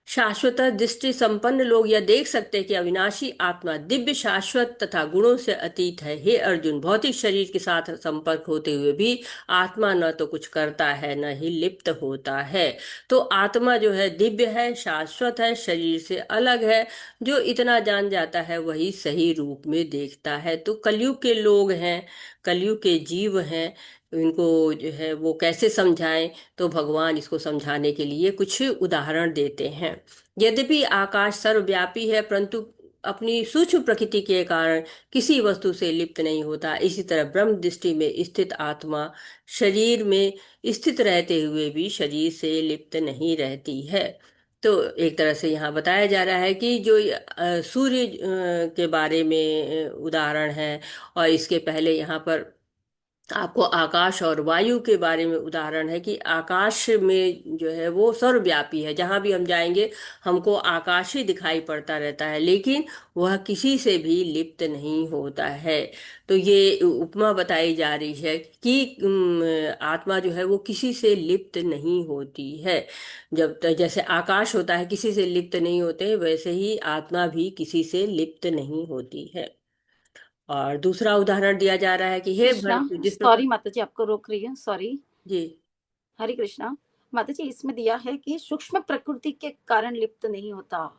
शाश्वत दृष्टि संपन्न लोग यह देख सकते हैं कि अविनाशी आत्मा दिव्य, शाश्वत तथा गुणों से अतीत है। हे अर्जुन, भौतिक शरीर के साथ संपर्क होते हुए भी आत्मा न तो कुछ करता है, न ही लिप्त होता है। तो आत्मा जो है दिव्य है, शाश्वत है, शरीर से अलग है। जो इतना जान जाता है वही सही रूप में देखता है। तो कलयुग के लोग हैं, कलयुग के जीव हैं, इनको जो है वो कैसे समझाएं? तो भगवान इसको समझाने के लिए कुछ उदाहरण देते हैं। यद्यपि आकाश सर्वव्यापी है, परंतु अपनी सूक्ष्म प्रकृति के कारण किसी वस्तु से लिप्त नहीं होता। इसी तरह ब्रह्म दृष्टि में स्थित आत्मा शरीर में स्थित रहते हुए भी शरीर से लिप्त नहीं रहती है। तो एक तरह से यहाँ बताया जा रहा है कि जो सूर्य के बारे में उदाहरण है, और इसके पहले यहाँ पर आपको आकाश और वायु के बारे में उदाहरण है कि आकाश में जो है वो सर्वव्यापी है, जहां भी हम जाएंगे हमको आकाश ही दिखाई पड़ता रहता है, लेकिन वह किसी से भी लिप्त नहीं होता है। तो ये उपमा बताई जा रही है कि आत्मा जो है वो किसी से लिप्त नहीं होती है। जब तक जैसे आकाश होता है, किसी से लिप्त नहीं होते, वैसे ही आत्मा भी किसी से लिप्त नहीं होती है। और दूसरा उदाहरण दिया जा रहा है कि हे कृष्णा, भक्त, जिस प्रकार। सॉरी माता जी, आपको रोक रही है, सॉरी। जी। हरे कृष्णा। माता जी, इसमें दिया है कि सूक्ष्म प्रकृति के कारण लिप्त नहीं होता।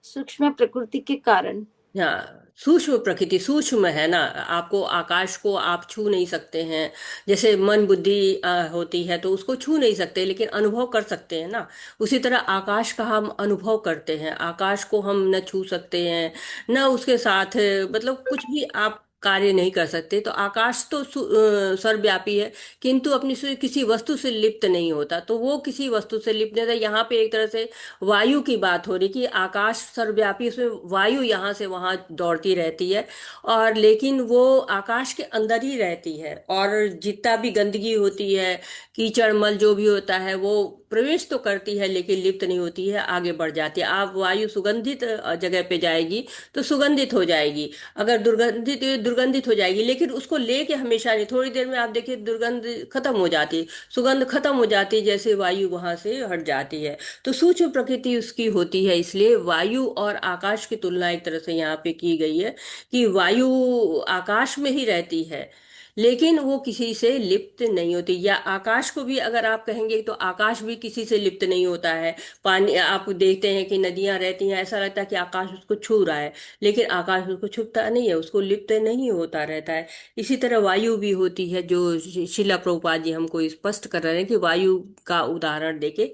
सूक्ष्म प्रकृति के कारण। हाँ, सूक्ष्म प्रकृति सूक्ष्म है ना। आपको आकाश को आप छू नहीं सकते हैं। जैसे मन बुद्धि होती है तो उसको छू नहीं सकते, लेकिन अनुभव कर सकते हैं ना। उसी तरह आकाश का हम अनुभव करते हैं। आकाश को हम न छू सकते हैं, न उसके साथ मतलब कुछ भी आप कार्य नहीं कर सकते। तो आकाश तो सर्वव्यापी है, किंतु अपनी किसी वस्तु से लिप्त नहीं होता। तो वो किसी वस्तु से लिप्त नहीं होता। यहाँ पे एक तरह से वायु की बात हो रही कि आकाश सर्वव्यापी, उसमें वायु यहाँ से वहां दौड़ती रहती है, और लेकिन वो आकाश के अंदर ही रहती है। और जितना भी गंदगी होती है, कीचड़ मल जो भी होता है, वो प्रवेश तो करती है लेकिन लिप्त नहीं होती है, आगे बढ़ जाती है। आप वायु सुगंधित जगह पे जाएगी तो सुगंधित हो जाएगी, अगर दुर्गंधित दुर्गंधित हो जाएगी, लेकिन उसको लेके हमेशा नहीं। थोड़ी देर में आप देखिए दुर्गंध खत्म हो जाती है, सुगंध खत्म हो जाती है, जैसे वायु वहां से हट जाती है। तो सूक्ष्म प्रकृति उसकी होती है। इसलिए वायु और आकाश की तुलना एक तरह से यहाँ पे की गई है कि वायु आकाश में ही रहती है, लेकिन वो किसी से लिप्त नहीं होती। या आकाश को भी अगर आप कहेंगे तो आकाश भी किसी से लिप्त नहीं होता है। पानी आप देखते हैं कि नदियां रहती हैं, ऐसा लगता है कि आकाश उसको छू रहा है, लेकिन आकाश उसको छूता नहीं है, उसको लिप्त नहीं होता रहता है। इसी तरह वायु भी होती है, जो शिला प्रभुपाद जी हमको स्पष्ट कर रहे हैं कि वायु का उदाहरण देके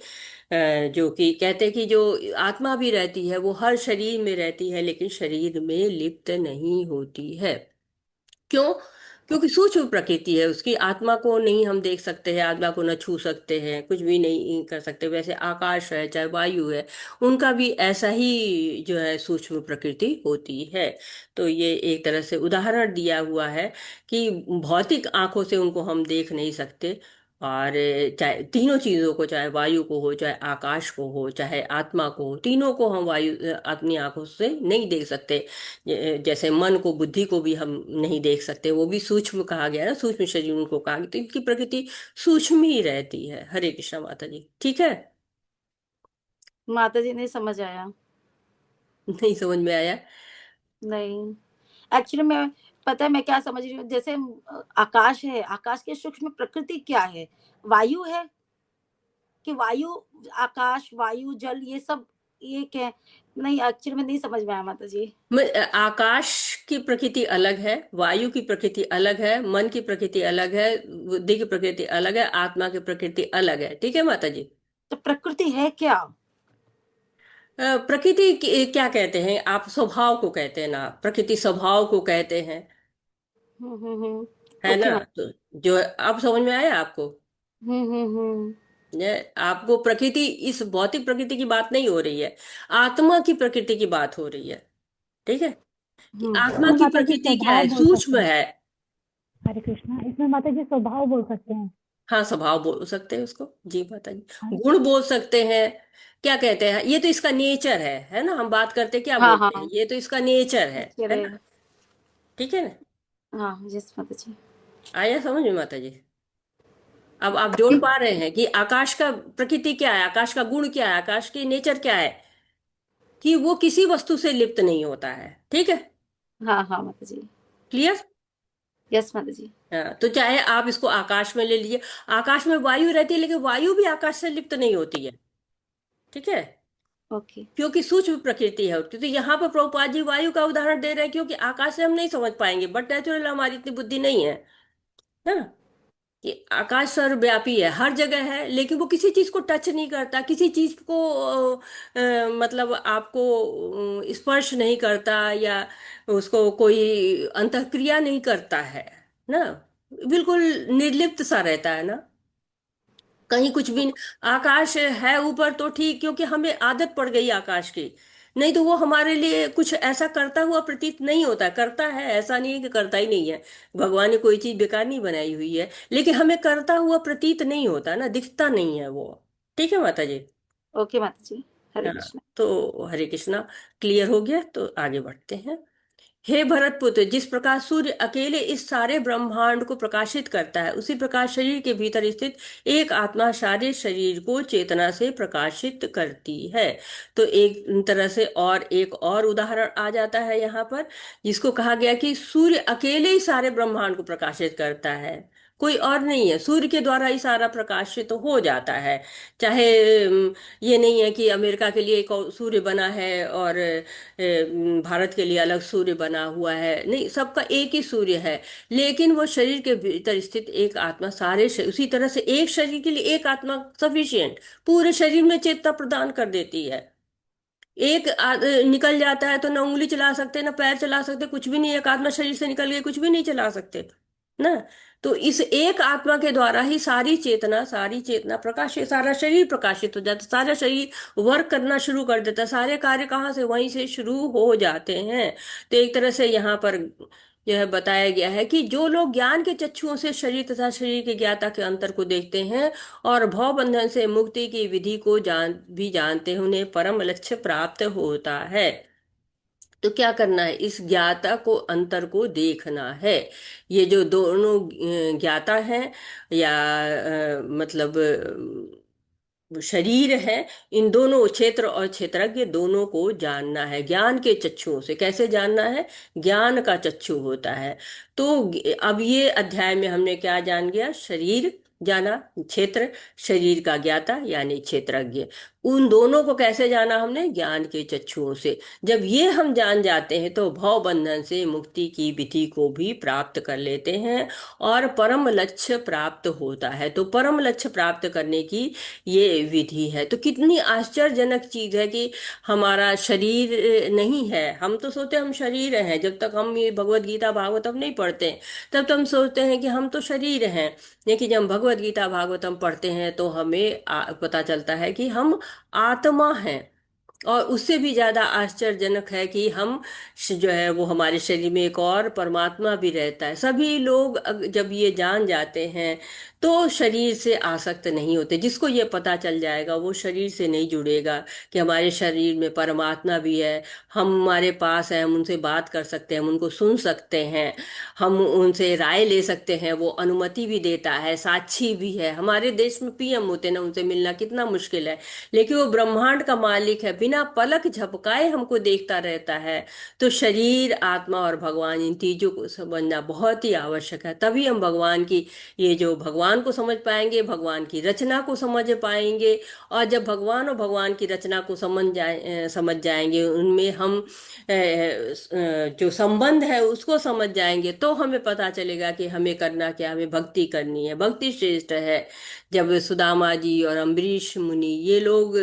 जो कि कहते हैं कि जो आत्मा भी रहती है वो हर शरीर में रहती है, लेकिन शरीर में लिप्त नहीं होती है। क्यों? क्योंकि सूक्ष्म प्रकृति है उसकी, आत्मा को नहीं हम देख सकते हैं, आत्मा को न छू सकते हैं, कुछ भी नहीं कर सकते। वैसे आकाश है, चाहे वायु है, उनका भी ऐसा ही जो है सूक्ष्म प्रकृति होती है। तो ये एक तरह से उदाहरण दिया हुआ है कि भौतिक आंखों से उनको हम देख नहीं सकते, और चाहे तीनों चीजों को, चाहे वायु को हो, चाहे आकाश को हो, चाहे आत्मा को हो, तीनों को हम अपनी आंखों से नहीं देख सकते। जैसे मन को, बुद्धि को भी हम नहीं देख सकते, वो भी सूक्ष्म कहा गया है ना, सूक्ष्म शरीर उनको कहा गया, तो इनकी प्रकृति सूक्ष्म ही रहती है। हरे कृष्णा माता जी, ठीक है? माता जी नहीं समझ आया। नहीं समझ में आया? नहीं, एक्चुअली मैं, पता है मैं क्या समझ रही हूँ, जैसे आकाश है, आकाश की सूक्ष्म प्रकृति क्या है? वायु है कि वायु, आकाश, वायु, जल, ये सब एक है? नहीं, एक्चुअली में नहीं समझ में आया माता जी। आकाश की प्रकृति अलग है, वायु की प्रकृति अलग है, मन की प्रकृति अलग है, बुद्धि की प्रकृति अलग है, आत्मा की प्रकृति अलग है। ठीक है माता जी? तो प्रकृति है क्या? प्रकृति क्या कहते हैं आप? स्वभाव को कहते हैं ना, प्रकृति स्वभाव को कहते हैं, है ओके ना? माता। तो जो अब समझ में आया आपको? हम्म। आपको प्रकृति, इस भौतिक प्रकृति की बात नहीं हो रही है, आत्मा की प्रकृति की बात हो रही है। ठीक है? कि आत्मा इसमें की माता जी प्रकृति क्या स्वभाव है? बोल सकते सूक्ष्म हैं। है। हरे कृष्णा, इसमें माता जी स्वभाव बोल सकते हैं। हाँ, स्वभाव बोल सकते हैं उसको, जी माता जी। हाँ गुण बोल सकते हैं। क्या कहते हैं, ये तो इसका नेचर है ना? हम बात करते हैं, क्या हाँ बोलते हैं, हाँ, ये तो इसका नेचर है चले। ना? ठीक है ना? हाँ, यस माता जी। आया समझ में माता जी? अब आप जोड़ पा रहे हैं कि आकाश का प्रकृति क्या है, आकाश का गुण क्या है, आकाश की नेचर क्या है, कि वो किसी वस्तु से लिप्त नहीं होता है। ठीक है? हाँ हाँ माता जी। क्लियर? यस माता जी। हाँ, तो चाहे आप इसको आकाश में ले लीजिए, आकाश में वायु रहती है, लेकिन वायु भी आकाश से लिप्त नहीं होती है। ठीक है? ओके। क्योंकि सूक्ष्म प्रकृति है उसकी। तो यहाँ पर प्रभुपाद जी वायु का उदाहरण दे रहे हैं, क्योंकि आकाश से हम नहीं समझ पाएंगे, बट नेचुरल हमारी इतनी बुद्धि नहीं है, है ना? कि आकाश सर्वव्यापी है, हर जगह है, लेकिन वो किसी चीज को टच नहीं करता, किसी चीज को मतलब आपको स्पर्श नहीं करता, या उसको कोई अंतःक्रिया नहीं करता है ना, बिल्कुल निर्लिप्त सा रहता है ना, कहीं कुछ भी आकाश है ऊपर तो ठीक, क्योंकि हमें आदत पड़ गई आकाश की, नहीं तो वो हमारे लिए कुछ ऐसा करता हुआ प्रतीत नहीं होता। करता है, ऐसा नहीं है कि करता ही नहीं है, भगवान ने कोई चीज बेकार नहीं बनाई हुई है, लेकिन हमें करता हुआ प्रतीत नहीं होता ना, दिखता नहीं है वो। ठीक है माता जी? ओके माता जी। हरे हाँ, कृष्णा। तो हरे कृष्णा, क्लियर हो गया? तो आगे बढ़ते हैं। हे भरतपुत्र, जिस प्रकार सूर्य अकेले इस सारे ब्रह्मांड को प्रकाशित करता है, उसी प्रकार शरीर के भीतर स्थित एक आत्मा सारे शरीर को चेतना से प्रकाशित करती है। तो एक तरह से और एक और उदाहरण आ जाता है यहाँ पर, जिसको कहा गया कि सूर्य अकेले ही सारे ब्रह्मांड को प्रकाशित करता है, कोई और नहीं है, सूर्य के द्वारा ही सारा प्रकाशित तो हो जाता है। चाहे ये नहीं है कि अमेरिका के लिए एक और सूर्य बना है और भारत के लिए अलग सूर्य बना हुआ है, नहीं, सबका एक ही सूर्य है। लेकिन वो शरीर के भीतर स्थित एक आत्मा उसी तरह से एक शरीर के लिए एक आत्मा सफिशियंट पूरे शरीर में चेतना प्रदान कर देती है। एक निकल जाता है तो ना उंगली चला सकते, ना पैर चला सकते, कुछ भी नहीं, एक आत्मा शरीर से निकल गई, कुछ भी नहीं चला सकते ना। तो इस एक आत्मा के द्वारा ही सारी चेतना प्रकाशित, सारा शरीर प्रकाशित हो जाता, सारा शरीर वर्क करना शुरू कर देता, सारे कार्य कहाँ से, वहीं से शुरू हो जाते हैं। तो एक तरह से यहाँ पर यह बताया गया है कि जो लोग ज्ञान के चक्षुओं से शरीर तथा शरीर के ज्ञाता के अंतर को देखते हैं और भव बंधन से मुक्ति की विधि को जानते हैं, उन्हें परम लक्ष्य प्राप्त होता है। तो क्या करना है, इस ज्ञाता को, अंतर को देखना है। ये जो दोनों ज्ञाता हैं, या मतलब शरीर है, इन दोनों क्षेत्र और क्षेत्रज्ञ दोनों को जानना है ज्ञान के चक्षुओं से। कैसे जानना है? ज्ञान का चक्षु होता है। तो अब ये अध्याय में हमने क्या जान गया? शरीर, जाना क्षेत्र, शरीर का ज्ञाता यानी क्षेत्रज्ञ। उन दोनों को कैसे जाना हमने? ज्ञान के चक्षुओं से। जब ये हम जान जाते हैं तो भव बंधन से मुक्ति की विधि को भी प्राप्त कर लेते हैं और परम लक्ष्य प्राप्त होता है। तो परम लक्ष्य प्राप्त करने की ये विधि है। तो कितनी आश्चर्यजनक चीज है कि हमारा शरीर नहीं है। हम तो सोचते हैं हम शरीर हैं, जब तक हम ये भगवत गीता भागवतम नहीं पढ़ते तब तो हम सोचते हैं कि हम तो शरीर हैं। लेकिन जब हम भगवत गीता भागवतम पढ़ते हैं तो हमें पता चलता है कि हम आत्मा हैं। और उससे भी ज्यादा आश्चर्यजनक है कि हम जो है वो हमारे शरीर में एक और परमात्मा भी रहता है। सभी लोग जब ये जान जाते हैं तो शरीर से आसक्त नहीं होते। जिसको ये पता चल जाएगा वो शरीर से नहीं जुड़ेगा कि हमारे शरीर में परमात्मा भी है, हम हमारे पास है, हम उनसे बात कर सकते हैं, हम उनको सुन सकते हैं, हम उनसे राय ले सकते हैं, वो अनुमति भी देता है, साक्षी भी है। हमारे देश में पीएम होते हैं ना, उनसे मिलना कितना मुश्किल है, लेकिन वो ब्रह्मांड का मालिक है, बिना पलक झपकाए हमको देखता रहता है। तो शरीर, आत्मा और भगवान, इन चीजों को समझना बहुत ही आवश्यक है। तभी हम भगवान की ये जो भगवान को समझ पाएंगे, भगवान की रचना को समझ पाएंगे। और जब भगवान और भगवान की रचना को समझ जाएंगे, उनमें हम जो संबंध है उसको समझ जाएंगे, तो हमें पता चलेगा कि हमें करना क्या, हमें भक्ति करनी है, भक्ति श्रेष्ठ है। जब सुदामा जी और अम्बरीश मुनि ये लोग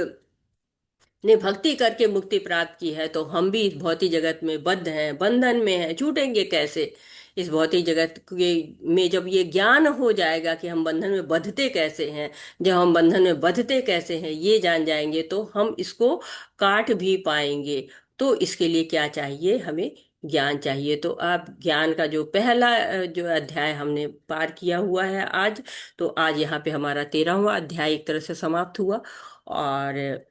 ने भक्ति करके मुक्ति प्राप्त की है, तो हम भी इस भौतिक जगत में बद्ध हैं, बंधन में हैं, छूटेंगे कैसे इस भौतिक जगत के में? जब ये ज्ञान हो जाएगा कि हम बंधन में बंधते कैसे हैं, जब हम बंधन में बंधते कैसे हैं ये जान जाएंगे, तो हम इसको काट भी पाएंगे। तो इसके लिए क्या चाहिए? हमें ज्ञान चाहिए। तो आप ज्ञान का जो पहला जो अध्याय हमने पार किया हुआ है आज, तो आज यहाँ पे हमारा 13वां अध्याय एक तरह से समाप्त हुआ। और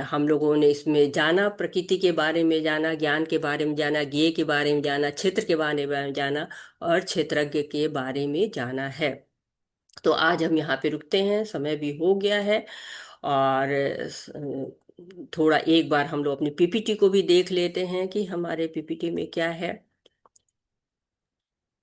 हम लोगों ने इसमें जाना, प्रकृति के बारे में जाना, ज्ञान के बारे में जाना, ज्ञेय के बारे में जाना, क्षेत्र के बारे में जाना और क्षेत्रज्ञ के बारे में जाना है। तो आज हम यहाँ पे रुकते हैं, समय भी हो गया है। और थोड़ा एक बार हम लोग अपनी पीपीटी को भी देख लेते हैं कि हमारे पीपीटी में क्या है।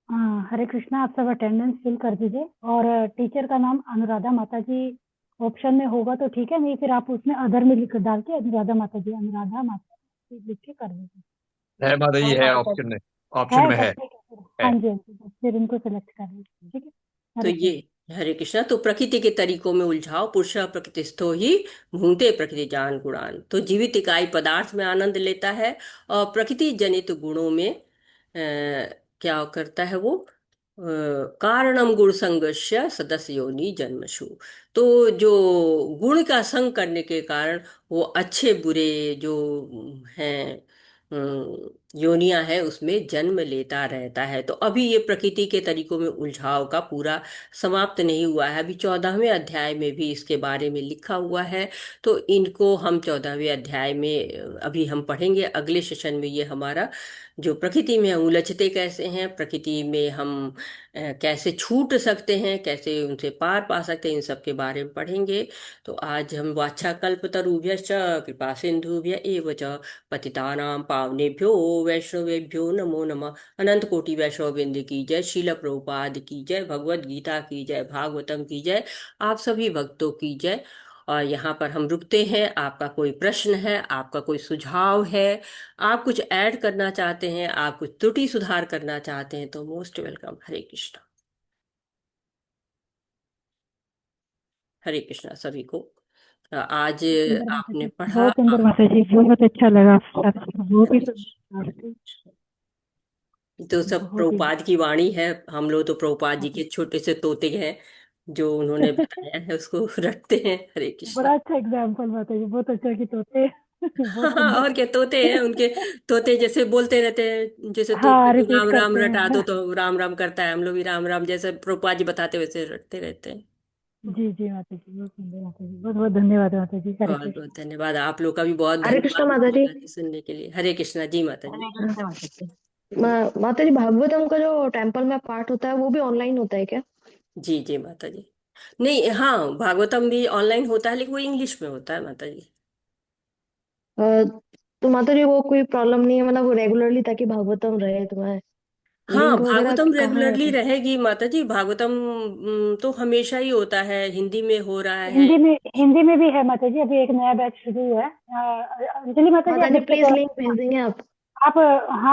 हाँ, हरे कृष्णा। आप सब अटेंडेंस फिल कर दीजिए और टीचर का नाम अनुराधा माता जी ऑप्शन में होगा तो ठीक है, नहीं फिर आप उसमें अदर में लिख डाल के अनुराधा माता जी लिख के कर दीजिए। है माता जी, है ऑप्शन में, ऑप्शन में तब है। ठीक है फिर। हाँ जी, हाँ जी, बस फिर इनको सेलेक्ट कर लीजिए, ठीक है। तो हरे ये कृष्ण। हरे कृष्णा। तो प्रकृति के तरीकों में उलझाओ, पुरुष प्रकृतिस्थो ही भूंते प्रकृति जान गुणान। तो जीवित इकाई पदार्थ में आनंद लेता है और प्रकृति जनित गुणों में क्या करता है वो? कारणम गुण संगस्य सदस्य योनि जन्मशु। तो जो गुण का संग करने के कारण वो अच्छे बुरे जो हैं योनियां है उसमें जन्म लेता रहता है। तो अभी ये प्रकृति के तरीकों में उलझाव का पूरा समाप्त नहीं हुआ है। अभी 14वें अध्याय में भी इसके बारे में लिखा हुआ है। तो इनको हम 14वें अध्याय में अभी हम पढ़ेंगे। अगले सेशन में ये हमारा जो प्रकृति में हम उलझते कैसे हैं, प्रकृति में हम कैसे छूट सकते हैं, कैसे उनसे पार पा सकते हैं, इन सब के बारे में पढ़ेंगे। तो आज हम वाछाकल्पतरुभ्यश्च कृपा सिंधुभ्य एव च पतितानां पावनेभ्यो वैष्णवेभ्यो नमो नमः। अनंत कोटि वैष्णव वृंद की जय, शिल प्रभुपाद की जय, भगवत गीता की जय, भागवतम की जय, आप सभी भक्तों की जय। और यहाँ पर हम रुकते हैं। आपका कोई प्रश्न है, आपका कोई सुझाव है, आप कुछ ऐड करना चाहते हैं, आप कुछ त्रुटि सुधार करना चाहते हैं, तो मोस्ट वेलकम। हरे कृष्णा। हरे कृष्णा सभी को। आज सुंदर माता आपने जी, पढ़ा। बहुत सुंदर माता जी, बहुत अच्छा लगा आपसे, बहुत ही सुंदर, तो सब बहुत ही। प्रभुपाद की वाणी है। हम लोग तो प्रभुपाद जी के छोटे से तोते हैं, जो उन्होंने बताया है उसको रटते हैं। हरे कृष्णा। बड़ा अच्छा एग्जाम्पल माता जी, बहुत अच्छा कि तोते बहुत हाँ, सुंदर। और क्या तोते हैं उनके। तोते जैसे बोलते रहते हैं, जैसे तोते हाँ, को रिपीट राम राम करते रटा हैं। दो तो राम राम करता है। हम लोग भी राम राम जैसे प्रभुपाद जी बताते वैसे रटते रहते हैं। जी जी माता जी, बहुत सुंदर माता जी, बहुत बहुत धन्यवाद माता जी। हरे बहुत बहुत कृष्ण। धन्यवाद। आप लोग का भी बहुत हरे कृष्णा धन्यवाद माता मुझे जी। बातें सुनने के लिए। हरे कृष्णा जी माता जी। हरे कृष्ण माता जी। माता जी, भागवतम का जो टेम्पल में पाठ होता है वो भी ऑनलाइन होता है क्या? जी जी माता जी। नहीं, हाँ, भागवतम भी ऑनलाइन होता है, लेकिन वो इंग्लिश में होता है माता जी। अ, तो माता जी वो कोई प्रॉब्लम नहीं है, मतलब वो रेगुलरली ताकि भागवतम रहे तुम्हें? हाँ, लिंक वगैरह भागवतम कहाँ रेगुलरली रहता है? रहेगी माता जी। भागवतम तो हमेशा ही होता है, हिंदी में हो रहा है। हिंदी में भी है माता जी, अभी एक नया बैच शुरू हुआ है। अंजलि माता जी, आप माता जी जब प्लीज तक लिंक भेज देंगे आप? आप हाँ